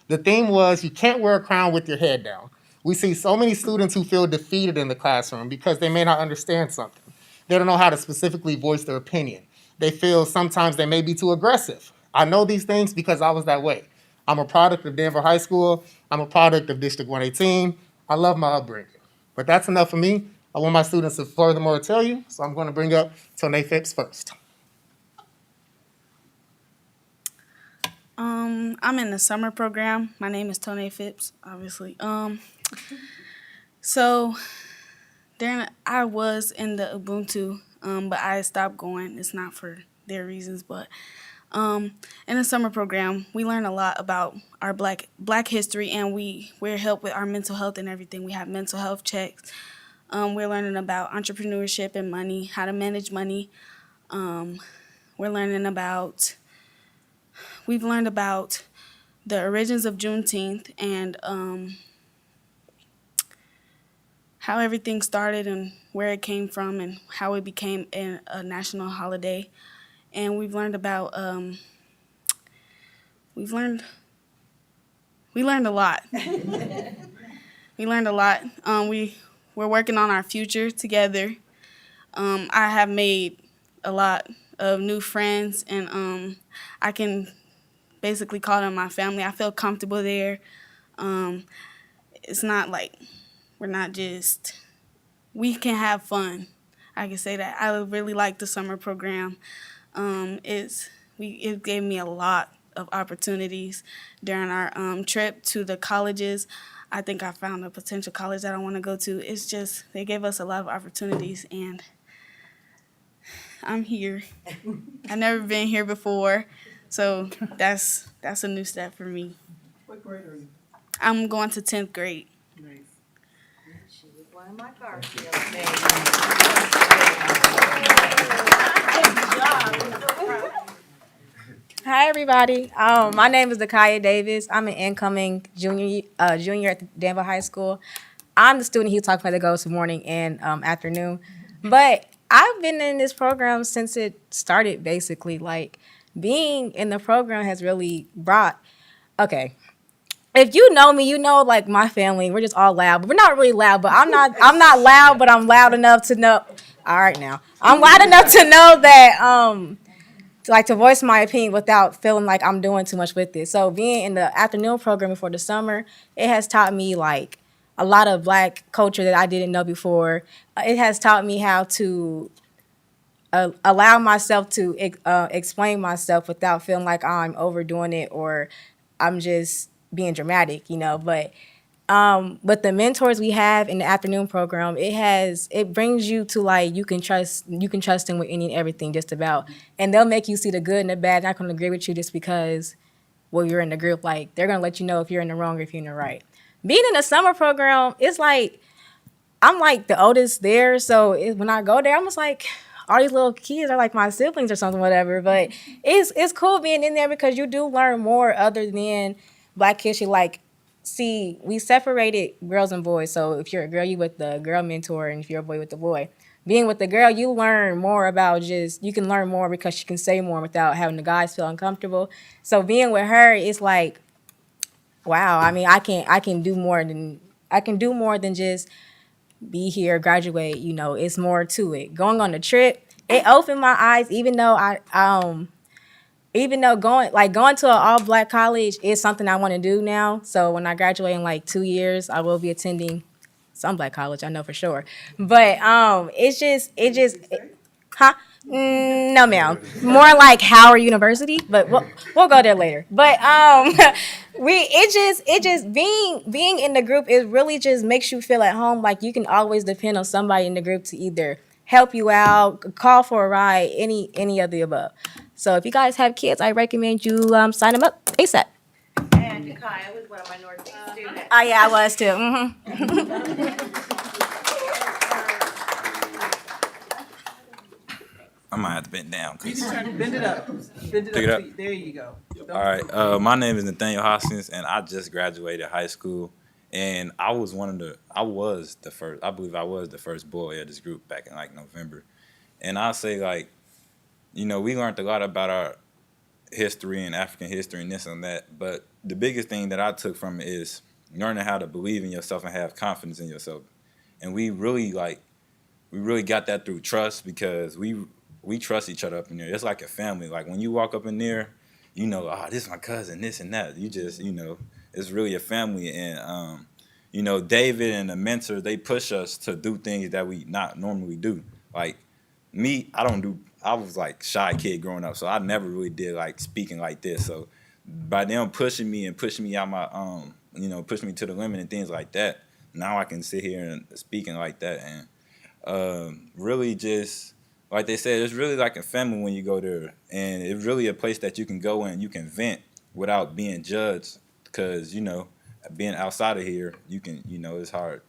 The theme was you can't wear a crown with your head down. We see so many students who feel defeated in the classroom because they may not understand something. They don't know how to specifically voice their opinion. They feel sometimes they may be too aggressive. I know these things because I was that way. I'm a product of Denver High School. I'm a product of District 118. I love my upbringing. But that's enough for me. I want my students to furthermore tell you, so I'm going to bring up Tone Phipps first. I'm in the summer program. My name is Tone Phipps, obviously. So I was in the Ubuntu, but I stopped going. It's not for their reasons, but in the summer program, we learn a lot about our black history, and we're helped with our mental health and everything. We have mental health checks. We're learning about entrepreneurship and money, how to manage money. We're learning about, we've learned about the origins of Juneteenth and how everything started and where it came from and how it became a national holiday. And we've learned about, we learned a lot. We learned a lot. We're working on our future together. I have made a lot of new friends, and I can basically call them my family. I feel comfortable there. It's not like we can have fun. I can say that. I really like the summer program. It gave me a lot of opportunities during our trip to the colleges. I think I found a potential college that I want to go to. It's just, they gave us a lot of opportunities, and I'm here. I've never been here before, so that's a new step for me. What grade are you? I'm going to 10th grade. Nice. She was one of my cars. Hi, everybody. My name is Dakaya Davis. I'm an incoming junior at Danville High School. I'm the student who talked about that goes for morning and afternoon. But I've been in this program since it started, basically. Like, being in the program has really brought, okay. If you know me, you know, like, my family, we're just all loud. But we're not really loud, but I'm not loud, but I'm loud enough to know. All right, now. I'm loud enough to know that, to voice my opinion without feeling like I'm doing too much with it. So being in the afternoon program before the summer, it has taught me like a lot of Black culture that I didn't know before. It has taught me how to allow myself to explain myself without feeling like I'm overdoing it or I'm just being dramatic, you know. But But the mentors we have in the afternoon program, it brings you to like you can trust them with any and everything just about, and they'll make you see the good and the bad. Not gonna agree with you just because well you're in the group. Like they're gonna let you know if you're in the wrong or if you're in the right. Being in the summer program, it's like I'm like the oldest there, so when I go there, I'm just like all these little kids are like my siblings or something, whatever. But it's cool being in there because you do learn more other than Black history. Like, see, we separated girls and boys. So if you're a girl, you with the girl mentor, and if you're a boy, with the boy. Being with the girl, you learn more about you can learn more because she can say more without having the guys feel uncomfortable. So being with her, it's like, wow. I mean, I can do more than just be here, graduate, it's more to it. Going on the trip, it opened my eyes, even though going to an all Black college is something I want to do now. So when I graduate in like 2 years, I will be attending some Black college, I know for sure. But huh? No, ma'am. More like Howard University, but we'll go there later. But being in the group, it really just makes you feel at home. Like you can always depend on somebody in the group to either help you out, call for a ride, any of the above. So if you guys have kids, I recommend you sign them up ASAP. And Kaya was one of my Northeast students. Oh yeah, I was too. Mm-hmm. I might have to bend down. You can try to bend it up. Bend it Pick it up. up. There you go. All right. My name is Nathaniel Hoskins, and I just graduated high school. And I was the first. I believe I was the first boy of this group back in like November. And I'll say like, we learned a lot about our history and African history and this and that. But the biggest thing that I took from it is learning how to believe in yourself and have confidence in yourself. And we really got that through trust because we trust each other up in there. It's like a family. Like when you walk up in there, this is my cousin, this and that. You just, it's really a family. And, David and the mentor, they push us to do things that we not normally do. Like me, I was like shy kid growing up, so I never really did like speaking like this. So by them pushing me out my, pushing me to the limit and things like that, now I can sit here and speaking like that. And really just, like they said, it's really like a family when you go there. And it's really a place that you can go and you can vent without being judged. Because, being outside of here, you can, it's hard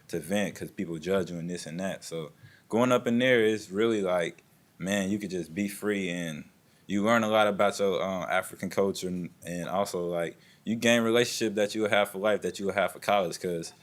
to vent because people judge you and this and that. So going up in there is really like, man, you could just be free and you learn a lot about your African culture and also like you gain relationship that you will have for life, that you will have for college. Because,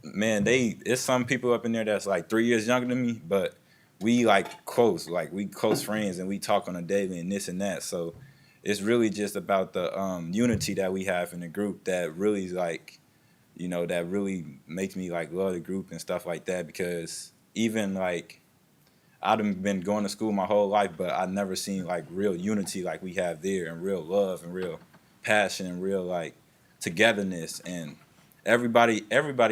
man, it's some people up in there that's like 3 years younger than me, but we we close friends and we talk on a daily and this and that. So it's really just about the unity that we have in the group that really that really makes me like love the group and stuff like that. Because even like I've been going to school my whole life, but I've never seen like real unity like we have there, and real love and real passion and real like togetherness. And everybody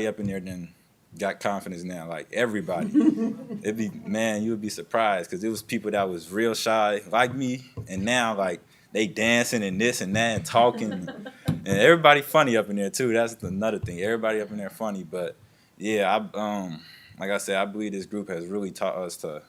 up in there then got confidence now, like everybody. You would be surprised because it was people that was real shy like me, and now like they dancing and this and that and talking, and everybody funny up in there too. That's another thing. Everybody up in there funny, but yeah, like I said, I believe this group has really taught us to,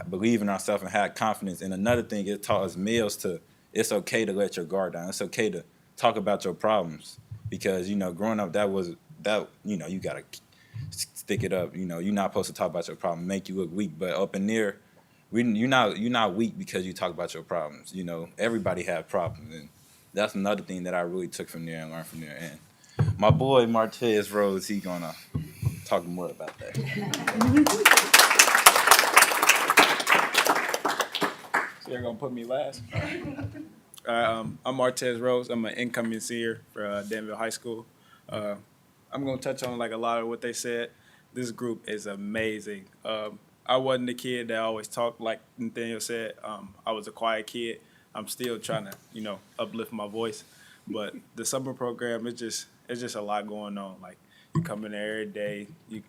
believe in ourselves and have confidence. And another thing, it taught us males it's okay to let your guard down. It's okay to talk about your problems because, growing up, you got to stick it up. You're not supposed to talk about your problem, make you look weak. But up in there, you're not weak because you talk about your problems. Everybody have problems. And that's another thing that I really took from there and learned from there. And my boy, Martez Rose, he going to talk more about that. So you're gonna put me last? All right, I'm Martez Rose. I'm an incoming senior for Danville High School. I'm gonna touch on like a lot of what they said. This group is amazing. I wasn't the kid that always talked like Nathaniel said. I was a quiet kid. I'm still trying to, uplift my voice. But the summer program, it's just a lot going on. Like you come in there every day, you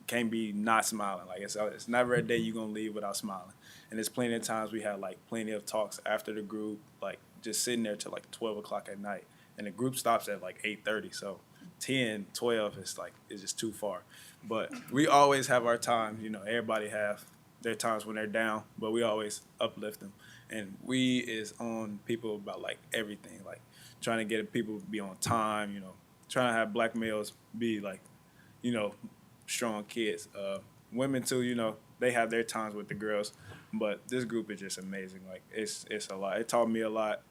can't be not smiling. Like it's never a day you're gonna leave without smiling. And there's plenty of times we had like plenty of talks after the group, like just sitting there till like 12 o'clock at night and the group stops at like 8:30. So 10, 12 is just too far. But we always have our times. You know, everybody have their times when they're down, but we always uplift them. And we is on people about like everything, like trying to get people to be on time. You know, trying to have black males be like, you know, strong kids. Women too, you know, they have their times with the girls, but this group is just amazing. Like it's a lot. It taught me a lot.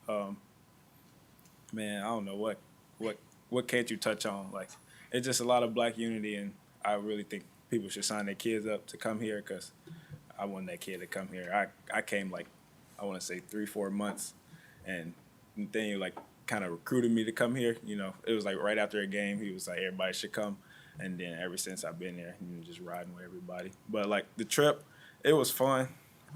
Man, I don't know what can't you touch on? Like it's just a lot of black unity, and I really think people should sign their kids up to come here because I want that kid to come here. I came like I want to say 3-4 months, and Nathaniel like kind of recruited me to come here. You know, it was like right after a game, he was like everybody should come. And then ever since I've been there, you know, just riding with everybody. But like the trip, it was fun.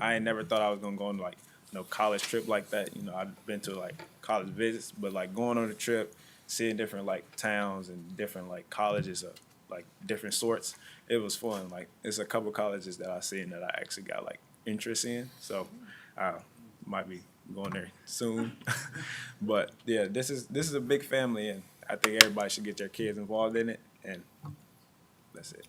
I ain't never thought I was gonna go on like no college trip like that. You know, I've been to like college visits, but like going on a trip, seeing different like towns and different like colleges of like different sorts, it was fun. Like it's a couple colleges that I seen that I actually got like interest in. So I might be going there soon. But yeah, this is a big family, and I think everybody should get their kids involved in it. And that's it.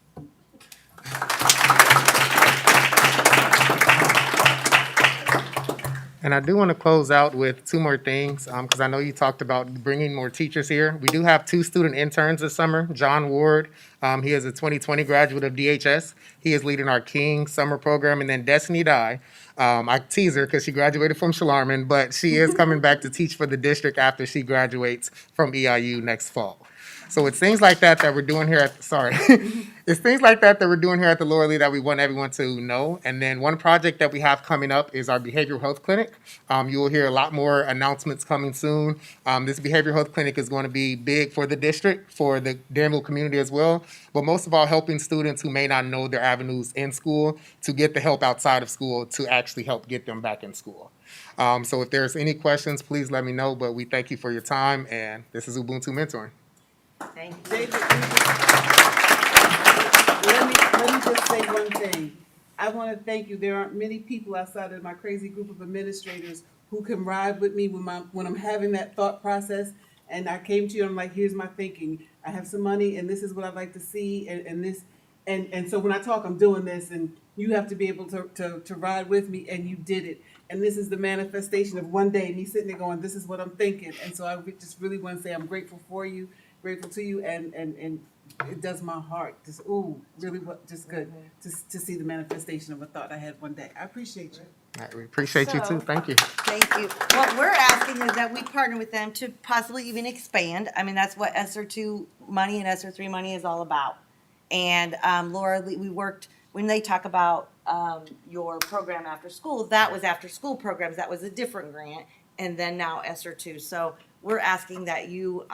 And I do want to close out with two more things, because I know you talked about bringing more teachers here. We do have 2 student interns this summer. John Ward, he is a 2020 graduate of DHS. He is leading our King summer program. And then Destiny Dye, I tease her because she graduated from Shalarman, but she is coming back to teach for the district after she graduates from EIU next fall. So it's things like that we're doing here at, it's things like that we're doing here at the Lower Lee that we want everyone to know. And then one project that we have coming up is our behavioral health clinic. You will hear a lot more announcements coming soon. This behavioral health clinic is going to be big for the district, for the Danville community as well, but most of all helping students who may not know their avenues in school to get the help outside of school to actually help get them back in school. So if there's any questions, please let me know, but we thank you for your time, and this is Ubuntu Mentoring. Thank you. David, let me just say one thing. I want to thank you. There aren't many people outside of my crazy group of administrators who can ride with me when I'm having that thought process. And I came to you and I'm like, here's my thinking. I have some money and this is what I'd like to see and this. And so when I talk, I'm doing this, and you have to be able to ride with me, and you did it. And this is the manifestation of one day me sitting there going, this is what I'm thinking. And so I just really want to say I'm grateful for you, grateful to you, and it does my heart. Just, really just good to see the manifestation of a thought I had one day. I appreciate you. All right, we appreciate you too. Thank you. Thank you. What we're asking is that we partner with them to possibly even expand. I mean, that's what ESSER 2 money and ESSER 3 money is all about. And Laura, we worked, when they talk about your program after school, that was after school programs. That was a different grant. And then now ESSER 2. So we're asking that you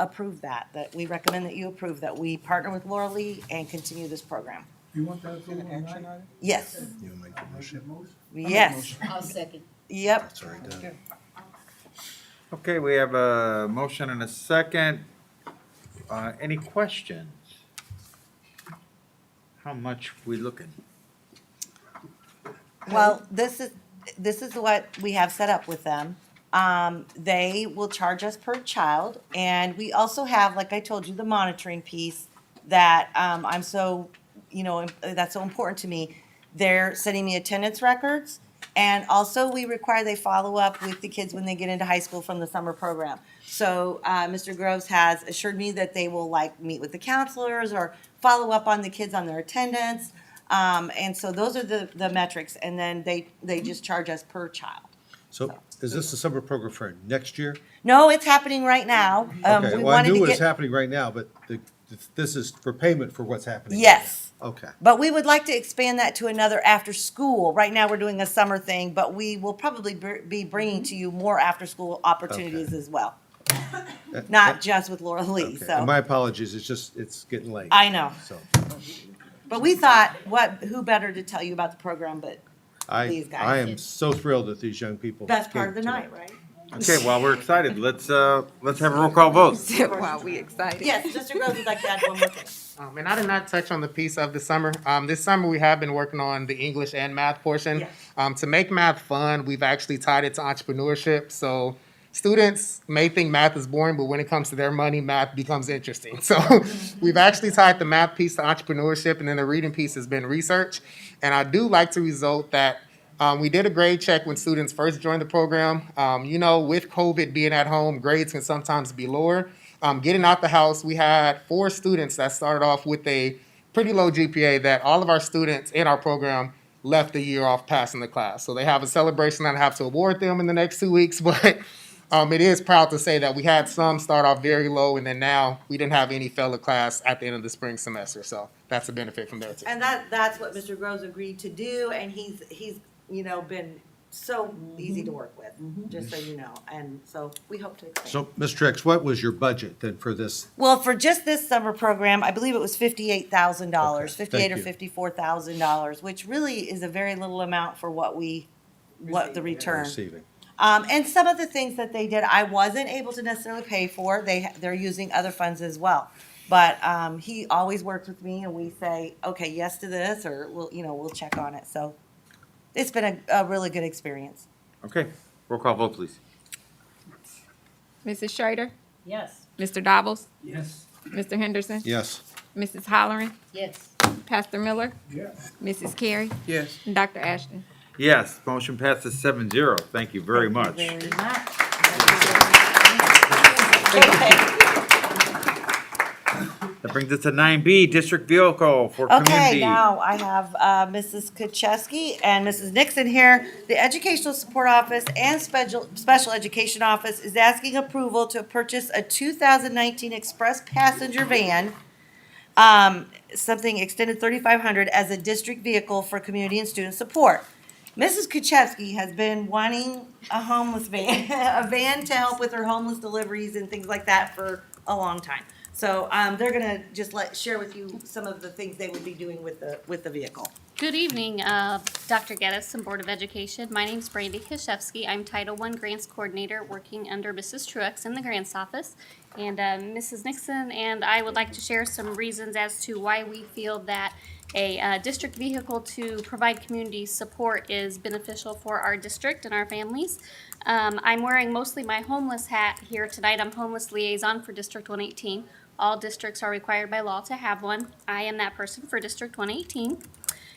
approve that we recommend that you approve that we partner with Laura Lee and continue this program. You want that as an action item? Yes. You make the motion? Yes. I'll second. Yep. That's already done. Okay, we have a motion and a second. Any questions? How much we looking? Well, this is what we have set up with them. They will charge us per child, and we also have, like I told you, the monitoring piece that I'm so, that's so important to me. They're sending me attendance records, and also we require they follow up with the kids when they get into high school from the summer program. So Mr. Groves has assured me that they will meet with the counselors or follow up on the kids on their attendance. And so those are the metrics, and then they just charge us per child. So is this the summer program for next year? No, it's happening right now. Okay, We well, I wanted knew to it was get, happening right now, but this is for payment for what's happening. yes, Okay. but we would like to expand that to another after school. Right now, we're doing a summer thing, but we will probably be bringing to you more after school opportunities as well. Not just with Laura Lee, Okay. so. And my apologies, it's getting late. I know. So But we thought, who better to tell you about the program but these guys? I am so thrilled that these young people. Best part of the came night, today. right? Okay, well, we're excited. Let's have a roll call vote. Wow, we excited. Yes, Mr. Groves would like to add one more thing. And I did not touch on the piece of the summer. This summer, we have been working on the English and math portion. To make math fun, we've actually tied it to entrepreneurship. So students may think math is boring, but when it comes to their money, math becomes interesting. So we've actually tied the math piece to entrepreneurship, and then the reading piece has been research. And I do like to result that we did a grade check when students first joined the program. With COVID being at home, grades can sometimes be lower. Getting out the house, we had 4 students that started off with a pretty low GPA that all of our students in our program left the year off passing the class. So they have a celebration that I have to award them in the next 2 weeks, but it is proud to say that we had some start off very low, and then now we didn't have any fail a class at the end of the spring semester. So that's a benefit from there too. And that's what Mr. Groves agreed to do, and he's been so easy to work with, just so you know. And so we hope to expand. So, Ms. Trix, what was your budget then for this? Well, for just this summer program, I believe it was $58,000, Okay, $58,000 or thank you. $54,000, which really is a very little amount for what the return. Receiving. And some of the things that they did, I wasn't able to necessarily pay for. They're using other funds as well. But he always works with me, and we say, okay, yes to this, or we'll check on it. So it's been a really good experience. Okay, roll call vote, please. Mrs. Schrader? Yes. Mr. Dobbles? Yes. Mr. Henderson? Yes. Mrs. Holleran? Yes. Pastor Miller? Yes. Mrs. Carey? Yes. And Dr. Ashton? Yes, motion passes 7-0. Thank you very much. Very much. That brings us to 9B, district vehicle for Okay, community. now I have Mrs. Kucheski and Mrs. Nixon here. The Educational Support Office and Special Education Office is asking approval to purchase a 2019 Express Passenger Van, something extended 3,500 as a district vehicle for community and student support. Mrs. Kucheski has been wanting a homeless van, a van to help with her homeless deliveries and things like that for a long time. So they're gonna just share with you some of the things they would be doing with the vehicle. Good evening, Dr. Geddes and Board of Education. My name's Brandy Kashevsky. I'm Title I Grants Coordinator working under Mrs. Truex in the Grants Office. And Mrs. Nixon and I would like to share some reasons as to why we feel that a district vehicle to provide community support is beneficial for our district and our families. I'm wearing mostly my homeless hat here tonight. I'm homeless liaison for District 118. All districts are required by law to have one. I am that person for District 118.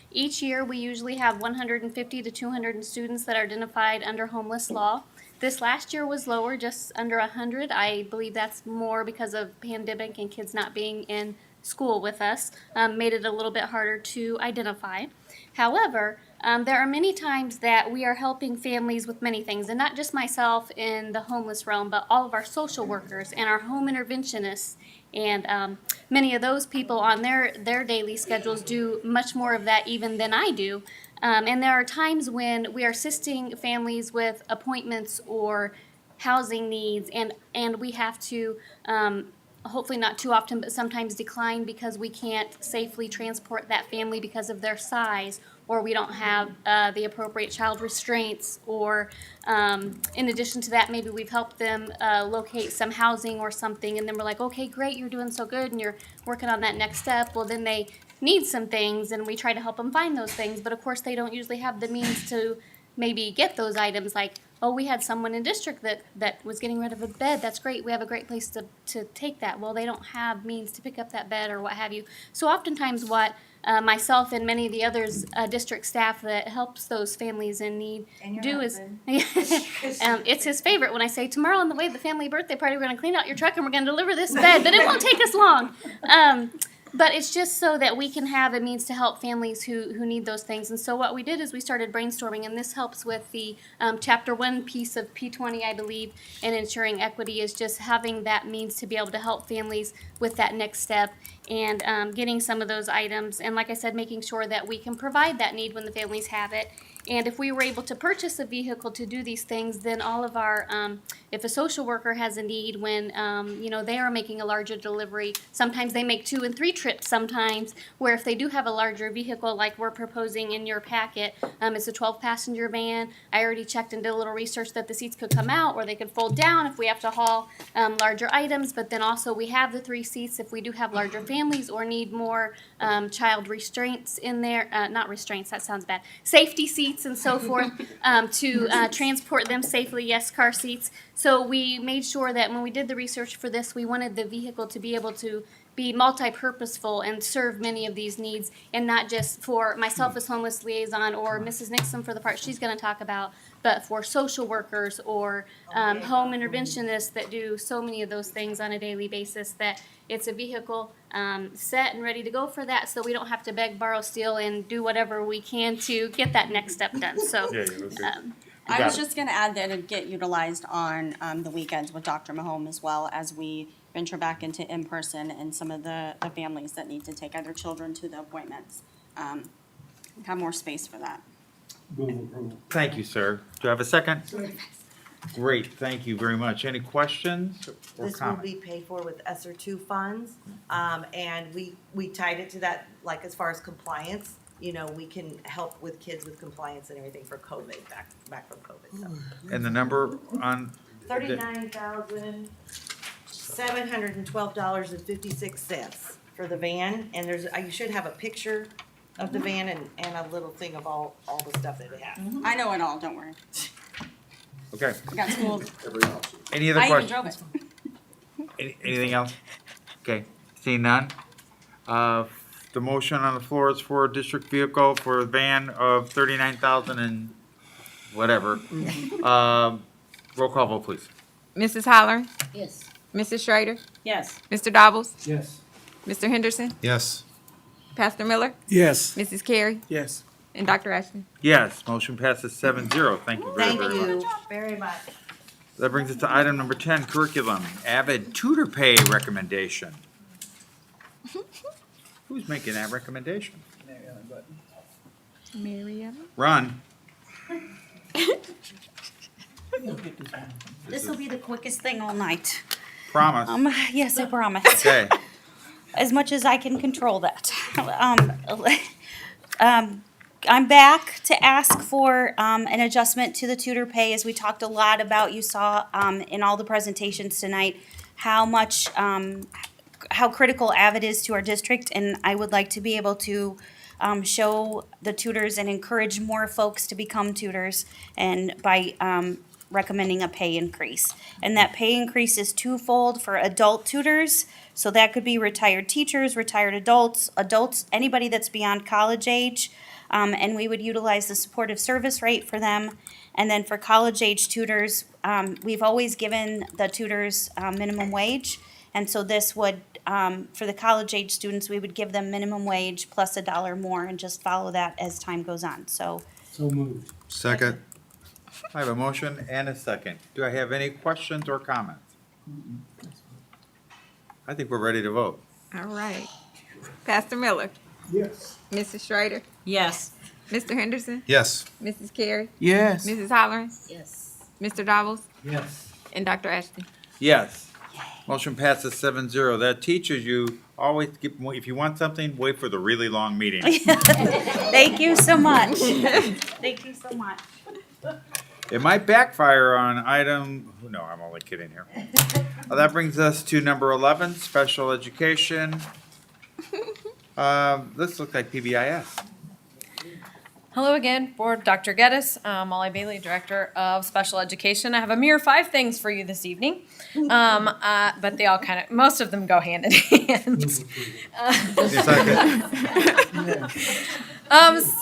Each year, we usually have 150 to 200 students that are identified under homeless law. This last year was lower, just under 100. I believe that's more because of pandemic and kids not being in school with us, made it a little bit harder to identify. However, there are many times that we are helping families with many things, and not just myself in the homeless realm, but all of our social workers and our home interventionists. And many of those people on their daily schedules do much more of that even than I do. And there are times when we are assisting families with appointments or housing needs, and we have to, hopefully not too often, but sometimes decline because we can't safely transport that family because of their size, or we don't have the appropriate child restraints, or in addition to that, maybe we've helped them locate some housing or something, and then we're like, okay, great, you're doing so good, and you're working on that next step. Well, then they need some things, and we try to help them find those things, but of course, they don't usually have the means to maybe get those items, like, oh, we had someone in district that was getting rid of a bed. That's great. We have a great place to take that. Well, they don't have means to pick up that bed or what have you. So oftentimes what myself and many of the others district staff that helps those families in need do is, it's his favorite when I say, tomorrow on the way to the family birthday party, we're going to clean out your truck and we're going to deliver this bed, but it won't take us long. But it's just so that we can have a means to help families who need those things. And so what we did is we started brainstorming, and this helps with the Chapter 1 piece of P20, I believe, in ensuring equity, is just having that means to be able to help families with that next step and getting some of those items. And like I said, making sure that we can provide that need when the families have it. And if we were able to purchase a vehicle to do these things, then all of our, if a social worker has a need when, they are making a larger delivery, sometimes they make 2 and 3 trips sometimes, where if they do have a larger vehicle like we're proposing in your packet, it's a 12-passenger van. I already checked and did a little research that the seats could come out or they could fold down if we have to haul larger items, but then also we have the 3 seats if we do have larger families or need more child restraints in there, not restraints, that sounds bad, safety seats seats and so forth, to transport them safely. Yes, car seats. So we made sure that when we did the research for this, we wanted the vehicle to be able to be multi-purposeful and serve many of these needs, and not just for myself as homeless liaison or Mrs. Nixon for the part she's going to talk about, but for social workers or home interventionists that do so many of those things on a daily basis, that it's a vehicle set and ready to go for that, so we don't have to beg, borrow, steal, and do whatever we can to get that next step done. So I was just gonna add that it'd get utilized on the weekends with Dr. Mahome as well, as we venture back into in-person and some of the families that need to take other children to the appointments. Have more space for that. Thank you, sir. Do I have a second? Great, thank you very much. Any questions or This will comments? be paid for with ESSER two funds, and we tied it to that, like as far as compliance, you know, we can help with kids with compliance and everything for COVID, back from COVID, so. And the number on? $39,712.56 for the van, and you should have a picture of the van and a little thing of all the stuff that it has. I know it all, don't worry. Okay. I got schooled. Any other I even questions? drove it. Anything else? Okay, seeing none. The motion on the floor is for a district vehicle for a van of 39,000 and whatever. Roll call vote, please. Mrs. Halloran? Yes. Mrs. Schrader? Yes. Mr. Dobbles? Yes. Mr. Henderson? Yes. Pastor Miller? Yes. Mrs. Carey? Yes. And Dr. Ashton? Yes, motion passes 7-0. Thank you very, Thank very much. you very much. That brings us to item number 10, curriculum, AVID tutor pay recommendation. Who's making that recommendation? Miriam? Ron? This will be the quickest thing all night. Promise. Yes, I promise. Okay. As much as I can control that. I'm back to ask for an adjustment to the tutor pay, as we talked a lot about. You saw in all the presentations tonight how much, how critical AVID is to our district, and I would like to be able to show the tutors and encourage more folks to become tutors, and by recommending a pay increase. And that pay increase is twofold for adult tutors, so that could be retired teachers, retired adults, anybody that's beyond college age, and we would utilize the supportive service rate for them. And then for college age tutors, we've always given the tutors minimum wage, and so this would, for the college age students, we would give them minimum wage plus $1 more and just follow that as time goes on, so. So moved. Second. I have a motion and a second. Do I have any questions or comments? I think we're ready to vote. All right. Pastor Miller? Yes. Mrs. Schrader? Yes. Mr. Henderson? Yes. Mrs. Carey? Yes. Mrs. Halloran? Yes. Mr. Dobbles? Yes. And Dr. Ashton? Yes. Motion passes 7-0. That teaches you always, if you want something, wait for the really long meeting. Thank you so much. Thank you so much. It might backfire on item, no, I'm only kidding here. That brings us to number 11, special education. This looks like PBIS. Hello again, Board. Dr. Geddes, Molly Bailey, Director of Special Education. I have a mere 5 things for you this evening, but they all most of them go hand in hand.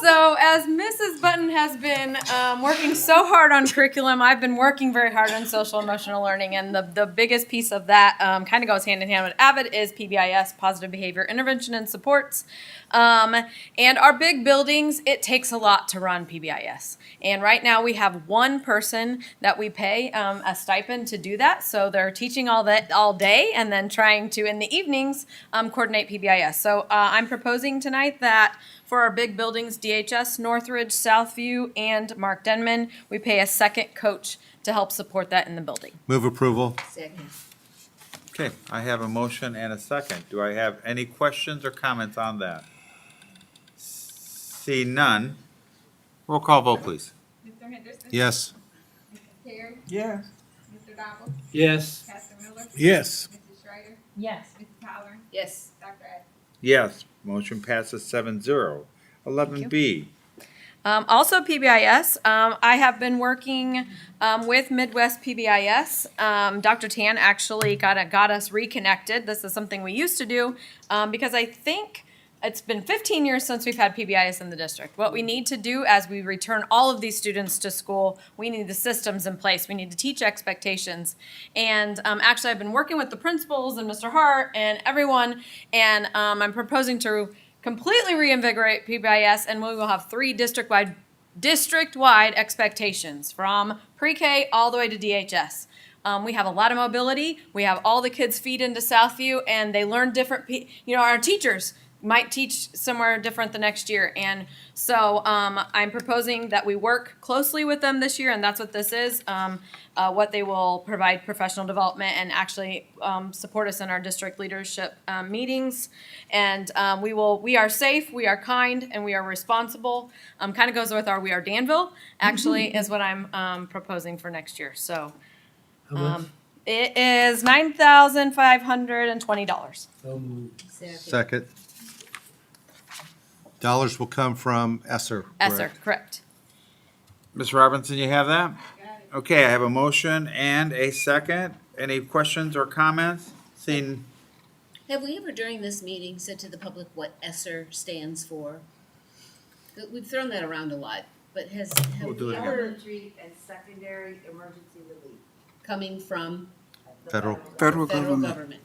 So as Mrs. Button has been working so hard on curriculum, I've been working very hard on social emotional learning, and the biggest piece of that kind of goes hand in hand with AVID is PBIS, Positive Behavior Intervention and Supports. And our big buildings, it takes a lot to run PBIS. And right now we have one person that we pay a stipend to do that. So they're teaching all day and then trying to, in the evenings, coordinate PBIS. So I'm proposing tonight that for our big buildings, DHS, Northridge, Southview, and Mark Denman, we pay a second coach to help support that in the building. Move approval. Second. Okay, I have a motion and a second. Do I have any questions or comments on that? See none. Roll call vote, please. Mr. Henderson? Yes. Mrs. Carey? Yes. Mr. Dobbles? Yes. Pastor Miller? Yes. Mrs. Schrader? Yes. Mrs. Halloran? Yes. Dr. Ashton? Yes, motion passes 7-0. 11B. Also PBIS, I have been working with Midwest PBIS. Dr. Tan actually got us reconnected. This is something we used to do because I think it's been 15 years since we've had PBIS in the district. What we need to do as we return all of these students to school, we need the systems in place. We need to teach expectations. And actually, I've been working with the principals and Mr. Hart and everyone, and I'm proposing to completely reinvigorate PBIS, and we will have 3 district-wide expectations from pre-K all the way to DHS. We have a lot of mobility. We have all the kids feed into Southview, and they learn different. Our teachers might teach somewhere different the next year, and so I'm proposing that we work closely with them this year, and that's what this is. What they will provide professional development and actually support us in our district leadership meetings, and we are safe, we are kind, and we are responsible. Kind of goes with our We Are Danville. Actually, is what I'm proposing for next year. So. It is $9,520. Second. Dollars will come from ESSER. ESSER, correct. Ms. Robinson, you have that? Okay, I have a motion and a second. Any questions or comments? Seeing, Have we ever during this meeting said to the public what ESSER stands for? We've thrown that around a lot, but have We'll do we it again. ever Elementary and secondary emergency relief. coming from Federal. federal government?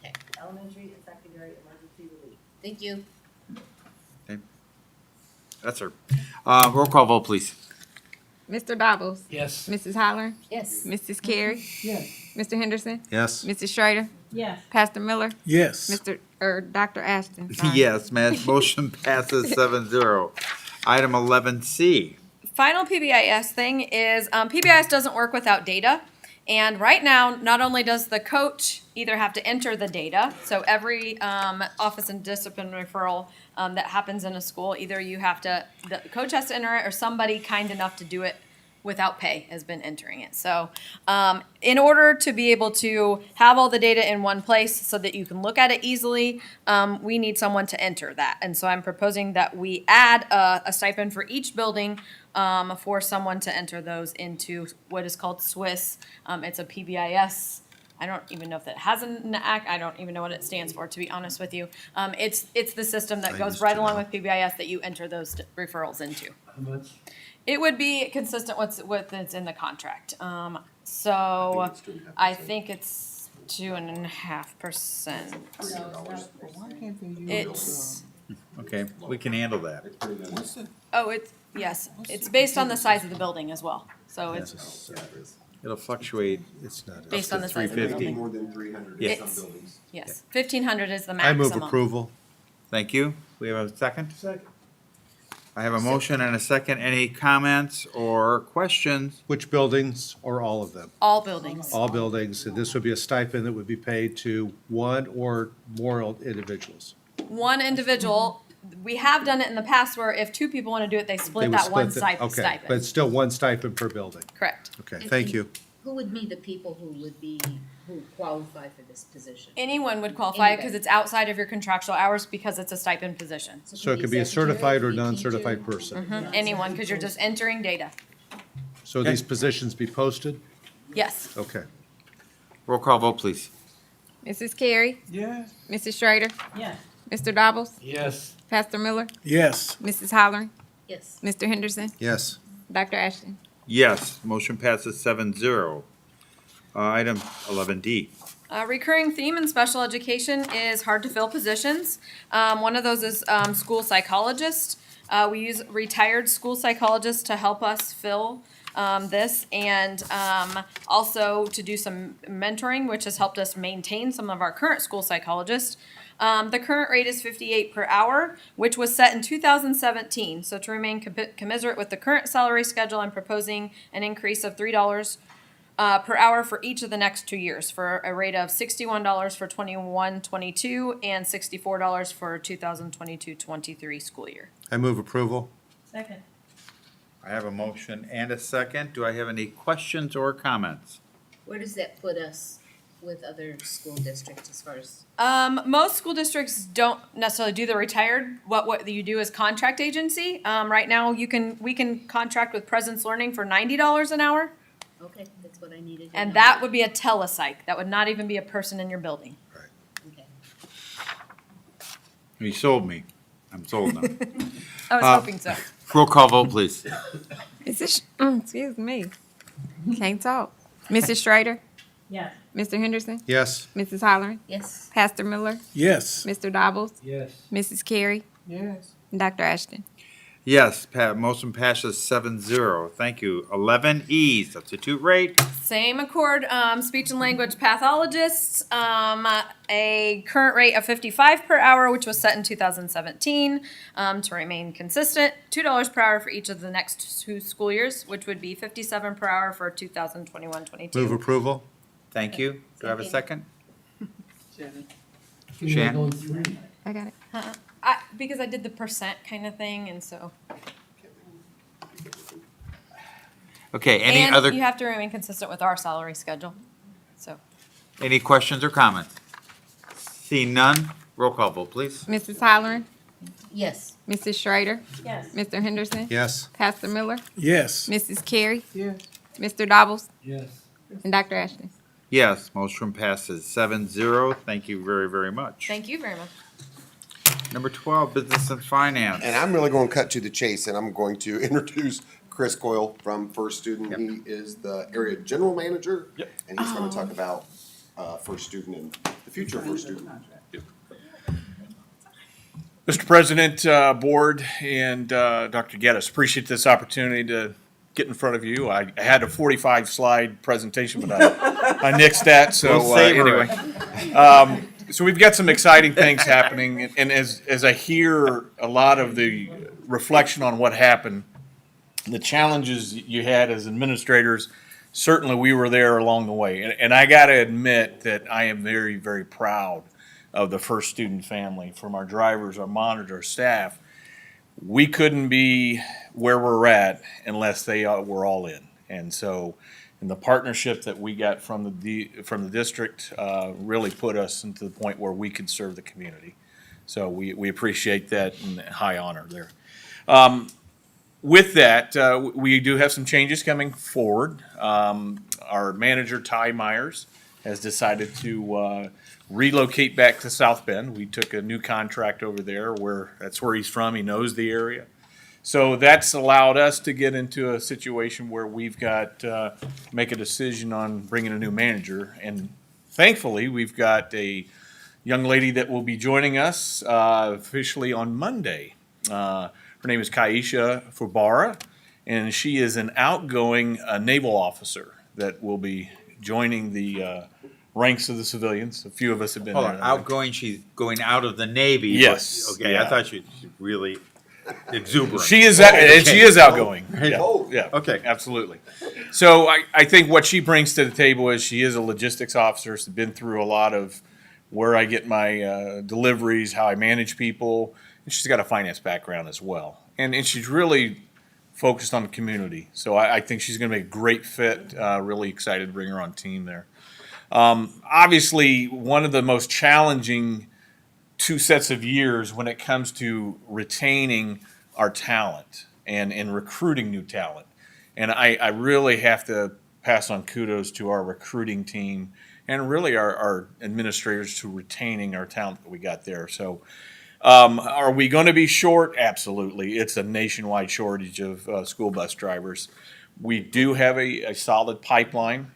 Okay, Elementary and secondary emergency relief. thank you. that's her. Roll call vote, please. Mr. Dobbles. Yes. Mrs. Holler. Yes. Mrs. Carey. Yes. Mr. Henderson. Yes. Mrs. Schrader. Yes. Pastor Miller. Yes. Dr. Ashton. Sorry. Yes, motion passes 7-0. Item 11C. Final PBIS thing is PBIS doesn't work without data. And right now, not only does the coach either have to enter the data, so every office and discipline referral that happens in a school, either the coach has to enter it or somebody kind enough to do it without pay has been entering it. So in order to be able to have all the data in one place so that you can look at it easily, we need someone to enter that. And so I'm proposing that we add a stipend for each building for someone to enter those into what is called Swiss. It's a PBIS. I don't even know if that has an act. I don't even know what it stands for, to be honest with you. It's the system that goes right along with PBIS that you enter those referrals into. How much? It would be consistent with what's in the contract. So I think it's 2.5%. It's, Okay, we can handle that. it's based on the size of the building as well. So it's It'll fluctuate. It's not. based on the size of the 350. building. More than 300 in It's- some buildings. Yes, 1,500 is the I maximum. move approval. Thank you. We have a second? Second. I have a motion and a second. Any comments or questions? Which buildings or all of them? All buildings. All buildings. And this would be a stipend that would be paid to one or more individuals. One individual. We have done it in the past where if 2 people want to do it, they They split would that one split the- stipend. Okay, but it's still one stipend per building. Correct. Okay, thank you. Who would be the people who qualify for this position? Anyone would qualify because Anybody. it's outside of your contractual hours because it's a stipend position. So it could be a certified or non-certified person. Anyone, because you're just entering data. So these positions be posted? Yes. Okay. Roll call vote, please. Mrs. Carey. Yes. Mrs. Schrader. Yes. Mr. Dobbles. Yes. Pastor Miller. Yes. Mrs. Holler. Yes. Mr. Henderson. Yes. Dr. Ashton. Yes, motion passes 7-0. Item 11D. Recurring theme in special education is hard to fill positions. One of those is school psychologist. We use retired school psychologists to help us fill this and also to do some mentoring, which has helped us maintain some of our current school psychologists. The current rate is $58 per hour, which was set in 2017. So to remain commensurate with the current salary schedule, I'm proposing an increase of $3 per hour for each of the next 2 years, for a rate of $61 for 21-22 and $64 for 2022-23 school year. I move approval. Second. I have a motion and a second. Do I have any questions or comments? Where does that put us with other school districts as far as? Most school districts don't necessarily do the retired. What you do is contract agency. Right now, we can contract with Presence Learning for $90 an hour, Okay, that's what I needed. to and know. that would be a telepsych. That would not even be a person in your building. Okay. You sold me. I'm sold now. I was hoping so. Roll call vote, please. Excuse me. Can't talk. Mrs. Schrader? Yes. Mr. Henderson? Yes. Mrs. Holleran? Yes. Pastor Miller? Yes. Mr. Dobbles? Yes. Mrs. Carey? Yes. And Dr. Ashton? Yes, motion passes 7-0. Thank you. 11E, substitute rate. Same accord, speech and language pathologists, a current rate of 55 per hour, which was set in 2017, to remain consistent. $2 per hour for each of the next 2 school years, which would be 57 per hour for 2021-22. Move approval. Thank you. Do I have a second? Shan? I got it. Because I did the percent kind of thing, and so. Okay, any And other, you have to remain consistent with our salary schedule, so. any questions or comments? Seeing none, roll call vote, please. Mrs. Holleran? Yes. Mrs. Schrader? Yes. Mr. Henderson? Yes. Pastor Miller? Yes. Mrs. Carey? Yes. Mr. Dobbles? Yes. And Dr. Ashton? Yes, motion passes 7-0. Thank you very, very much. Thank you very much. Number 12, business and finance. And I'm really going to cut to the chase, and I'm going to introduce Chris Coyle from First Student. He is the area general manager, and he's going to talk about First Student and the future of First Student. Mr. President, Board, and Dr. Geddes, appreciate this opportunity to get in front of you. I had a 45-slide presentation, but I nixed that, so We'll savor anyway. So we've got some exciting things happening, and as I hear a lot of the reflection on what happened, the challenges you had as administrators, certainly we were there along the way. And I got to admit that I am very, very proud of the First Student family, from our drivers, our monitors, our staff. We couldn't be where we're at unless they were all in. And so, and the partnership that we got from the district really put us into the point where we could serve the community. So we appreciate that, and high honor there. With that, we do have some changes coming forward. Our manager, Ty Myers, has decided to relocate back to South Bend. We took a new contract over there that's where he's from. He knows the area. So that's allowed us to get into a situation where we've got make a decision on bringing a new manager. And thankfully, we've got a young lady that will be joining us officially on Monday. Her name is Kaisha Fubara, and she is an outgoing naval officer that will be joining the ranks of the civilians. A few of us have been Hold there. on, outgoing, she's going out of the Navy. but- Yes, Okay, yeah. I thought she's really exuberant. She is, Okay. and she is outgoing. Yeah, Oh, yeah, okay. absolutely. So I think what she brings to the table is she is a logistics officer. She's been through a lot of where I get my deliveries, how I manage people, and she's got a finance background as well. And she's really focused on the community. So I think she's going to be a great fit. Really excited to bring her on team there. Obviously, one of the most challenging 2 sets of years when it comes to retaining our talent and recruiting new talent. And I really have to pass on kudos to our recruiting team and really our administrators to retaining our talent that we got there. So are we going to be short? Absolutely. It's a nationwide shortage of school bus drivers. We do have a solid pipeline.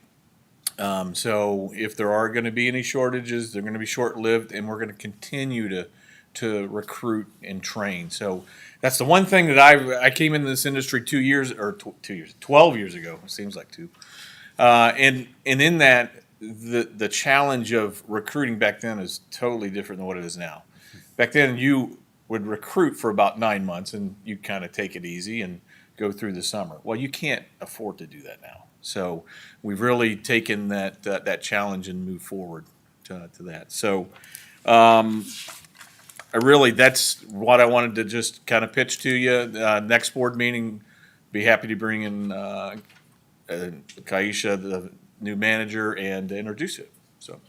So if there are going to be any shortages, they're going to be short-lived, and we're going to continue to recruit and train. So that's the one thing that I came into this industry 12 years ago. It seems like 2. And in that, the challenge of recruiting back then is totally different than what it is now. Back then, you would recruit for about 9 months, and you kind of take it easy and go through the summer. Well, you can't afford to do that now. So we've really taken that challenge and moved forward to that. So that's what I wanted to just kind of pitch to you. Next board meeting, be happy to bring in Kaisha, the new manager, and introduce it. So.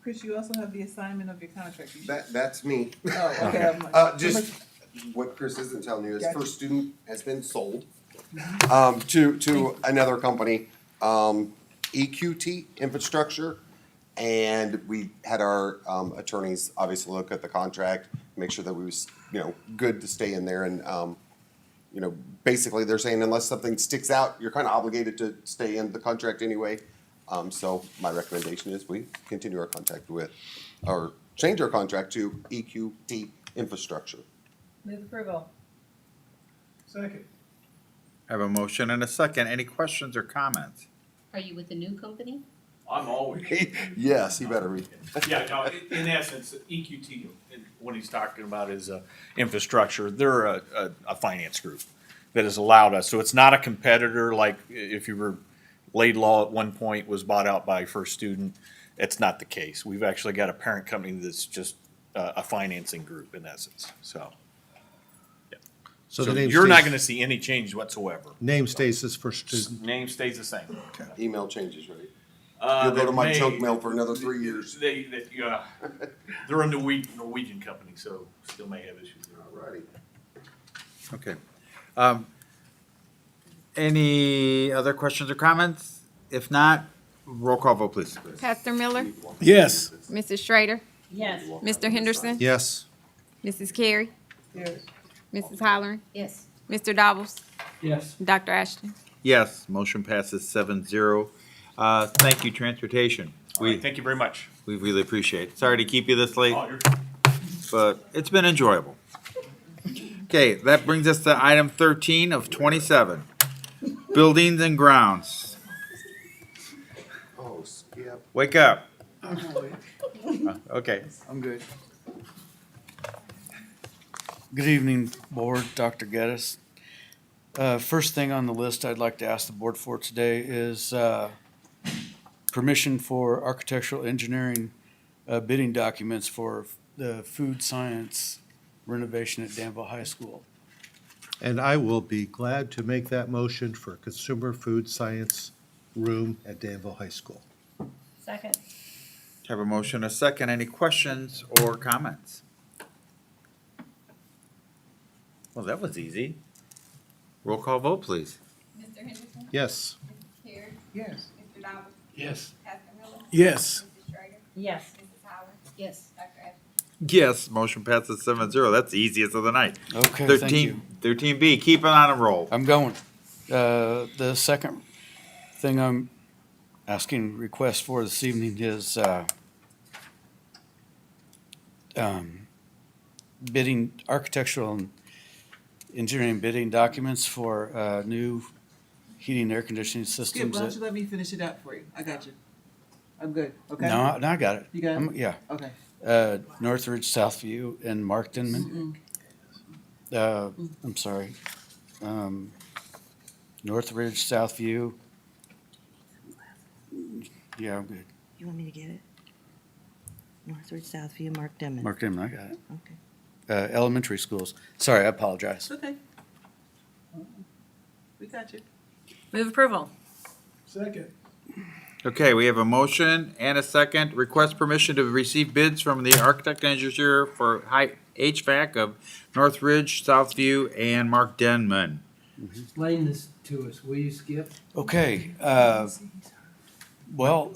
Chris, you also have the assignment of your contract. You should- That's me. Oh, okay. I'm like- Just what Chris isn't telling you is Gotcha. first student has been sold to another company, EQT Infrastructure. And we had our attorneys obviously look at the contract, make sure that we was, good to stay in there. And, basically they're saying unless something sticks out, you're kind of obligated to stay in the contract anyway. So my recommendation is we continue our contract with, or change our contract to EQT Infrastructure. Move approval. Second. I have a motion and a second. Any questions or comments? Are you with the new company? I'm always. Yes, he better be. Yeah, no, in essence, EQT, what he's talking about is infrastructure. They're a finance group that has allowed us. So it's not a competitor like if you were, Laidlaw at one point was bought out by First Student. It's not the case. We've actually got a parent company that's just a financing group in essence, so. Yeah. So So the name you're not stays- gonna see any change whatsoever. Name stays as first student. Name stays the same. Email changes, right? You'll You'll go to my junk mail for another 3 years. They're a Norwegian company, so still may have issues there. Alrighty. Okay. Any other questions or comments? If not, roll call vote, please. Pastor Miller, Yes. Mrs. Schrader, Yes. Mr. Henderson, Yes. Mrs. Carey, Yes. Mrs. Halloran, Yes. Mr. Dobbles, Yes. Dr. Ashton. Yes, motion passes 7-0. Thank you, Transportation. All right, thank you very much. We really appreciate it. Sorry to keep you this late, Oh, you're- but it's been enjoyable. Okay, that brings us to item 13 of 27. Buildings and grounds. Oh, Skip. Wake up. Okay. I'm good. Good evening, Board, Dr. Geddes. First thing on the list I'd like to ask the board for today is permission for architectural engineering bidding documents for the food science renovation at Danville High School. And I will be glad to make that motion for consumer food science room at Danville High School. Second. Have a motion, a second. Any questions or comments? Well, that was easy. Roll call vote, please. Mr. Henderson? Yes. Mrs. Carey? Yes. Mr. Dowell? Yes. Pastor Miller? Yes. Mrs. Schrader? Yes. Mrs. Howard? Yes. Dr. Ashton? Yes, motion passes 7-0. That's the easiest of the night. Okay, thank 13, you. 13B, keep it on a roll. I'm going. The second thing I'm asking request for this evening is bidding, architectural and engineering bidding documents for new heating and air conditioning Skip, systems. why don't you let me finish it out for you? I got you. I'm good, okay? No, I got it. You got it? Yeah. Okay. Northridge, Southview, and Mark Denman. I'm sorry. Northridge, Southview. Yeah, I'm good. You want me to get it? Northridge, Southview, Mark Denman. Mark Denman, I got it. Okay. Elementary schools. Sorry, I apologize. It's okay. We got you. Move approval. Second. Okay, we have a motion and a second. Request permission to receive bids from the architect and engineer for high HVAC of Northridge, Southview, and Mark Denman. Explain this to us, will you, Skip? Okay, well,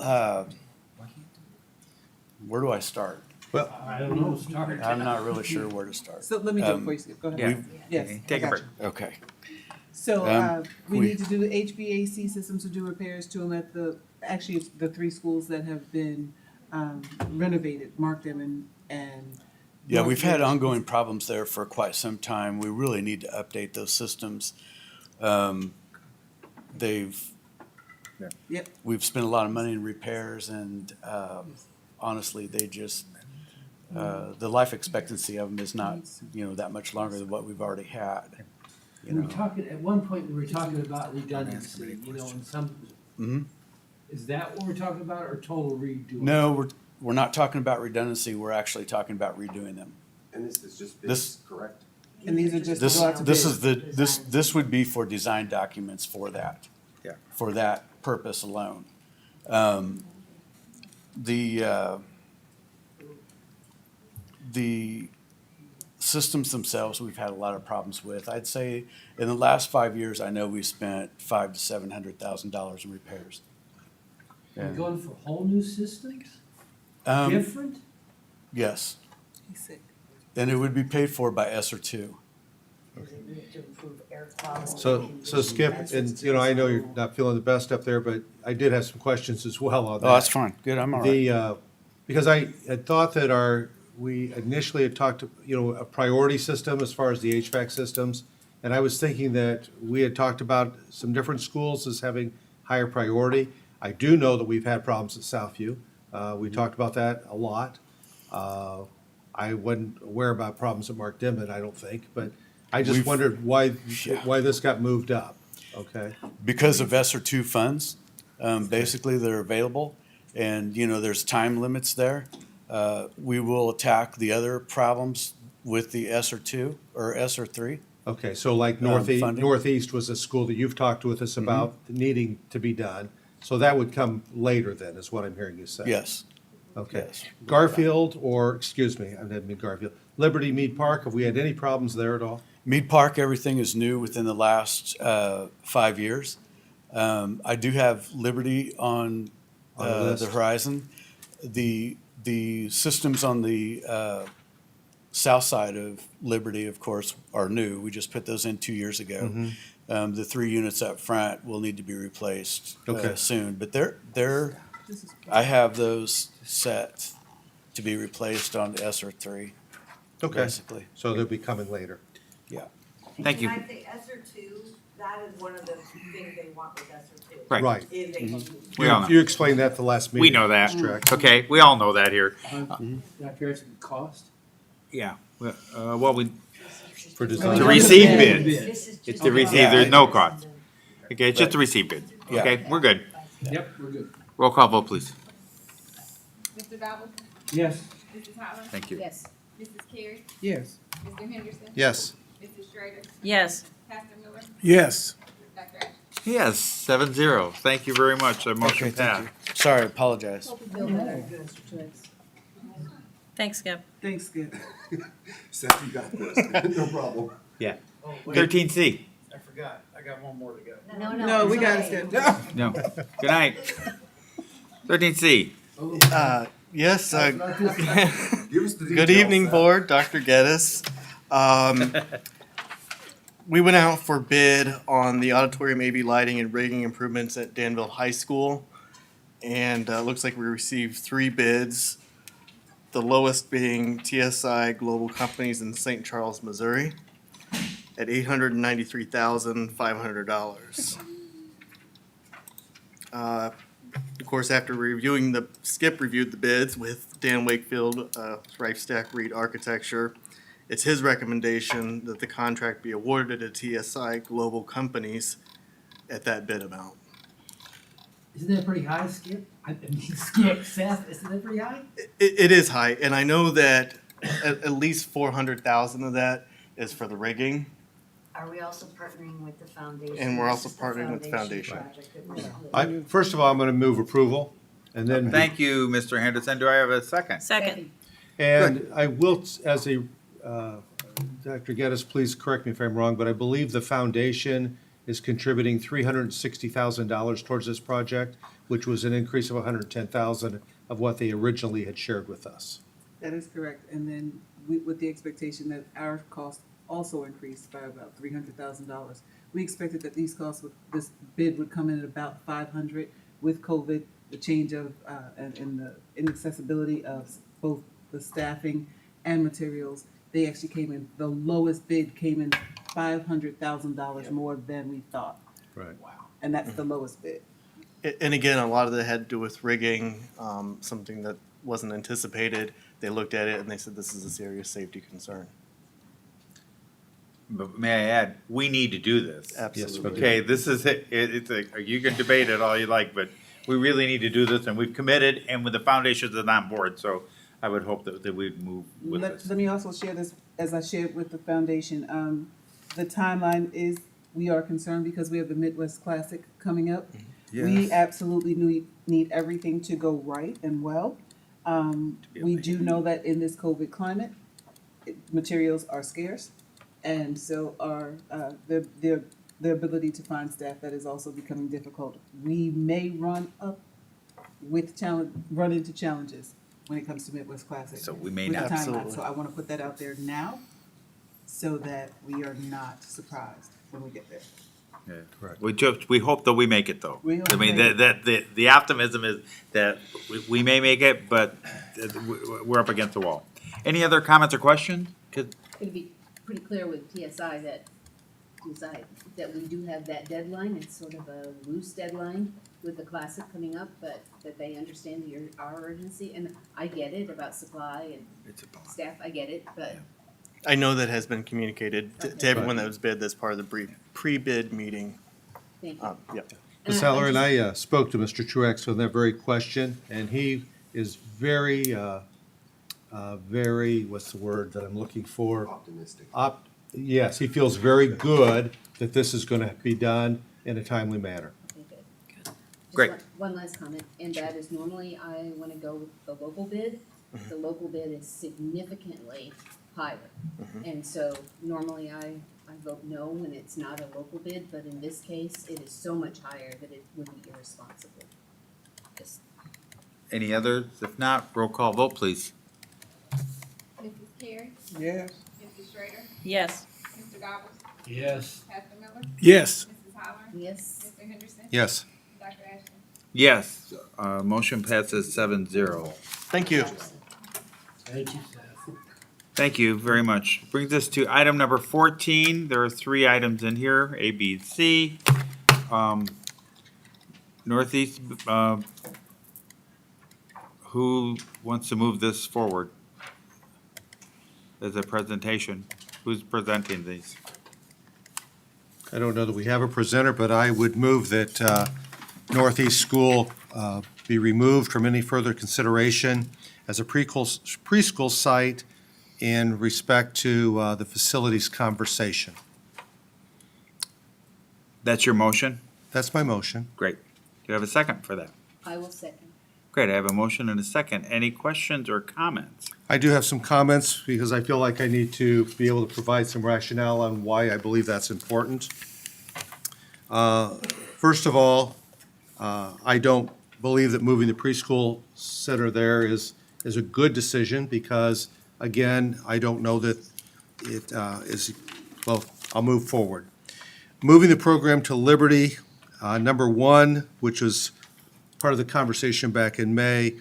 where do I start? Well, I don't know, start. I'm not really sure where to start. So let me do it for you, Skip. Go ahead. Yeah. Yes. Take I a got break. you. Okay. So, we we- need to do the HVAC systems to do repairs to them at actually, it's the 3 schools that have been, renovated, Mark them and. Yeah, we've had Northridge. ongoing problems there for quite some time. We really need to update those systems. Yep. We've spent a lot of money in repairs and, honestly, they just, the life expectancy of them is not, that much longer than what we've already had. We were talking, at one point, we were talking about redundancy, in some, Mhm. is that what we're talking about, or total redo? No, we're not talking about redundancy. We're actually talking about redoing them. And this is just This- correct? And these are just. This, go out to this bid. is this would be for design documents for that. Yeah. For that purpose alone. the systems themselves, we've had a lot of problems with. I'd say in the last 5 years, I know we've spent $500,000 to $700,000 in repairs. You're And, going for whole new systems? um, Different? Yes, He's sick. and it would be paid for by ESSER two. To improve air quality. So Skip, and, you know, I know you're not feeling the best up there, but I did have some questions as well on that. Oh, that's fine. Good, I'm all right. Because I had thought that we initially had talked, you know, a priority system as far as the HVAC systems. And I was thinking that we had talked about some different schools as having higher priority. I do know that we've had problems at Southview. We talked about that a lot. I wasn't aware about problems at Mark Dimon, I don't think, but I just We've- wondered why this got moved up, okay? Because of ESSER two funds, basically they're available, and, you know, there's time limits there. We will attack the other problems with the ESSER two or ESSER three. Okay, so like funding. Northeast was a school that you've talked with us about needing to be done. So that would come later then, is what I'm hearing you say? Yes. Okay. Yes. Garfield, or, excuse me, I didn't mean Garfield. Liberty Mead Park, have we had any problems there at all? Mead Park, everything is new within the last 5 years. I do have Liberty on On the list. the horizon. The systems on the south side of Liberty, of course, are new. We just put those in 2 years ago. The 3 units up front will need to be replaced Okay. soon, but I have those set to be replaced on the ESSER three. Okay, Basically. so they'll be coming later. Yeah. Thank you. And I think ESSER two, that is one of the things they want with ESSER two. Right. Right. Is they We all know. You explained that the last meeting. We know that. That's correct. Okay, we all know that here. Dr. Harrison, cost? Yeah, well, we, For design. to receive Bid. bid. This is It's just. to receive, there's no cost. Okay, it's just to receive bid. Yeah. Okay, we're good. Yep, we're good. Roll call vote, please. Mr. Dowell? Yes. Mrs. Holland? Thank you. Yes. Mrs. Carey? Yes. Mr. Henderson? Yes. Mrs. Schrader? Yes. Pastor Miller? Yes. Dr. Ashton? Yes, 7-0. Thank you very much. The motion Okay, thank passed. you. Sorry, I apologize. Thanks, Skip. Thanks, Skip. Seth, you got this. No problem. Yeah. 13C. I forgot. I got one more to go. No, we got it, Skip. No. Good night. 13C. Yes, Give us the good details, evening, Seth. board, Dr. Geddes. We went out for bid on the auditorium AV lighting and rigging improvements at Danville High School. And looks like we received 3 bids, the lowest being TSI Global Companies in St. Charles, Missouri, at $893,500. Of course, after reviewing Skip reviewed the bids with Dan Wakefield, Rife Stack Reed Architecture. It's his recommendation that the contract be awarded to TSI Global Companies at that bid amount. Isn't that pretty high, Skip? I mean, Skip, Seth, isn't that pretty high? It is high, and I know that at least 400,000 of that is for the rigging. Are we also partnering with the foundation? And we're also This is the partnering with the foundation. project that we're- First of all, I'm gonna move approval, and then. Thank you, Mr. Henderson. Do I have a second? Second. And I will, as Dr. Geddes, please correct me if I'm wrong, but I believe the foundation is contributing $360,000 towards this project, which was an increase of $110,000 of what they originally had shared with us. That is correct. And then with the expectation that our cost also increased by about $300,000. We expected that these costs this bid would come in at about $500. With COVID, the change of and the inaccessibility of both the staffing and materials, they actually came in. The lowest bid came in $500,000 more than we thought. Right. Wow. And that's the lowest bid. And again, a lot of that had to do with rigging, something that wasn't anticipated. They looked at it and they said this is a serious safety concern. But may I add, we need to do this. Absolutely. Okay, this is it. You can debate it all you like, but we really need to do this, and we've committed, and with the foundations are on board, so I would hope that we'd move with this. Let me also share this, as I shared with the foundation. The timeline is, we are concerned because we have the Midwest Classic coming up. We absolutely need everything to go right and well. We do know that in this COVID climate, materials are scarce, and so are the ability to find staff that is also becoming difficult. We may run into challenges when it comes to Midwest Classic. So we may with the not. timeline. Absolutely. So I want to put that out there now, so that we are not surprised when we get there. Yeah. Correct. We hope that we make it though. We hope I mean, we make the optimism is that we may make it, but we're up against the wall. Any other comments or questions? It'd be pretty clear with TSI that we do have that deadline. It's sort of a loose deadline with the classic coming up, but that they understand our urgency. And I get it about supply and staff, I get it, but I know that has been communicated to everyone that was bid as part of the pre-bid meeting. thank you. Yep. Ms. Heller and I spoke to Mr. Truex on that very question, and he is very, what's the word that I'm looking for? Optimistic. Yes, he feels very good that this is going to be done in a timely manner. Okay, good. Just Great. One last comment, and that is normally I want to go with the local bid. The local bid is significantly higher. And so normally I vote no when it's not a local bid, but in this case, it is so much higher that it would be irresponsible. Just Any others? If not, roll call vote, please. Mrs. Carey? Yes. Mrs. Schrader? Yes. Mr. Gobbles? Yes. Pastor Miller? Yes. Mrs. Holler? yes. Mr. Henderson? Yes. Dr. Ashton? Yes, motion passes 7-0. Thank you. Thank you, Seth. Thank you very much. Brings us to item number 14. There are 3 items in here, A, B, C. Northeast, who wants to move this forward as a presentation? Who's presenting these? I don't know that we have a presenter, but I would move that Northeast School be removed from any further consideration as a preschool site in respect to the facilities conversation. That's your motion? That's my motion. Great. Do you have a second for that? I will second. Great, I have a motion and a second. Any questions or comments? I do have some comments because I feel like I need to be able to provide some rationale on why I believe that's important. First of all, I don't believe that moving the preschool center there is a good decision because, again, I don't know that it is, well, I'll move forward. Moving the program to Liberty, number 1, which was part of the conversation back in May,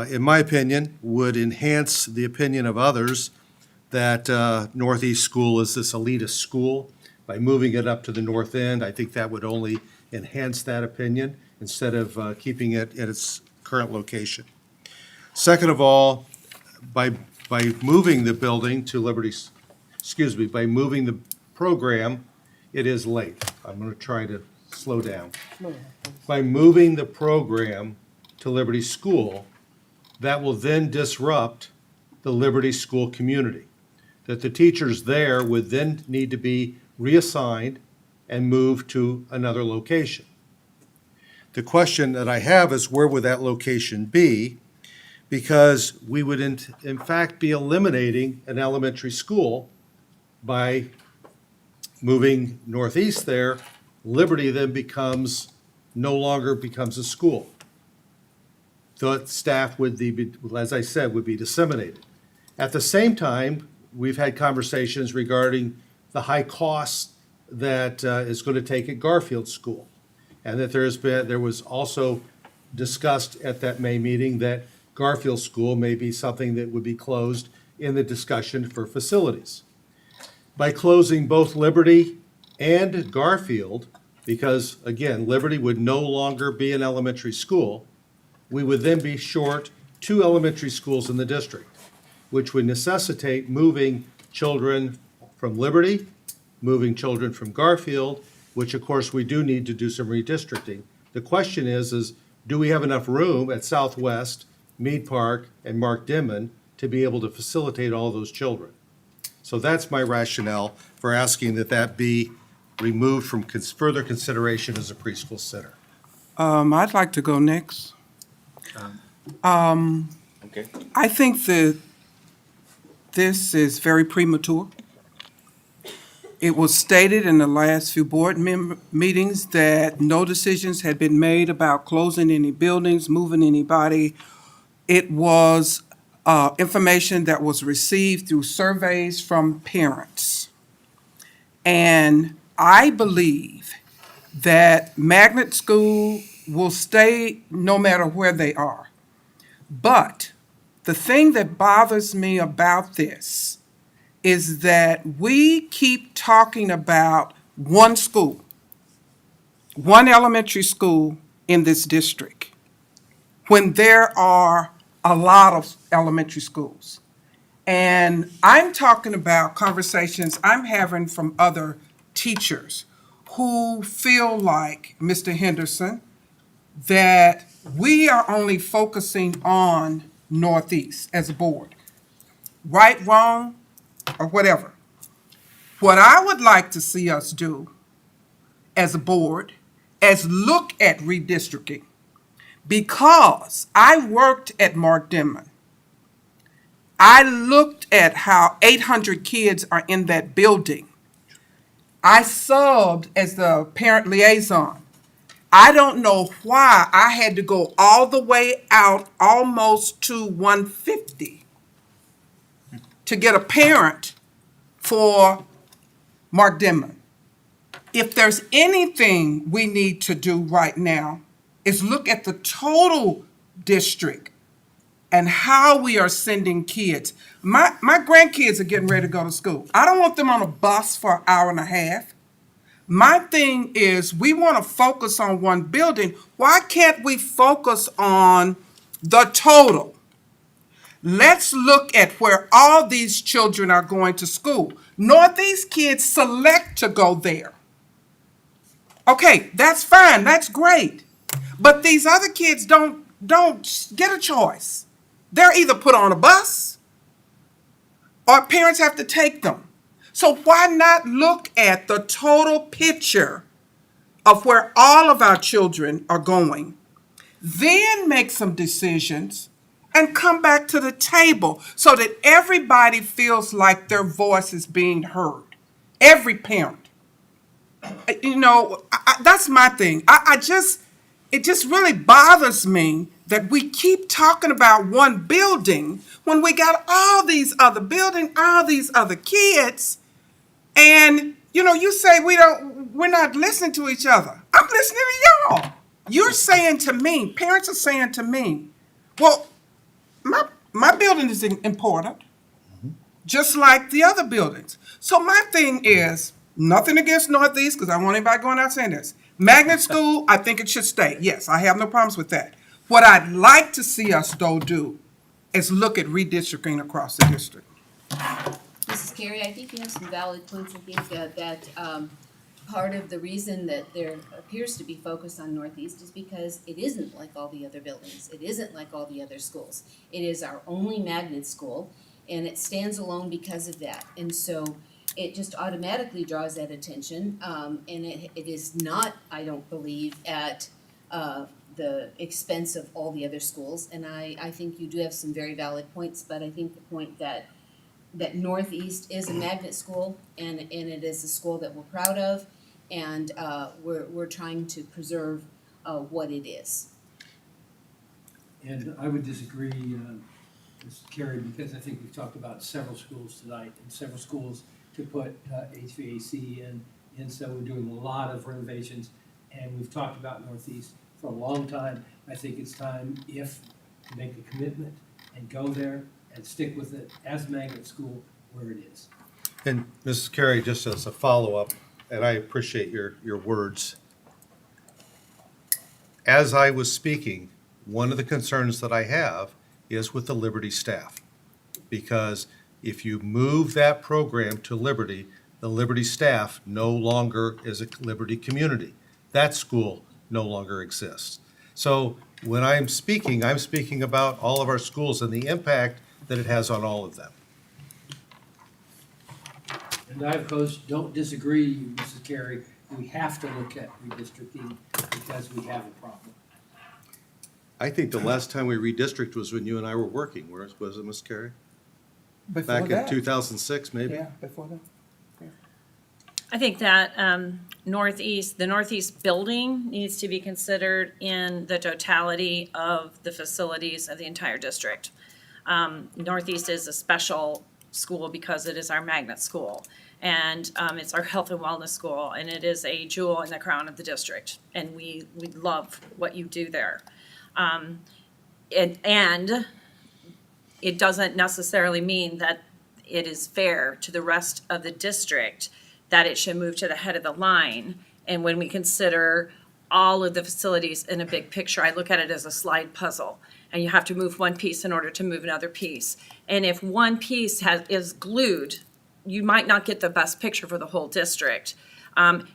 in my opinion, would enhance the opinion of others that Northeast School is this elitist school. By moving it up to the north end, I think that would only enhance that opinion instead of keeping it at its current location. Second of all, by moving the building to Liberty, by moving the program, it is late. I'm going to try to slow down. By moving the program to Liberty School, that will then disrupt the Liberty School community. That the teachers there would then need to be reassigned and moved to another location. The question that I have is where would that location be? Because we would in fact be eliminating an elementary school by moving northeast there. Liberty then no longer becomes a school. The staff would be, as I said, would be disseminated. At the same time, we've had conversations regarding the high costs that is going to take at Garfield School. And that there was also discussed at that May meeting that Garfield School may be something that would be closed in the discussion for facilities. By closing both Liberty and Garfield, because again, Liberty would no longer be an elementary school, we would then be short 2 elementary schools in the district, which would necessitate moving children from Liberty, moving children from Garfield, which of course we do need to do some redistricting. The question is do we have enough room at Southwest, Mead Park, and Mark Dimon to be able to facilitate all those children? So that's my rationale for asking that be removed from further consideration as a preschool center. I'd like to go next. Okay. I think that this is very premature. It was stated in the last few board meetings that no decisions had been made about closing any buildings, moving anybody. It was information that was received through surveys from parents. And I believe that magnet school will stay no matter where they are. But the thing that bothers me about this is that we keep talking about one school, one elementary school in this district, when there are a lot of elementary schools. And I'm talking about conversations I'm having from other teachers who feel like, Mr. Henderson, that we are only focusing on Northeast as a board. Right, wrong, or whatever. What I would like to see us do as a board is look at redistricting, because I worked at Mark Denman. I looked at how 800 kids are in that building. I subbed as the parent liaison. I don't know why I had to go all the way out almost to 150 to get a parent for Mark Denman. If there's anything we need to do right now is look at the total district and how we are sending kids. My grandkids are getting ready to go to school. I don't want them on a bus for an hour and a half. My thing is, we want to focus on one building. Why can't we focus on the total? Let's look at where all these children are going to school. Northeast kids select to go there. Okay, that's fine, that's great. But these other kids don't get a choice. They're either put on a bus or parents have to take them. So why not look at the total picture of where all of our children are going, then make some decisions and come back to the table so that everybody feels like their voice is being heard. Every parent. You know, that's my thing. It just really bothers me that we keep talking about one building when we got all these other buildings, all these other kids, and you know, you say we're not listening to each other. I'm listening to y'all. You're saying to me, parents are saying to me, well, my building is important, just like the other buildings. So my thing is, nothing against Northeast, because I don't want anybody going out saying this. Magnet school, I think it should stay. Yes, I have no problems with that. What I'd like to see us though do is look at redistricting across the district. Mrs. Carey, I think you have some valid points. I think that part of the reason that there appears to be focus on Northeast is because it isn't like all the other buildings. It isn't like all the other schools. It is our only magnet school, and it stands alone because of that. And so it just automatically draws that attention, and it is not, I don't believe, at the expense of all the other schools. And I think you do have some very valid points, but I think the point that Northeast is a magnet school, and it is a school that we're proud of, and we're trying to preserve what it is. And I would disagree, Ms. Carey, because I think we've talked about several schools tonight, and several schools to put HVAC in, and so we're doing a lot of renovations, and we've talked about Northeast for a long time. I think it's time, if to make a commitment and go there and stick with it as magnet school where it is. And Mrs. Carey, just as a follow-up, and I appreciate your words. As I was speaking, one of the concerns that I have is with the Liberty staff. Because if you move that program to Liberty, the Liberty staff no longer is a Liberty community. That school no longer exists. So when I'm speaking about all of our schools and the impact that it has on all of them. And I, of course, don't disagree, Mrs. Carey, we have to look at redistricting because we have a problem. I think the last time we redistricted was when you and I were working, was it, Ms. Carey? Before Back in 2006, maybe? Yeah, before that. I think that the northeast building needs to be considered in the totality of the facilities of the entire district. Northeast is a special school because it is our magnet school. And it's our health and wellness school, and it is a jewel in the crown of the district. And we love what you do there. And it doesn't necessarily mean that it is fair to the rest of the district that it should move to the head of the line. And when we consider all of the facilities in a big picture, I look at it as a slide puzzle. And you have to move one piece in order to move another piece. And if one piece is glued, you might not get the best picture for the whole district.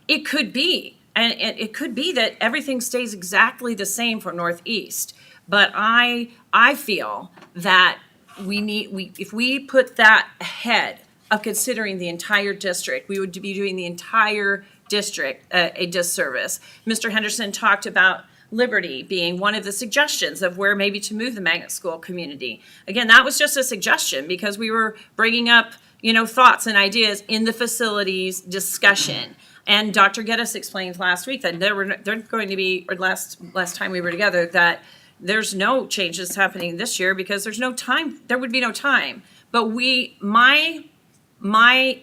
It could be, and it could be that everything stays exactly the same for Northeast. But I feel that if we put that ahead of considering the entire district, we would be doing the entire district a disservice. Mr. Henderson talked about Liberty being one of the suggestions of where maybe to move the magnet school community. Again, that was just a suggestion because we were bringing up, thoughts and ideas in the facilities discussion. And Dr. Geddes explained last week that they're going to be, or last time we were together, that there's no changes happening this year because there's no time. There would be no time. But my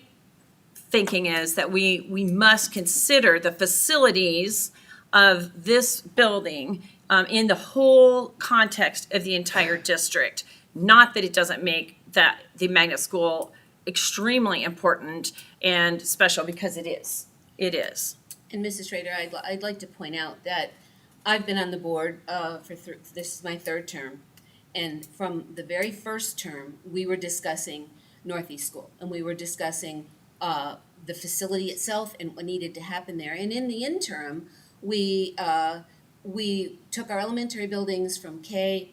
thinking is that we must consider the facilities of this building in the whole context of the entire district. Not that it doesn't make the magnet school extremely important and special, because it is. It is. And Mrs. Schrader, I'd like to point out that I've been on the board this is my third term. And from the very first term, we were discussing Northeast School. And we were discussing the facility itself and what needed to happen there. And in the interim, we took our elementary buildings from K5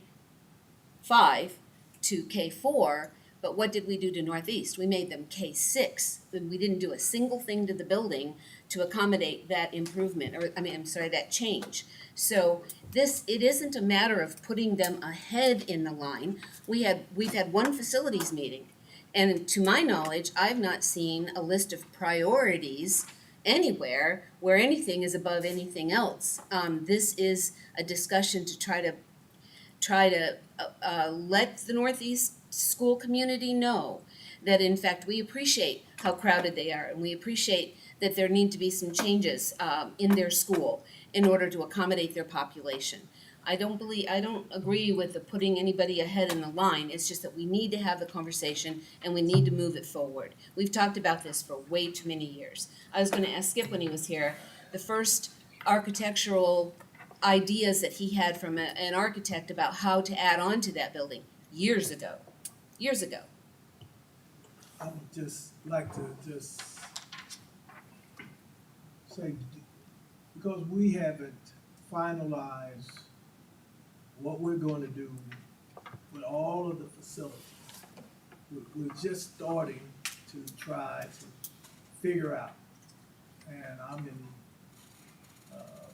to K4, but what did we do to Northeast? We made them K6. We didn't do a single thing to the building to accommodate that improvement, that change. So it isn't a matter of putting them ahead in the line. We've had one facilities meeting, and to my knowledge, I've not seen a list of priorities anywhere where anything is above anything else. This is a discussion to try to let the Northeast school community know that in fact we appreciate how crowded they are, and we appreciate that there need to be some changes in their school in order to accommodate their population. I don't agree with the putting anybody ahead in the line. It's just that we need to have the conversation and we need to move it forward. We've talked about this for way too many years. I was going to ask Skip when he was here, the first architectural ideas that he had from an architect about how to add on to that building years ago. I would just like to say, because we haven't finalized what we're going to do with all of the facilities. We're just starting to try to figure out, and I'm in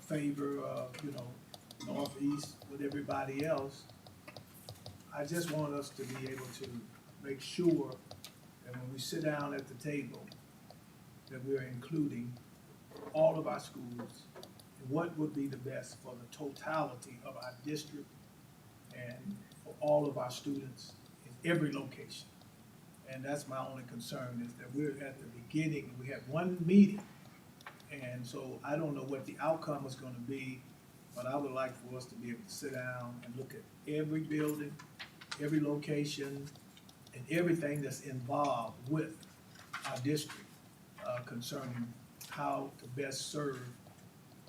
favor of, Northeast with everybody else. I just want us to be able to make sure that when we sit down at the table, that we're including all of our schools and what would be the best for the totality of our district and for all of our students in every location. And that's my only concern, is that we're at the beginning. We had one meeting, and so I don't know what the outcome is going to be, but I would like for us to be able to sit down and look at every building, every location, and everything that's involved with our district concerning how to best serve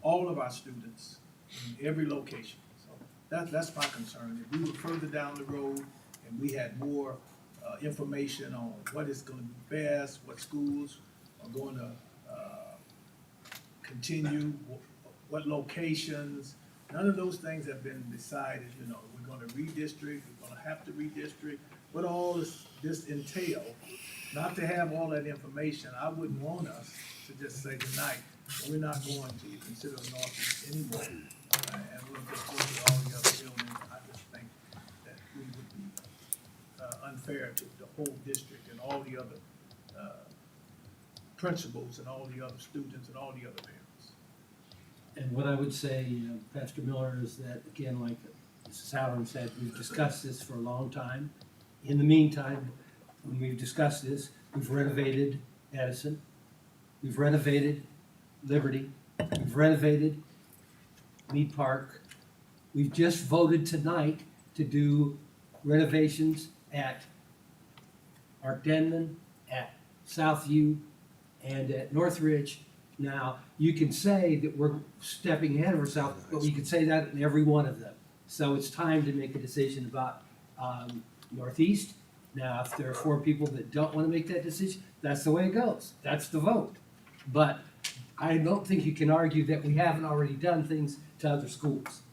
all of our students in every location. So that's my concern. If we were further down the road and we had more information on what is going to be best, what schools are going to continue, what locations, none of those things have been decided. We're going to redistrict, we're going to have to redistrict. What all this entail, not to have all that information. I wouldn't want us to just say tonight, but we're not going to consider Northeast anymore. And we'll just go to all the other buildings. I just think that we would be unfair to the whole district and all the other principals and all the other students and all the other parents. And what I would say, Pastor Miller, is that, again, like Mrs. Halloran said, we've discussed this for a long time. In the meantime, when we've discussed this, we've renovated Edison, we've renovated Liberty, we've renovated Mead Park. We've just voted tonight to do renovations at Mark Denman, at Southview, and at Northridge. Now, you can say that we're stepping ahead of ourselves, but you can say that in every one of them. So it's time to make a decision about Northeast. Now, if there are 4 people that don't want to make that decision, that's the way it goes. That's the vote. But I don't think you can argue that we haven't already done things to other schools.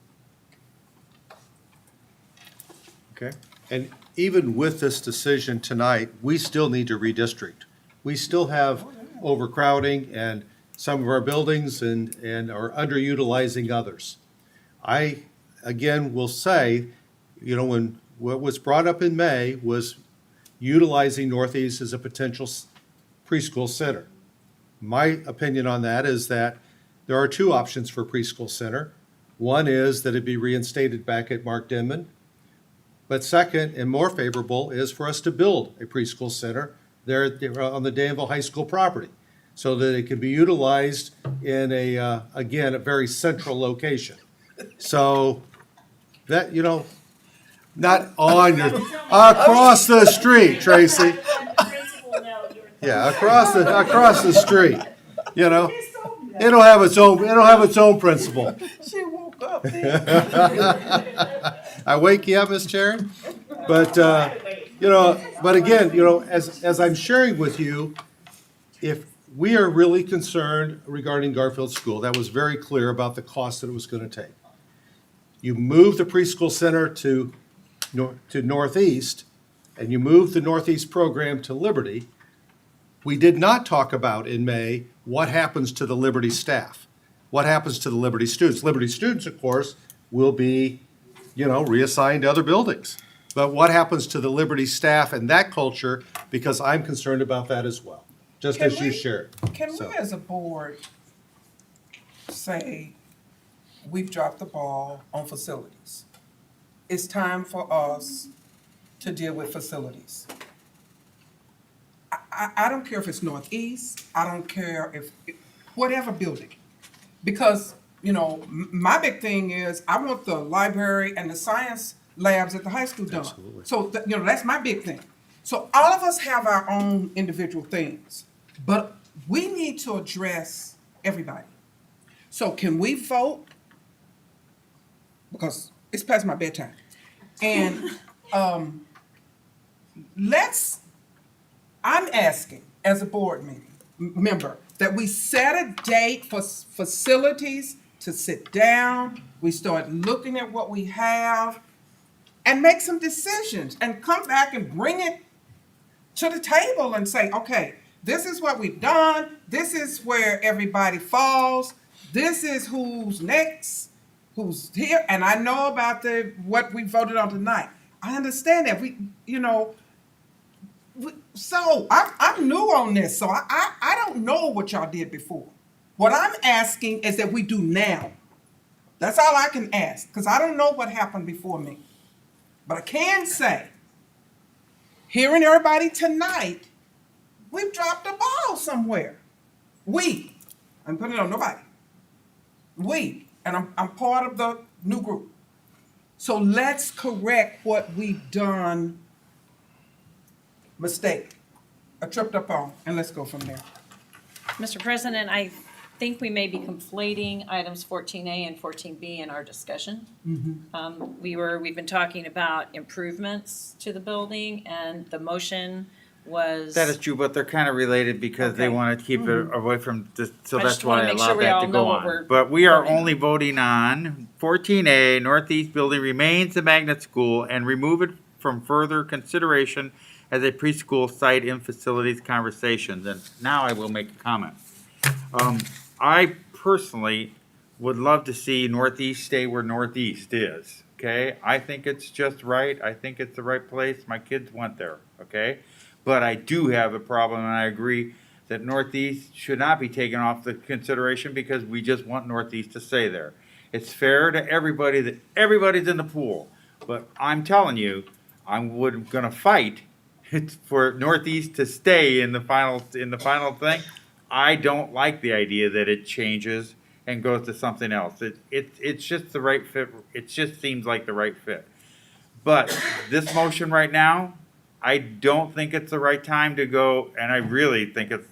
Okay. And even with this decision tonight, we still need to redistrict. We still have overcrowding and some of our buildings and are underutilizing others. I, again, will say, you know, when what was brought up in May was utilizing Northeast as a potential preschool center. My opinion on that is that there are 2 options for preschool center. One is that it be reinstated back at Mark Denman. But second, and more favorable, is for us to build a preschool center there on the Danville High School property so that it can be utilized in a, again, a very central location. So that, you know, not on your, across the street, Tracy. Yeah, across the street, you know. It'll have its own principal. She woke up. I wake you up, Miss Cherry? But, you know, but again, you know, as I'm sharing with you, if we are really concerned regarding Garfield School, that was very clear about the cost that it was going to take. You move the preschool center to Northeast, and you move the Northeast program to Liberty. We did not talk about in May what happens to the Liberty staff, what happens to the Liberty students. Liberty students, of course, will be, you know, reassigned to other buildings. But what happens to the Liberty staff and that culture, because I'm concerned about that as well, just as you shared. Can we as a board say, we've dropped the ball on facilities? It's time for us to deal with facilities. I don't care if it's Northeast, I don't care if, whatever building. Because, you know, my big thing is, I want the library and the science labs at the high school done. Absolutely. So, you know, that's my big thing. So all of us have our own individual things, but we need to address everybody. So can we vote? Because it's past my bedtime. And I'm asking as a board member that we set a date for facilities to sit down, we start looking at what we have and make some decisions and come back and bring it to the table and say, okay, this is what we've done, this is where everybody falls, this is who's next, who's here, and I know about what we voted on tonight. I understand that, so I'm new on this, so I don't know what y'all did before. What I'm asking is that we do now. That's all I can ask, because I don't know what happened before me. But I can say, hearing everybody tonight, we've dropped the ball somewhere. I'm putting it on nobody. And I'm part of the new group. So let's correct what we've done mistake, tripped up on, and let's go from there. Mr. President, I think we may be conflating items 14A and 14B in our discussion. We've been talking about improvements to the building, and the motion was. That is true, but they're kind of related because they Okay. want to keep it away from this, so I that's just wanna why I make sure allowed we that all to know go what we're on. But we are voting on. only voting on 14A, Northeast Building remains the magnet school and remove it from further consideration as a preschool site in facilities conversations. And now I will make a comment. I personally would love to see Northeast stay where Northeast is, okay? I think it's just right. I think it's the right place. My kids went there, okay? But I do have a problem, and I agree that Northeast should not be taken off the consideration because we just want Northeast to stay there. It's fair to everybody that everybody's in the pool, but I'm telling you, gonna fight for Northeast to stay in the final thing. I don't like the idea that it changes and goes to something else. It's just the right fit. It just seems like the right fit. But this motion right now, I don't think it's the right time to go, and I really think it's,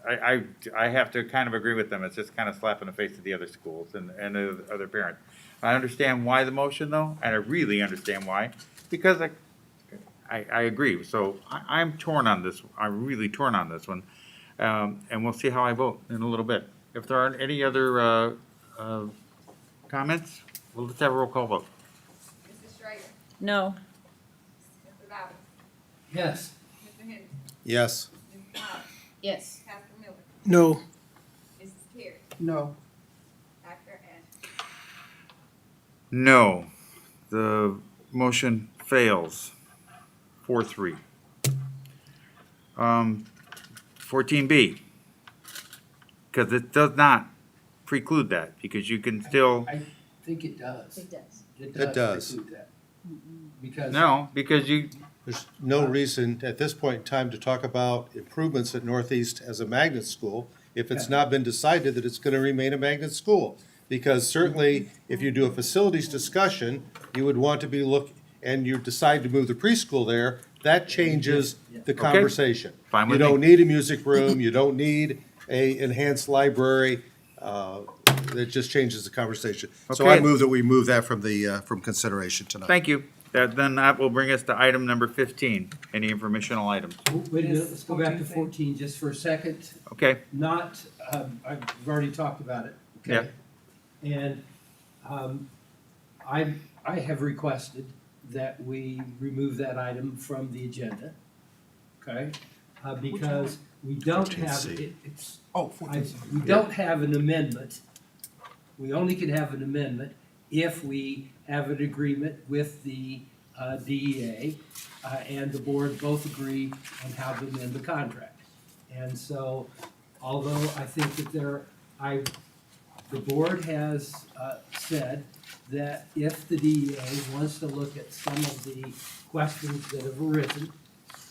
I have to kind of agree with them. It's just kind of slap in the face of the other schools and the other parents. I understand why the motion though, and I really understand why, because I agree. So I'm torn on this. I'm really torn on this one. And we'll see how I vote in a little bit. If there aren't any other comments, well, let's have a roll call vote. Mrs. Schrader? No. Mr. Dobbins? Yes. Mr. Henderson? Yes. Mrs. Holler? Yes. Pastor Miller? No. Mrs. Carey? No. Dr. Ashton? No. The motion fails. 4-3. 14B. Because it does not preclude that, because you can still, I think it does. It does. It does. preclude that. Because. no, because you, There's no reason at this point in time to talk about improvements at Northeast as a magnet school if it's not been decided that it's gonna remain a magnet school. Because certainly, if you do a facilities discussion, you would want to be and you decide to move the preschool there, that changes the conversation. Fine You with me. don't need a music room, you don't need a enhanced library, it just changes the conversation. So I Okay. move that we move that from consideration tonight. thank you. Then that will bring us to item number 15, any informational items. Wait a minute, let's go back to 14 just for a second. Okay, Not, I've already talked about it, okay? And I have requested that we remove that item from the agenda, okay? Because we don't have, 14C. it's, Oh, we don't have an amendment. We only can have an amendment if we have an agreement with the DEA and the board both agree on how to amend the contract. And so, although I think that the board has said that if the DEA wants to look at some of the questions that have arisen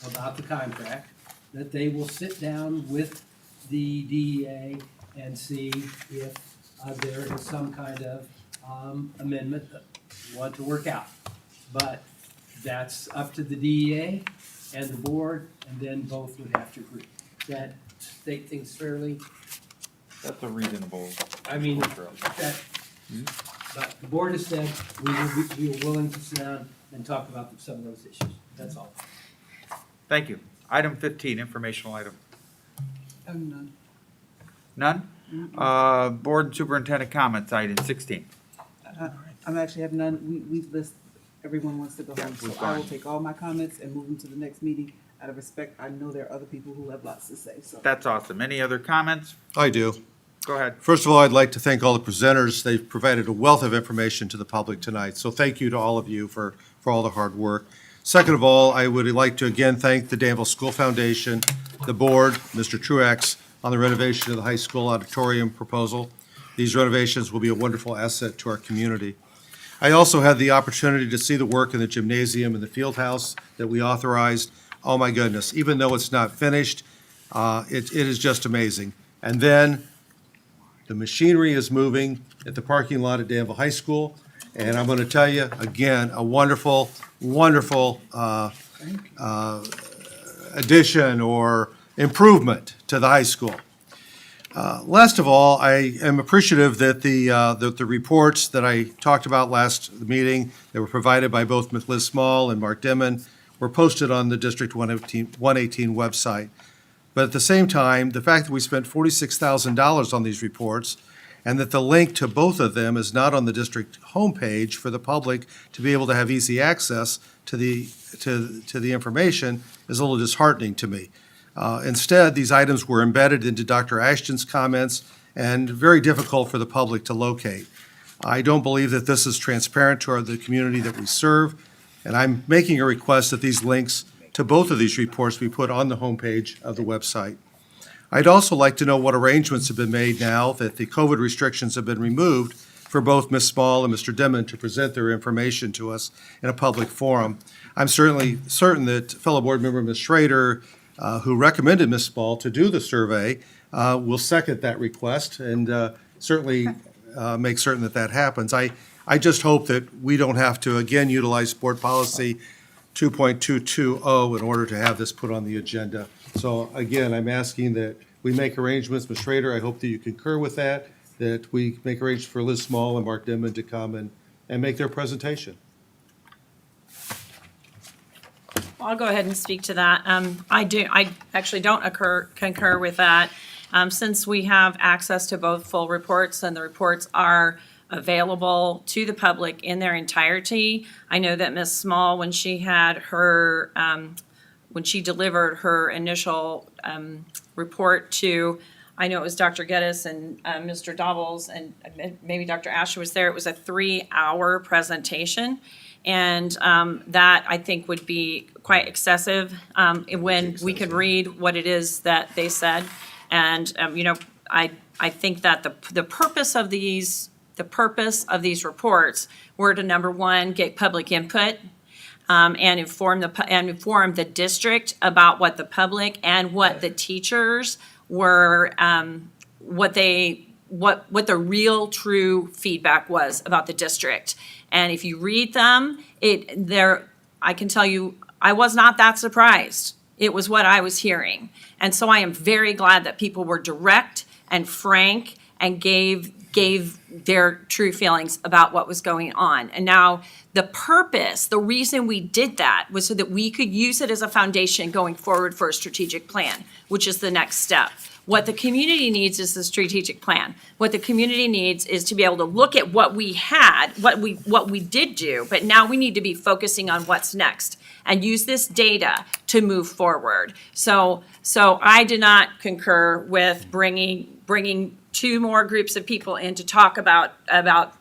about the contract, that they will sit down with the DEA and see if there is some kind of amendment that we want to work out. But that's up to the DEA and the board, and then both would have to agree. That state things fairly, that's a reasonable. I mean, that, but the board has said we are willing to sit down and talk about some of those issues. That's all. Thank you. Item 15, informational item. none. None? Board and superintendent comments, item 16. I'm actually have none, we've listed, everyone wants to go home, so we've I will gone. take all my comments and move them to the next meeting. Out of respect, I know there are other people who have lots to say, so. That's awesome. Any other comments? I do. Go ahead. First of all, I'd like to thank all the presenters. They've provided a wealth of information to the public tonight. So thank you to all of you for all the hard work. Second of all, I would like to again thank the Danville School Foundation, the board, Mr. Truax, on the renovation of the high school auditorium proposal. These renovations will be a wonderful asset to our community. I also had the opportunity to see the work in the gymnasium and the field house that we authorized. Oh my goodness, even though it's not finished, it is just amazing. And then the machinery is moving at the parking lot at Danville High School. And I'm going to tell you, again, a wonderful, wonderful addition or improvement to the high school. Last of all, I am appreciative that the reports that I talked about last meeting that were provided by both Liz Small and Mark Dimon were posted on the District 118 website. But at the same time, the fact that we spent $46,000 on these reports and that the link to both of them is not on the district homepage for the public to be able to have easy access to the information is a little disheartening to me. Instead, these items were embedded into Dr. Ashton's comments and very difficult for the public to locate. I don't believe that this is transparent to the community that we serve, and I'm making a request that these links to both of these reports be put on the homepage of the website. I'd also like to know what arrangements have been made now that the COVID restrictions have been removed for both Ms. Small and Mr. Dimon to present their information to us in a public forum. I'm certainly certain that fellow board member Ms. Schrader, who recommended Ms. Small to do the survey, will second that request and certainly make certain that that happens. I just hope that we don't have to again utilize board policy 2.220 in order to have this put on the agenda. So again, I'm asking that we make arrangements. Ms. Schrader, I hope that you concur with that we make arrangements for Liz Small and Mark Dimon to come and make their presentation. I'll go ahead and speak to that. I actually don't concur with that. Since we have access to both full reports and the reports are available to the public in their entirety, I know that Ms. Small, when she had her, when she delivered her initial report to, I know it was Dr. Geddes and Mr. Dobbles and maybe Dr. Asher was there, it was a 3-hour presentation. And that I think would be quite excessive when we could read what it is that they said. And I think that the purpose of these reports were to, number one, get public input and inform the district about what the public and what the teachers were, what the real true feedback was about the district. And if you read them, I can tell you, I was not that surprised. It was what I was hearing. And so I am very glad that people were direct and frank and gave their true feelings about what was going on. And now the reason we did that was so that we could use it as a foundation going forward for a strategic plan, which is the next step. What the community needs is the strategic plan. What the community needs is to be able to look at what we had, what we did do, but now we need to be focusing on what's next and use this data to move forward. So I did not concur with bringing 2 more groups of people in to talk about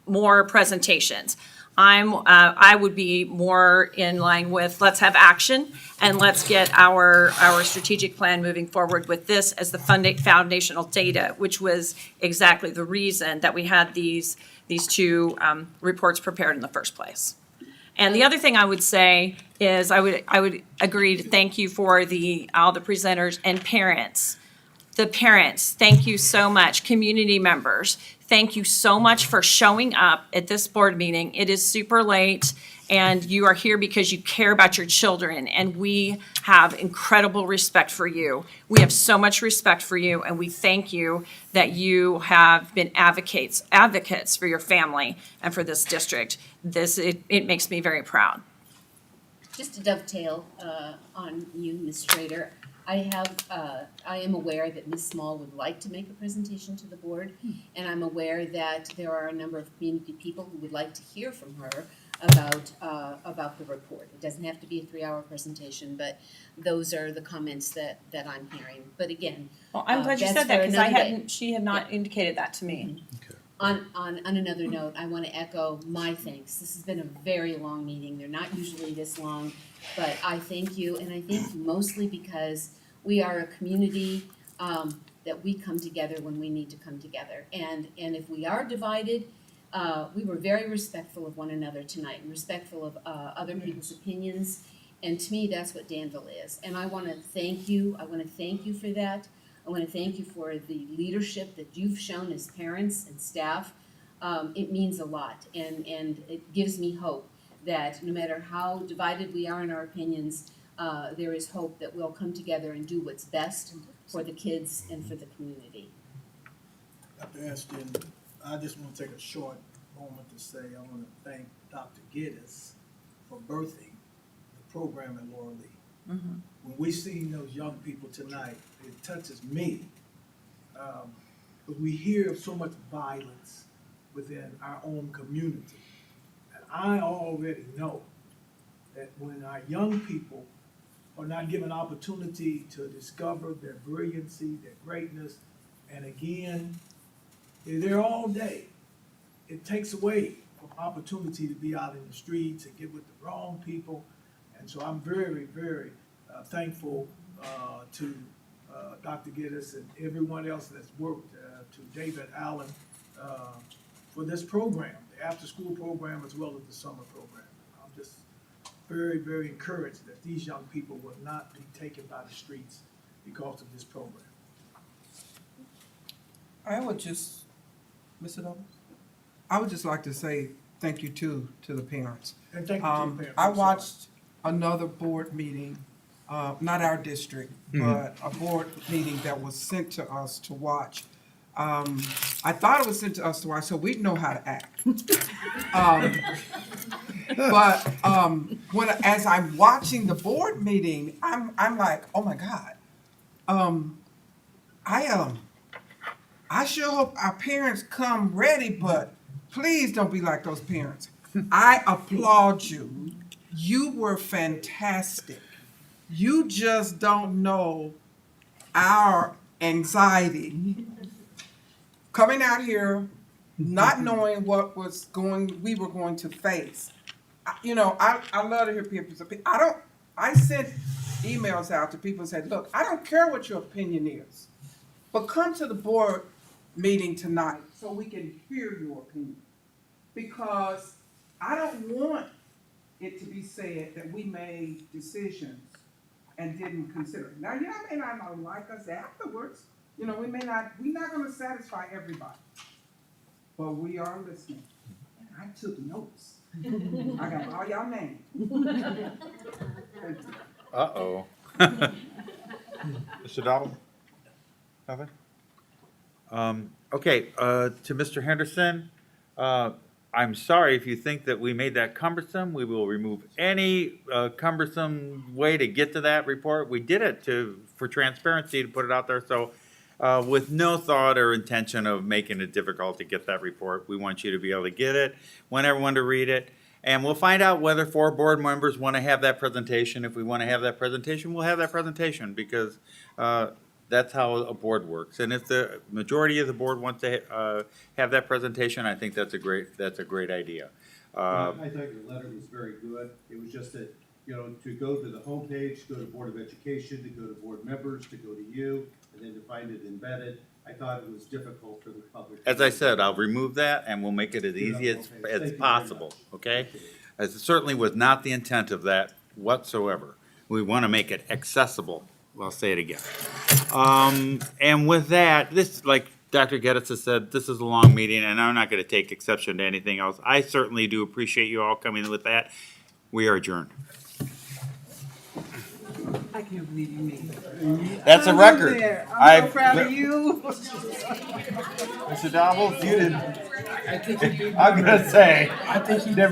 more presentations. I would be more in line with let's have action and let's get our strategic plan moving forward with this as the foundational data, which was exactly the reason that we had these 2 reports prepared in the first place. And the other thing I would say is I would agree to thank you for all the presenters and parents. The parents, thank you so much. Community members, thank you so much for showing up at this board meeting. It is super late and you are here because you care about your children and we have incredible respect for you. We have so much respect for you and we thank you that you have been advocates for your family and for this district. It makes me very proud. Just to dovetail on you, Ms. Schrader, I am aware that Ms. Small would like to make a presentation to the board, and I'm aware that there are a number of community people who would like to hear from her about the report. It doesn't have to be a 3-hour presentation, but those are the comments that I'm hearing. But again, Well, I'm glad you that's said that for because another day. she had not indicated that to me. On another note, I want to echo my thanks. This has been a very long meeting. They're not usually this long, but I thank you, and I thank you mostly because we are a community that we come together when we need to come together. And if we are divided, we were very respectful of one another tonight, and respectful of other people's opinions. And to me, that's what Danville is. And I want to thank you. I want to thank you for that. I want to thank you for the leadership that you've shown as parents and staff. It means a lot, and it gives me hope that no matter how divided we are in our opinions, there is hope that we'll come together and do what's best for the kids and for the community. Dr. Ashton, I just want to take a short moment to say I want to thank Dr. Geddes for birthing the program at Laurel Lee. Mm-hmm. When we see those young people tonight, it touches me. But we hear of so much violence within our own community. And I already know that when our young people are not given opportunity to discover their brilliancy, their greatness, And again, they're there all day. It takes away from opportunity to be out in the streets and get with the wrong people. And so I'm very, very thankful to Dr. Geddes and everyone else that's worked, to David Allen, for this program, the after-school program as well as the summer program. I'm just very, very encouraged that these young people will not be taken by the streets because of this program. I would just, Mr. Douglas, I would just like to say thank you to the parents. And thank you to the parents. I watched another board meeting, not our district, but a board meeting that was sent to us to watch. I thought it was sent to us to watch, so we know how to act. But when as I'm watching the board meeting, I'm like, oh my God. I sure hope our parents come ready, but please don't be like those parents. I applaud you. You were fantastic. You just don't know our anxiety coming out here, not knowing what we were going to face. I love to hear people's opinion. I sent emails out to people and said, look, I don't care what your opinion is, but come to the board meeting tonight so we can hear your opinion. Because I don't want it to be said that we made decisions and didn't consider it. Now, y'all may not like us afterwards. We're not gonna satisfy everybody. But we are listening. And I took notes. I got all y'all names. Uh-oh. Mr. Donald? Nothing? Okay, to Mr. Henderson, I'm sorry if you think that we made that cumbersome. We will remove any cumbersome way to get to that report. We did it for transparency to put it out there. So with no thought or intention of making it difficult to get that report, we want you to be able to get it, want everyone to read it. And we'll find out whether 4 board members want to have that presentation. If we want to have that presentation, we'll have that presentation because that's how a board works. And if the majority of the board wants to have that presentation, I think that's a great idea. I thought your letter was very good. It was just that, to go to the homepage, to go to Board of Education, to go to board members, to go to you, and then to find it embedded. I thought it was difficult for the public. As I said, I'll remove that and we'll make it as easy as possible, okay? As it certainly was not the intent of that whatsoever. We want to make it accessible. Well, I'll say it again. And with that, this, like Dr. Geddes has said, this is a long meeting and I'm not going to take exception to anything else. I certainly do appreciate you all coming with that. We are adjourned. I can't believe you made it. That's a record. I'm so proud of you. Mr. Donald, you didn't. I'm going to say, I think you never